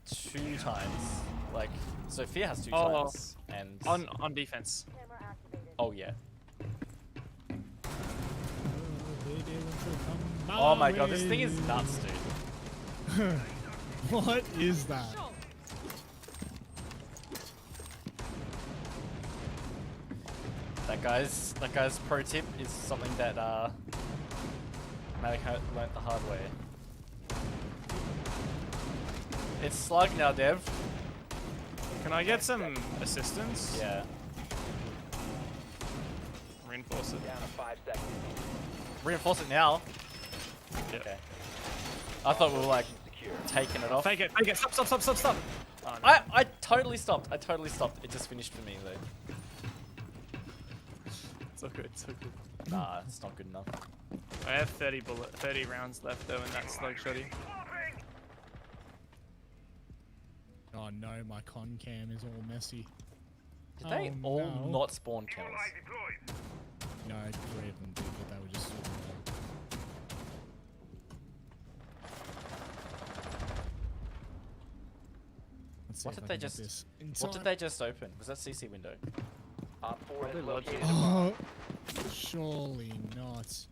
protected. 2 times. Like, Sophia has 2 Oh. times. And On defense. oh yeah. Come Oh my god, this thing is way. nuts, dude. What is that? Show. That guy's pro tip is something that Manic learnt the hard way. It's slug now, Dev. Can I get some assistance? Yeah. Reinforce it. Down to 5 seconds. Reinforce it now. Yeah. Okay. I thought we were like Secure. taking it off. Fake it, fake it. Stop, stop, stop, stop, stop. Oh, no. I totally stopped. It just finished for me though. It's all good, it's all good. Nah, it's not good enough. I have 30 rounds left though in that slug shotty. Oh no, my con cam is all messy. Did they Oh, all no. not spawn kills? No, 3 of them did, but they were just. Let's see What if did I they can get just- this What did inside. they just open? Was that CC window? Op 4 has Probably logic. located a bomb. Oh, surely not.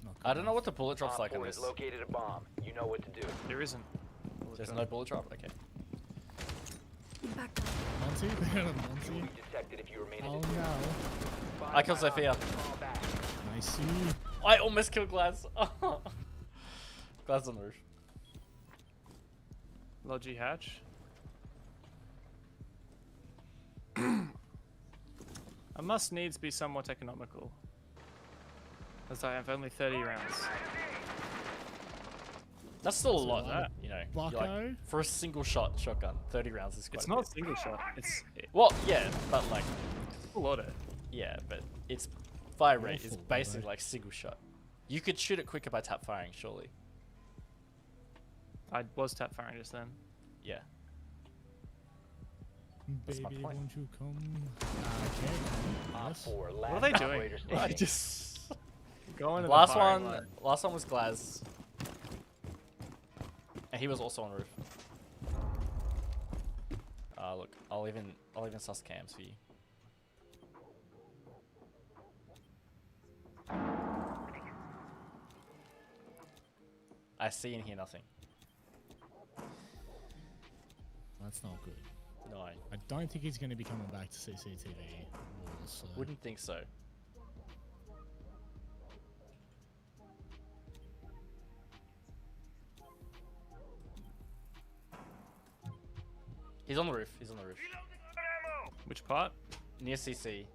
Not I don't know good what the bullet drop's Op like on 4 this. has located a bomb. You know what to do. There isn't. There's no bullet drop? Okay. Back up. enough. Monty? They're You will Monty. be detected if you remain in Oh this area. no. I killed Sophia. Fall back. Nice. I almost killed Glaz. Glaz on the roof. Logi hatch. I must needs be somewhat economical. As I have only 30 rounds. That's still a So lot, like, you know. you're Bucko? like, for a single shot shotgun, 30 rounds is quite It's a not bit. single shot. It's Well, yeah, but like, a lot of. yeah, but its fire rate is Awful, basically though. like single shot. You could shoot it quicker by tap firing, surely. I was tap firing just then. Yeah. That's my Baby, point. won't you come? Okay. Op Yes. 4, are last they doing? operator I standing. just. Going to Last the firing one, line. last one was Glaz. And he was also on roof. Look, I'll even sus cams for you. I see and hear nothing. That's not good. No, I I don't think he's going to be coming back to CCTV. So. wouldn't think so. He's on the roof. He's on the roof. Which part? Near CC.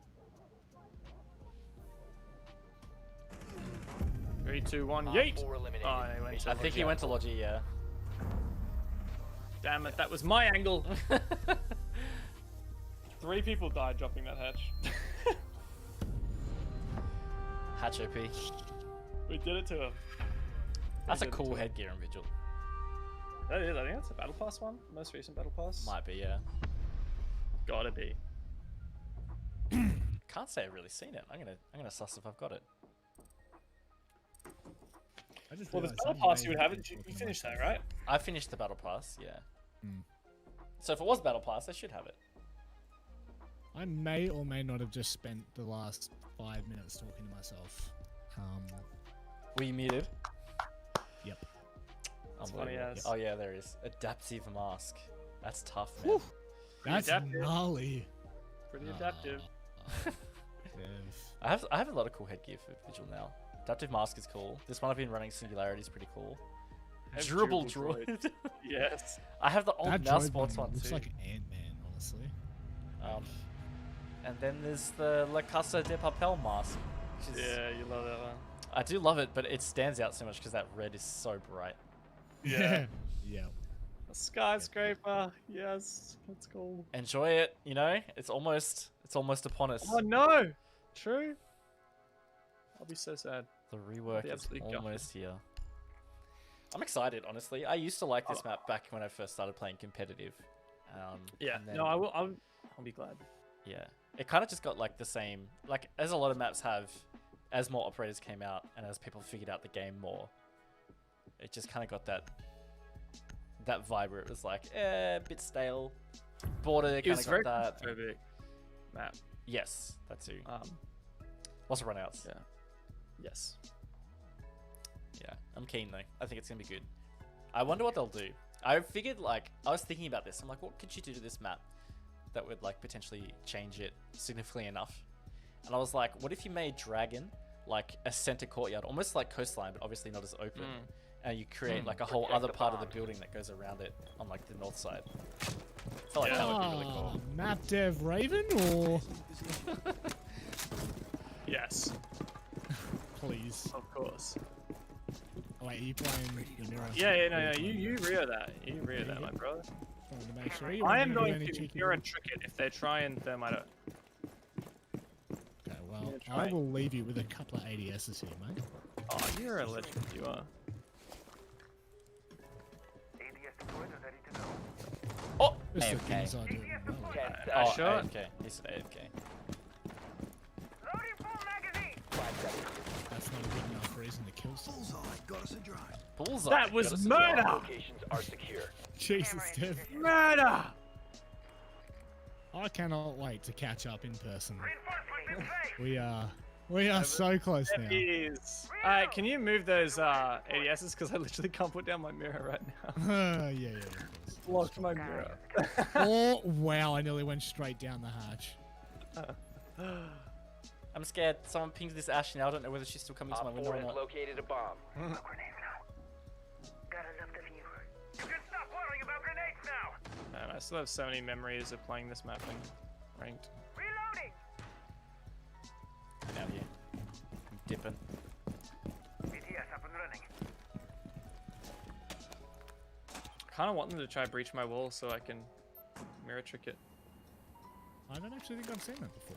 3, 2, 1, Op yeet! 4 eliminated. Oh, he went Mission I think he went to Logi, yeah. Damn it, that was my angle. 3 people died dropping that hatch. Hatch OP. We did it to him. That's a did it cool to him. headgear in Vigil. That is, I think that's the Battle Pass one. Most recent Battle Pass. Might be, yeah. Gotta be. Can't say I've really seen it. I'm gonna suss if I've got it. I just Well, the realised Battle I Pass you may would have been it. You talking to finished that, myself. right? I finished the Battle Pass, yeah. Hmm. So if it was Battle Pass, I should have it. I may or may not have just spent the last 5 minutes talking to myself. Were you muted? Yep. That's funny Unbelievable. as. Oh yeah, there is. Adaptive mask. That's tough, man. Whew. That's adaptive. gnarly. Pretty adaptive. Dev. I have a lot of cool headgear for Vigil now. Adaptive mask is cool. This one I've been running Singularity is pretty cool. Have Durable durable droid. Yes. I have the old That mouse droid sports one looks too. like Ant-Man, honestly. And then there's the La Casa de Papel mask. Which is, Yeah, you love that one. I do love it, but it stands out so much because that red is so bright. Yeah. Yeah. A skyscraper. Yes. Let's go. Enjoy it, you know? It's almost upon us. Oh no. True. I'll be so sad. The rework Be is absolutely gutted. almost here. I'm excited, honestly. I used to like this map back when I first started playing competitive. Yeah. and then- No, I will. I'll be glad. Yeah. It kind of just got like the same, like as a lot of maps have, as more operators came out and as people figured out the game more, it just kind of got that vibe where it was like, a bit stale. Border It kind was of very got that. claustrophobic map. Yes, that too. Um. Lots of runouts. Yeah. Yes. Yeah, I'm keen though. I think it's gonna be good. I wonder what they'll do. I figured like I was thinking about this. I'm like, what could you do to this map that would like potentially change it significantly enough? And I was like, what if you made Dragon like a center courtyard, almost like Coastline, but obviously not as open, and you create like a whole Protect other the part of the bombs. building that goes around it on like the north side. I felt like that would be really cool. Ah, Map dev Raven or Yes. please? Of course. Oh, wait, are you playing the mirror? Yeah. No. You rear that. You rear that, my brother. Wanted to make sure you I weren't am gonna do going any to cheeky mirror bull- trick it if they try and thermite it. Okay, well, gonna I try. will leave you with a couple of ADSs here, mate. Oh, you're a legend. You are. Oh, Just the AFK. things I do well. 10 Oh, seconds. shot. AFK. He said AFK. 5 seconds. That's not a good enough reason to kill someone. Bullseye. That was Got us a murder! draw. Locations are secure. Jesus, Dev. Murder! I cannot wait to catch up in person. We are so close now. Is. Can you move those ADSs? Because I literally can't put down my mirror right now. Yeah, of course. Locked my mirror. Oh, wow, I nearly went straight down the hatch. I'm scared. Someone pings this Ash now. I don't know whether she's still coming to my Op window 4 or has not. located a bomb. Man, I still have so many memories of playing this map and ranked. Get out here. I'm dipping. I kind of want them to try breach my wall so I can mirror trick it. I don't actually think I've seen that before.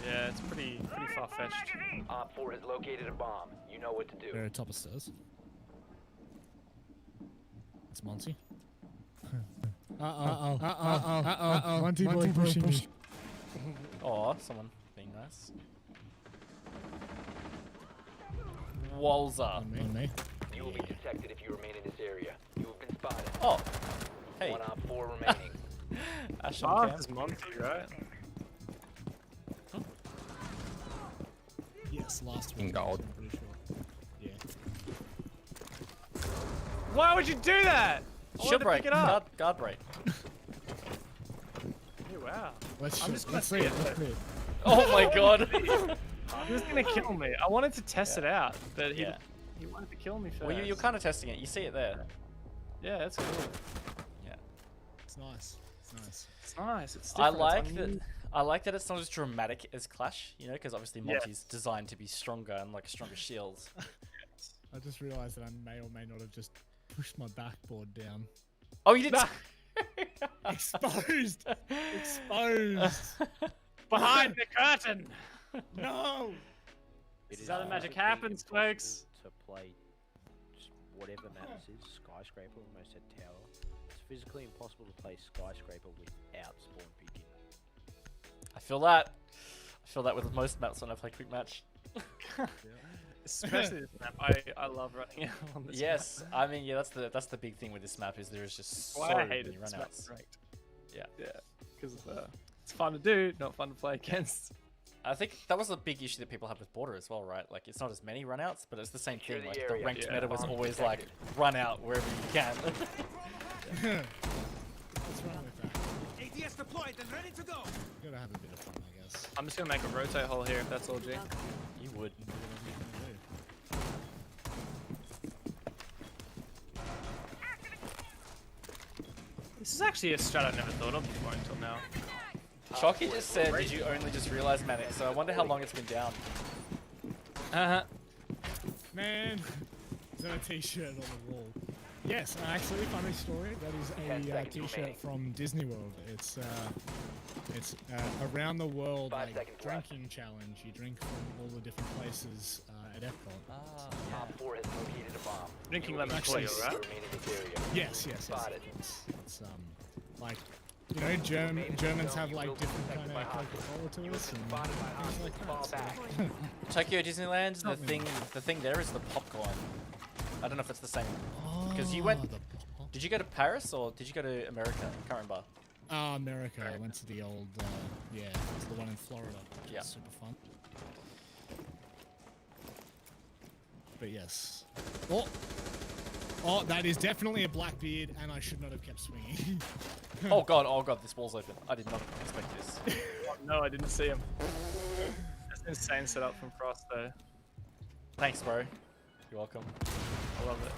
Yeah, it's pretty far fetched. Op 4 has located a bomb. You know what to do. They're at top of stairs. It's Monty. Uh-oh. Monty boy pushing me. Oh, someone being nice. Walza. On me. You will be detected if you remain in this area. You have been spotted. Oh, hey. One Op 4 remaining. Ash on Fast cam. as Monty, right? Yes, last one. In gold. I'm pretty sure. Yeah. Why would you do that? I wanted Shield to break. pick it up. Guard break. Hey, wow. Let's I'm just let's gonna see it. see it. Let's see it. Oh my god. He was gonna kill me. I wanted to test it out, but Yeah. he wanted to kill me first. Well, you're kind of testing it. You see it there. Yeah, that's cool. Yeah. It's nice. It's nice. It's nice. It's I different. like it's that. unusual. I like that it's not as dramatic as Clash, you know, because obviously Yeah. Monty's designed to be stronger and like stronger shields. I just realised that I may or may not have just pushed my backboard down. Oh, you did. Exposed! Exposed! Behind the curtain. No! This is how the magic happens, folks. To play whatever map this is, skyscraper, almost said tower. It's physically impossible to play skyscraper without spawn peeking. I feel that. I feel that with most maps when I play quick match. Especially this map. I love running out on this Yes, map. I mean, yeah, that's the big thing with this map is there is just so Why I many hated this map runouts. ranked. Yeah. Yeah, because it's fun to do, not fun to play against. I think that was a big issue that people have with Border as well, right? Like, it's not as many runouts, but it's the same Secure thing. the Like, the area. ranked Yeah. meta was Bomb always like, protected. run out wherever you can. What's wrong with that? ATS deployed and ready to go. Gotta have a bit of fun, I guess. I'm just gonna make a rotate hole here if that's all, G. You would. This is actually a strat I never thought of before until now. Chalky just said, did you only just realize Manic? So I wonder how long it's been down. Man, is that a t-shirt on the wall? Yes, actually, funny story. That 10 is a seconds t-shirt remaining. from Disney World. It's around the world 5 like seconds left. drinking challenge. You drink from all the different places at Epcot. Op 4 has located a bomb. Drinking You will lemon be clear, clear right? to remain in this area. Yes, Spotted. It's like, you know, Germans have like different kind of Coca-Cola to us and Spotted by things like hostiles. that. Fall so- back. Tokyo Disneyland, the Not me. thing there is the popcorn. I don't know if it's the same. Because you Oh, went- the Did you go to Paris or did you go to America? I can't remember. America. I went to the old, yeah, it's the one in Florida. Yeah. It's super fun. But yes. Oh, that is definitely a Blackbeard, and I should not have kept swinging. Oh god, this wall's open. I did not expect this. Oh, no, I didn't see him. That's an insane setup from Frost though. Thanks, bro. You're welcome. I love it.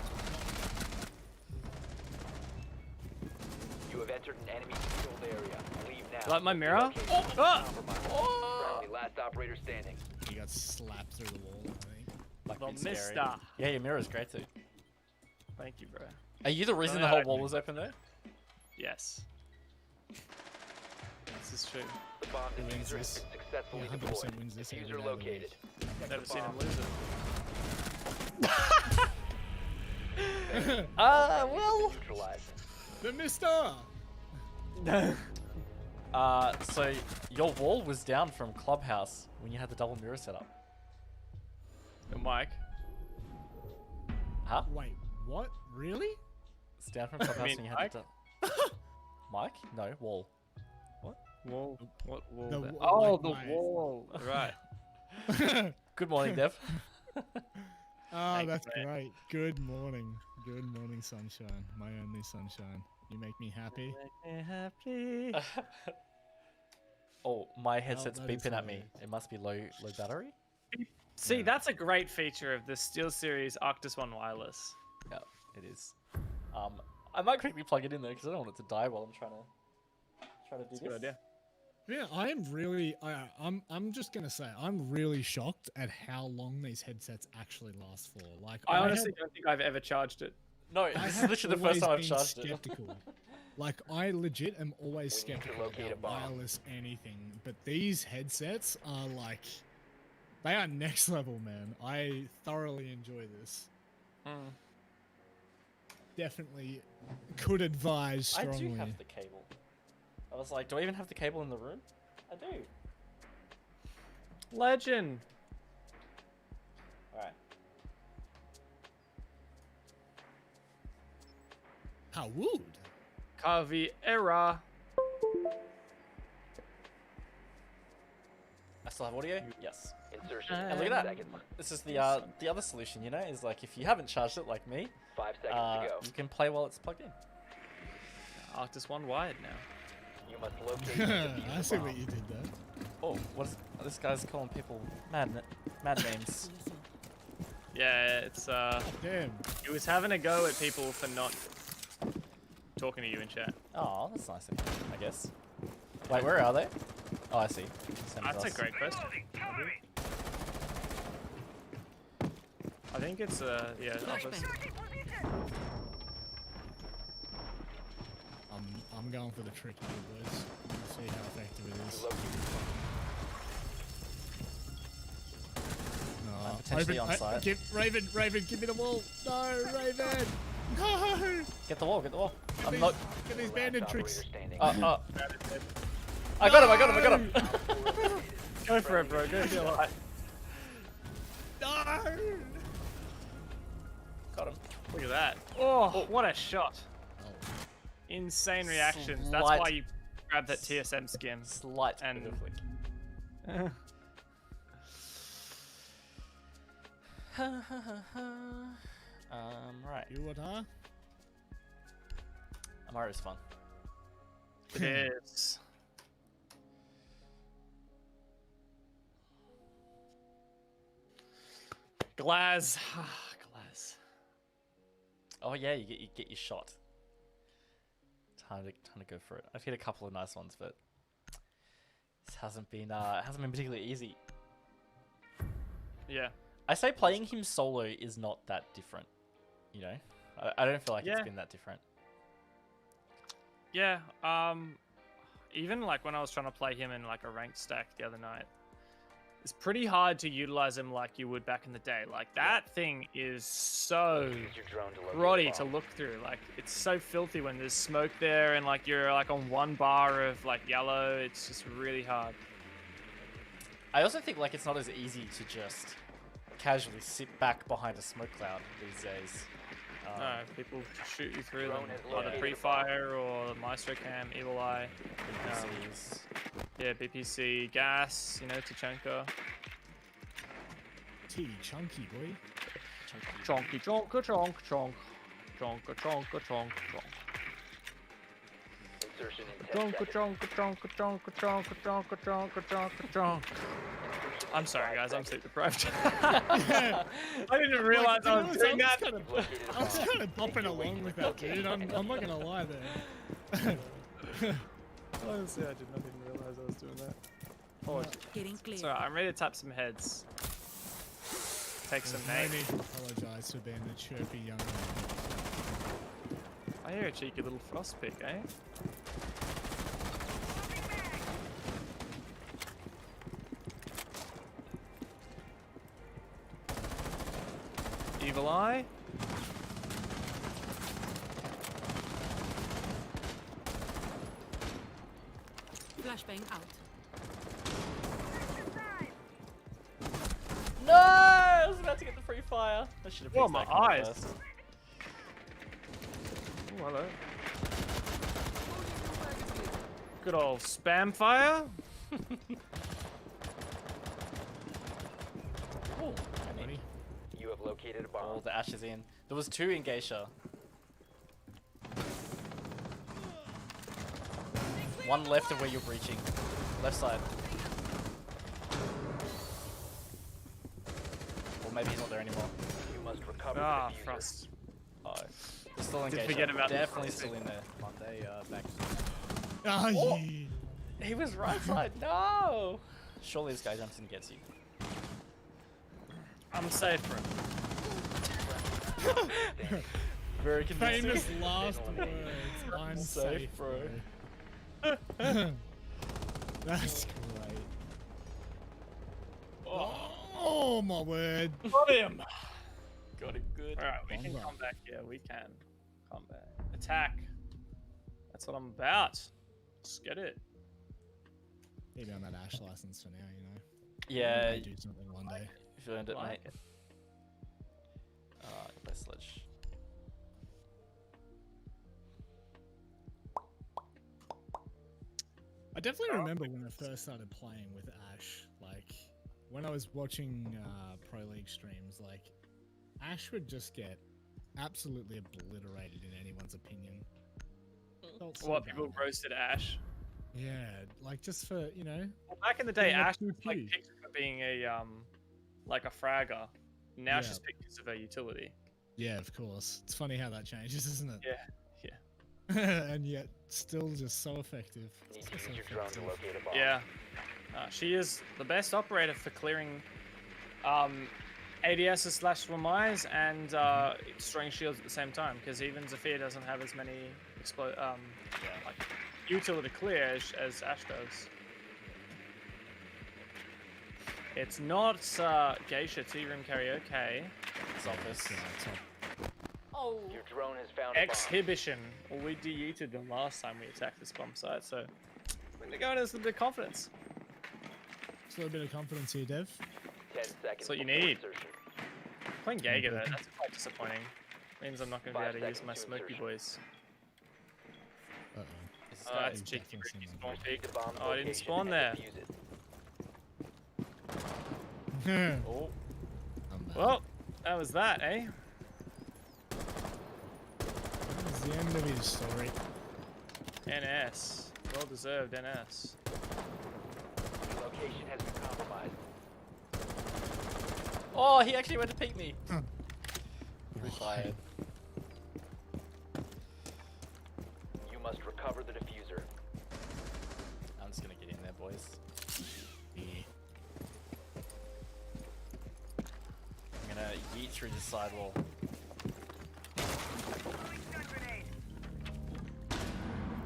You have entered an enemy controlled area. Leave now. Like my mirror? Location is Ah! compromised. Oh! Friendly, last operator standing. He got slapped through the wall, I think. Like, The it's scary. mister. Yeah, your mirror's great too. Thank you, bro. Are you the reason No, the whole I- wall was open though? Yes. This is true. The bomb Who wins diffuser has this? been successfully Yeah, 100% deployed. wins this every Diffuser day of the located. Protect Never the seen him bomb. lose it. Well. Neutralized. The mister! So your wall was down from Clubhouse when you had the double mirror set up. And Mike. Huh? Wait, what? Really? It's down from Clubhouse mean when you had Mike? the Mike? No, wall. Wall. What wall? The there? wall, Oh, like the my- wall. Right. Good morning, Dev. Oh, Thanks, that's mate. great. Good morning. Good morning, sunshine. My only sunshine. You make me happy. Happy. Oh, my headset's that is beeping at me. hilarious. It must be low battery. See, Yeah. that's a great feature of the Steel Series Arctis One Wireless. Yeah, it is. I might quickly plug it in there because I don't want it to die while I'm trying to do That's a this. good idea. Yeah, I am really. I'm just gonna say I'm really shocked at how long these headsets actually last for. Like, I had- honestly don't think I've ever charged it. No, I this is have literally the first time I've always charged been it. skeptical. Like, I legit am always We need to skeptical locate a about bomb. wireless anything, but these headsets are like, they are next level, man. I thoroughly enjoy this. Definitely could advise I strongly. do have the cable. I was like, do I even have the cable in the room? I do. Legend. Alright. How would? Caviera. I still have audio? Yes. Insertion. And look at 10 that. seconds. This is the other solution, you know, is like if you haven't charged it like me, 5 seconds to go. you can play while it's plugged in. Arctis One wired now. You must locate and defuse I the see bomb. what you did there. Oh, what is this guy's calling people mad names? Yeah, it's Damn. he was having a go at people for not talking to you in chat. Oh, that's nice of him, I guess. Wait, where are they? Oh, I see. Same as That's a us. great question. I think it's yeah, office. I'm going for the trick here, boys. Let's see how effective it You is. locate the bomb. No, Potentially on site. Raven, give me the wall. No, Raven. No. Get the wall, get the wall. Get I'm these, not. Get these Last bandit operator tricks. standing. I got him, I got him, I got him. Go for it, bro. Go for it. No. Got him. Look at that. Oh, what a shot. Insane reactions. That's why Slight- you grab that TSM skin. Slight And- bit of flick. Right. You what, huh? Mario's fun. It is. Glaz. Glaz. Oh yeah, you get your shot. Time to go for it. I've hit a couple of nice ones, but this hasn't been particularly easy. Yeah. I say playing him solo is not that different. You know, I don't feel like Yeah. it's been that different. Yeah. Even like when I was trying to play him in like a ranked stack the other night, it's pretty hard to utilize him like you would back in the day. Like that thing is so Use your drone to locate a grotty to bomb. look through. Like it's so filthy when there's smoke there and like you're like on one bar of like yellow. It's just really hard. I also think like it's not as easy to just casually sit back behind a smoke cloud these days. No, people shoot you through them. Drone has Either located a pre-fire or Maestro Cam, Evil Eye. NPCs. Yeah, BPC, gas, you know, Tachanka. T chunky boy. Chonky chonka chonk chonk. Chonka chonka chonk chonk. Insertion in 10 Chonka seconds. chonka chonka chonka chonka chonka chonka chonka chonk. I'm sorry guys, I'm sleep deprived. I didn't realize I was doing that. You've located a I was bomb. kind of bopping along with that, dude. I'm not gonna lie there. Honestly, I did not even realize I was doing that. Oh, Getting clear. it's alright, I'm ready to tap some heads. Take some There's no names. need to apologise for being the chirpy young man. I hear a cheeky little frost pick, eh? Evil Eye. Flashbang out. No! I was about to get the free fire. I should have Oh, fixed my that combo eyes. first. Oh, hello. Good old spam fire. Oh, Buddy. You have located a oh, bomb. the Ash is in. There was 2 in Geisha. 1 left of where you're breaching. Left side. Or maybe he's not there anymore. You must recover Ah, the diffuser. frost. Oh, he's still in Did Geisha. forget about the Definitely front still in there. Monday, back. Oh, Oh. yeah. He was right side. No! Surely this guy jumps in and gets you. I'm safe for it. Very convincing. Famous last words. I'm Safe, safe, bro. bro. That's great. Oh my word. Got him. Got it good. Alright, we can Bomber. come back. Yeah, we can. Come back. Attack. That's what I'm about. Let's get it. Maybe on that Ash license for now, you know. Yeah, Might do something one day. you've earned it, Like mate. Best sledge. I definitely remember when I first started playing with Ash, like when I was watching Pro League streams, like Ash would just get absolutely obliterated in anyone's opinion. Felt so What bad. people roasted Ash. Yeah, like just for, you know. Well, back in the day, Being a Ash was like 2Q. picked for being a like a fragger. Now Yeah. she's picked because of her utility. Yeah, of course. It's funny how that changes, isn't it? Yeah, And yet still just so effective. Need So, to so use your drone to effective. locate a bomb. Yeah. She is the best operator for clearing ADSs slash Lamais and destroying shields at the same time. Because even Zafir doesn't have as many like utility clear as Ash does. It's not Geisha Tea Room Karaoke. It's office. Oh. Your drone has found a bomb. Exhibition. Well, we de-yeeted them last time we attacked this bomb site, so we're gonna go in with a bit of confidence. Just a little bit of confidence here, Dev. 10 seconds. That's what you before need. insertion. Playing Jaeger though, that's quite disappointing. Means I'm not gonna be 5 able to use my seconds to smoky insertion. boys. Uh Is this Oh, guy- that's He's cheeky. definitely Ricky seen spawn that. pig. The bomb's Oh, I didn't location spawn and there. defuse it. oh. Oh, I'm bad. Well, that was that, eh? That was the end of his story. NS. Well deserved NS. Your location has been compromised. oh, he actually went to peek me. Huh. Refired. You must recover the diffuser. I'm just gonna get in there, boys. Yeah. I'm gonna yeet through the sidewall.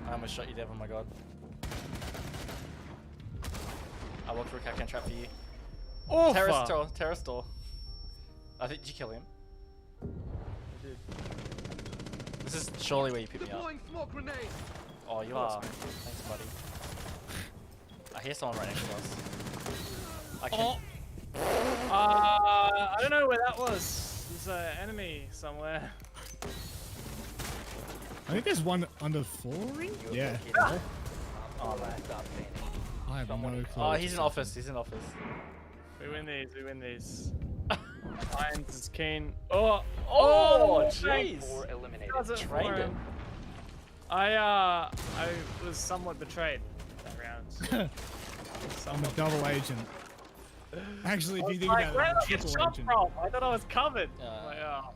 I almost shot you, Dev. Oh my god. I walked through a Kakan trap for you. Oh, Terrace door. I think, did you kill him? This is surely where you pick me up. Oh, you are. Thanks, buddy. I hear someone right next to us. I can. I don't know where that was. There's an enemy somewhere. I think there's one under flooring. You have Yeah. located the bomb. Oh, Last stop standing. I have Someone no in- clue. Oh, what he's in just office. happened. He's in office. We win these. We win these. Irons is keen. Oh, Oh, thank- jeez. 4 eliminated. Does it for Trained him. him. I was somewhat betrayed that round. I'm a Somewhat. double agent. Actually, if you think Like, about where it, did I'm I get triple shot agent. from? I thought I was covered. Yeah. Like, oh.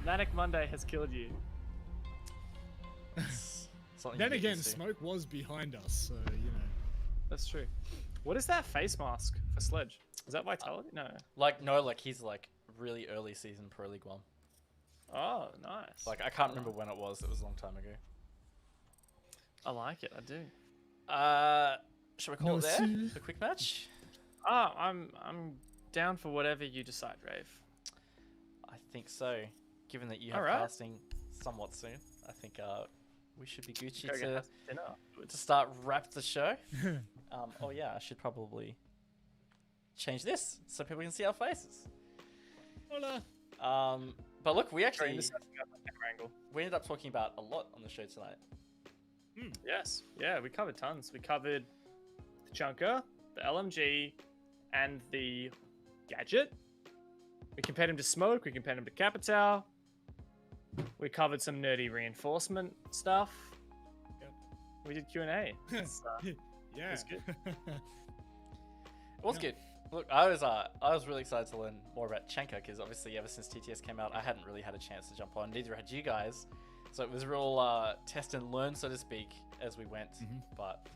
Manic Monday has killed you. Something Then you get again, used to. Smoke was behind us, so you know. That's true. What is that face mask for Sledge? Is that Vitality? No. Like, no, like he's like really early season Pro League 1. Oh, nice. Like, I can't remember when it was. It was a long time ago. I like it. I do. Should we call No, it there? sir. The quick match? Oh, I'm down for whatever you decide, Rave. I think so. Given that you have Alright. casting somewhat soon, I think we should be Gucci Go get to us dinner. start wrap the show. Oh yeah, I should probably change this so people can see our faces. Hola. But look, we Sorry, actually this is a camera angle. we ended up talking about a lot on the show tonight. Yes. Yeah, we covered tons. We covered the Chunker, the LMG, and the Gadget. We compared him to Smoke. We compared him to Capital. We covered some nerdy reinforcement stuff. Yep. We did Q&A. It's, Yeah. it's good. It was Yeah. good. Look, I was really excited to learn more about TACHANKA because obviously ever since TTS came out, I hadn't really had a chance to jump on. Neither had you guys, so it was a real test and learn, so to speak, as we went. Mhm. But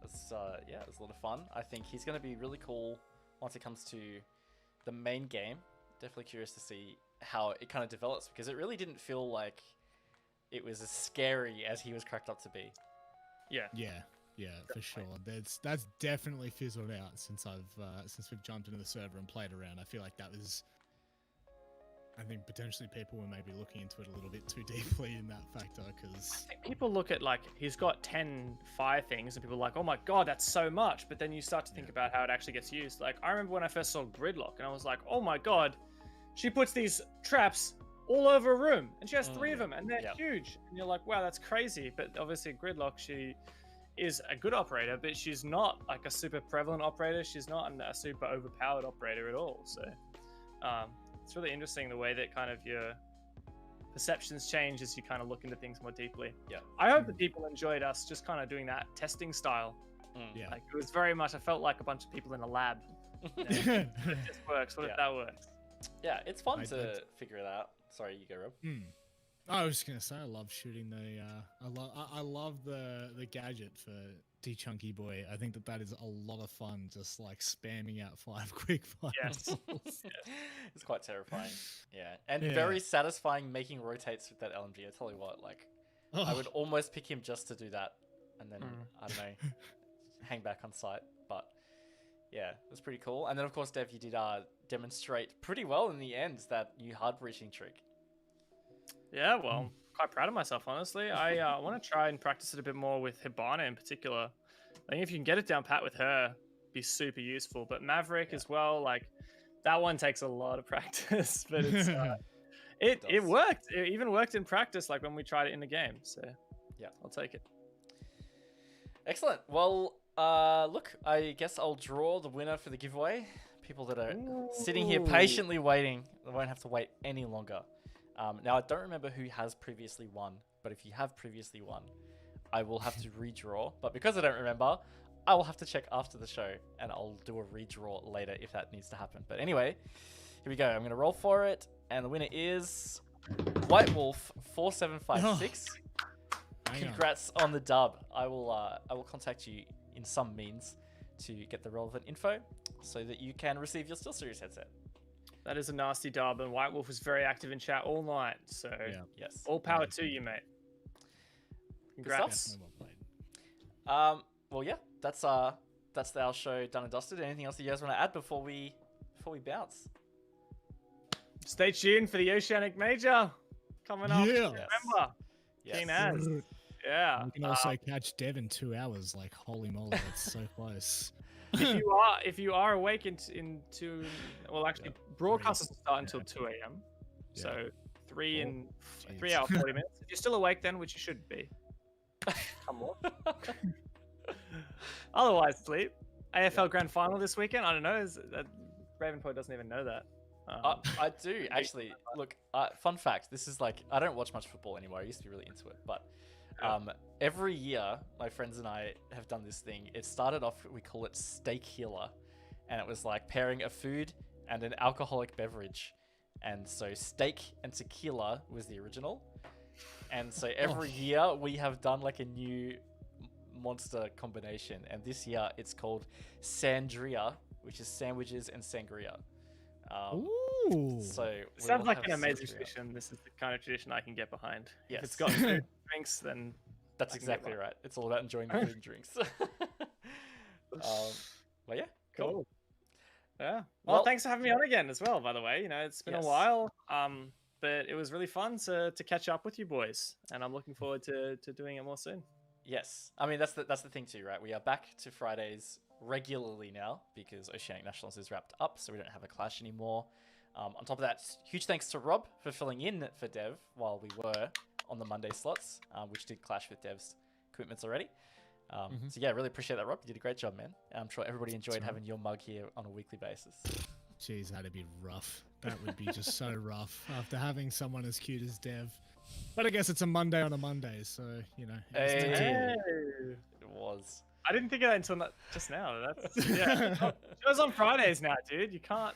it's yeah, it was a lot of fun. I think he's going to be really cool once it comes to the main game. Definitely curious to see how it kind of develops because it really didn't feel like it was as scary as he was cracked up to be. Yeah. Yeah, for sure. That's definitely fizzled out since since we've jumped into the server and played around. I feel like that was. I think potentially people were maybe looking into it a little bit too deeply in that factor because. People look at like he's got 10 fire things and people are like, oh my god, that's so much. But then you start to think about how it actually gets used. Like I remember when I first saw Gridlock and I was like, oh my god, she puts these traps all over a room and she has 3 of them and they're Yep. huge. And you're like, wow, that's crazy. But obviously Gridlock, she is a good operator, but she's not like a super prevalent operator. She's not a super overpowered operator at all. So it's really interesting the way that kind of your perceptions change as you kind of look into things more deeply. Yeah. I hope that people enjoyed us just kind of doing that testing style. Yeah. Like it was very much, I felt like a bunch of people in a lab. You know, this works. What Yeah. if that works? Yeah, it's fun I to did. figure it out. Sorry, you go, Rob. I was just gonna say I love shooting the. I love the gadget for D Chunky Boy. I think that is a lot of fun. Just like spamming out 5 quick fires. Yes. It's quite terrifying. Yeah, and Yeah. very satisfying making rotates with that LMG. I tell you what, like I would almost pick him just to do that, and then I don't know, hang back on sight. But Yeah, it was pretty cool. And then, of course, Dev, you did demonstrate pretty well in the end that new hard breaching trick. Yeah, well, quite proud of myself, honestly. I want to try and practice it a bit more with Hibana in particular. I think if you can get it down pat with her, be super useful. But Maverick as well, like that one takes a lot of practice, but it's it worked. It even worked in practice, like when we tried it in the game. So yeah, I'll take it. Excellent. Well, look, I guess I'll draw the winner for the giveaway. People that are sitting here patiently waiting, they won't have to wait any longer. Now, I don't remember who has previously won, but if you have previously won, I will have to redraw. But because I don't remember, I will have to check after the show, and I'll do a redraw later if that needs to happen. But anyway, here we go. I'm going to roll for it, and the winner is White Wolf 4756. Congrats on the dub. I will contact you in some means to get the relevant info so that you can receive your SteelSeries headset. That is a nasty dub, and White Wolf was very active in chat all night. So yes, all power to you, mate. Congrats. Well, yeah, that's our show done and dusted. Anything else that you guys want to add before we bounce? Stay tuned for the Oceanic Major coming up. Yeah. Remember, keen as. Yeah. You can also catch Dev in 2 hours. Like, holy moly, that's so close. if you are awake into well, actually, broadcast doesn't start until 2 a.m. So 3 hour 40 minutes. If you're still awake, then which you should be. Come on. Otherwise, sleep. AFL Grand Final this weekend. I don't know. Ravenpoint doesn't even know that. I do actually. Look, fun fact. This is like I don't watch much football anymore. I used to be really into it, but every year my friends and I have done this thing. It started off, we call it Steak Healer, and it was like pairing a food and an alcoholic beverage. And so steak and tequila was the original. And so every year we have done like a new monster combination, and this year it's called Sangria, which is sandwiches and sangria. Ooh. So sounds like an amazing tradition. This is the kind of tradition I can get behind. Yes. If it's got food and drinks, then that's exactly right. It's all about enjoying the food and drinks. Well, yeah, cool. Yeah. Well, thanks for having me on again as well. By the way, it's been a while. But it was really fun to catch up with you boys, and I'm looking forward to doing it more soon. Yes, I mean that's the thing too, right? We are back to Fridays regularly now because Oceanic Nationals is wrapped up, so we don't have a clash anymore. On top of that, huge thanks to Rob for filling in for Dev while we were on the Monday slots, which did clash with Dev's commitments already. So yeah, really appreciate that, Rob. You did a great job, man. I'm sure everybody enjoyed having your mug here on a weekly basis. Jeez, that'd be rough. That would be just so rough after having someone as cute as Dev. But I guess it's a Monday on a Monday, so, It was. I didn't think of that until just now. Shows on Fridays now, dude. You can't...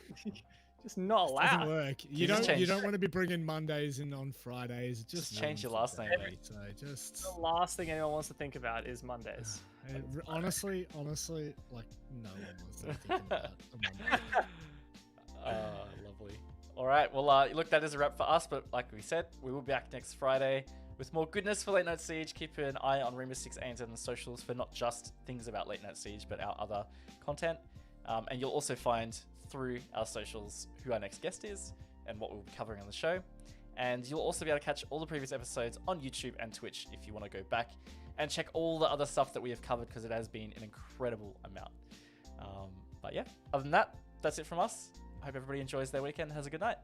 just not allowed. It doesn't work. You don't want to be bringing Mondays in on Fridays. Just change your last name, mate. So just the last thing anyone wants to think about is Mondays. Honestly, like no one wants to think about a Monday. Lovely. All right. Well, look, that is a wrap for us. But like we said, we will be back next Friday with more goodness for Late Night Siege. Keep an eye on Remus 6 ANZ and the socials for not just things about Late Night Siege, but our other content. And you'll also find through our socials who our next guest is and what we'll be covering on the show. And you'll also be able to catch all the previous episodes on YouTube and Twitch if you want to go back and check all the other stuff that we have covered, because it has been an incredible amount. But yeah, other than that, that's it from us. I hope everybody enjoys their weekend and has a good night.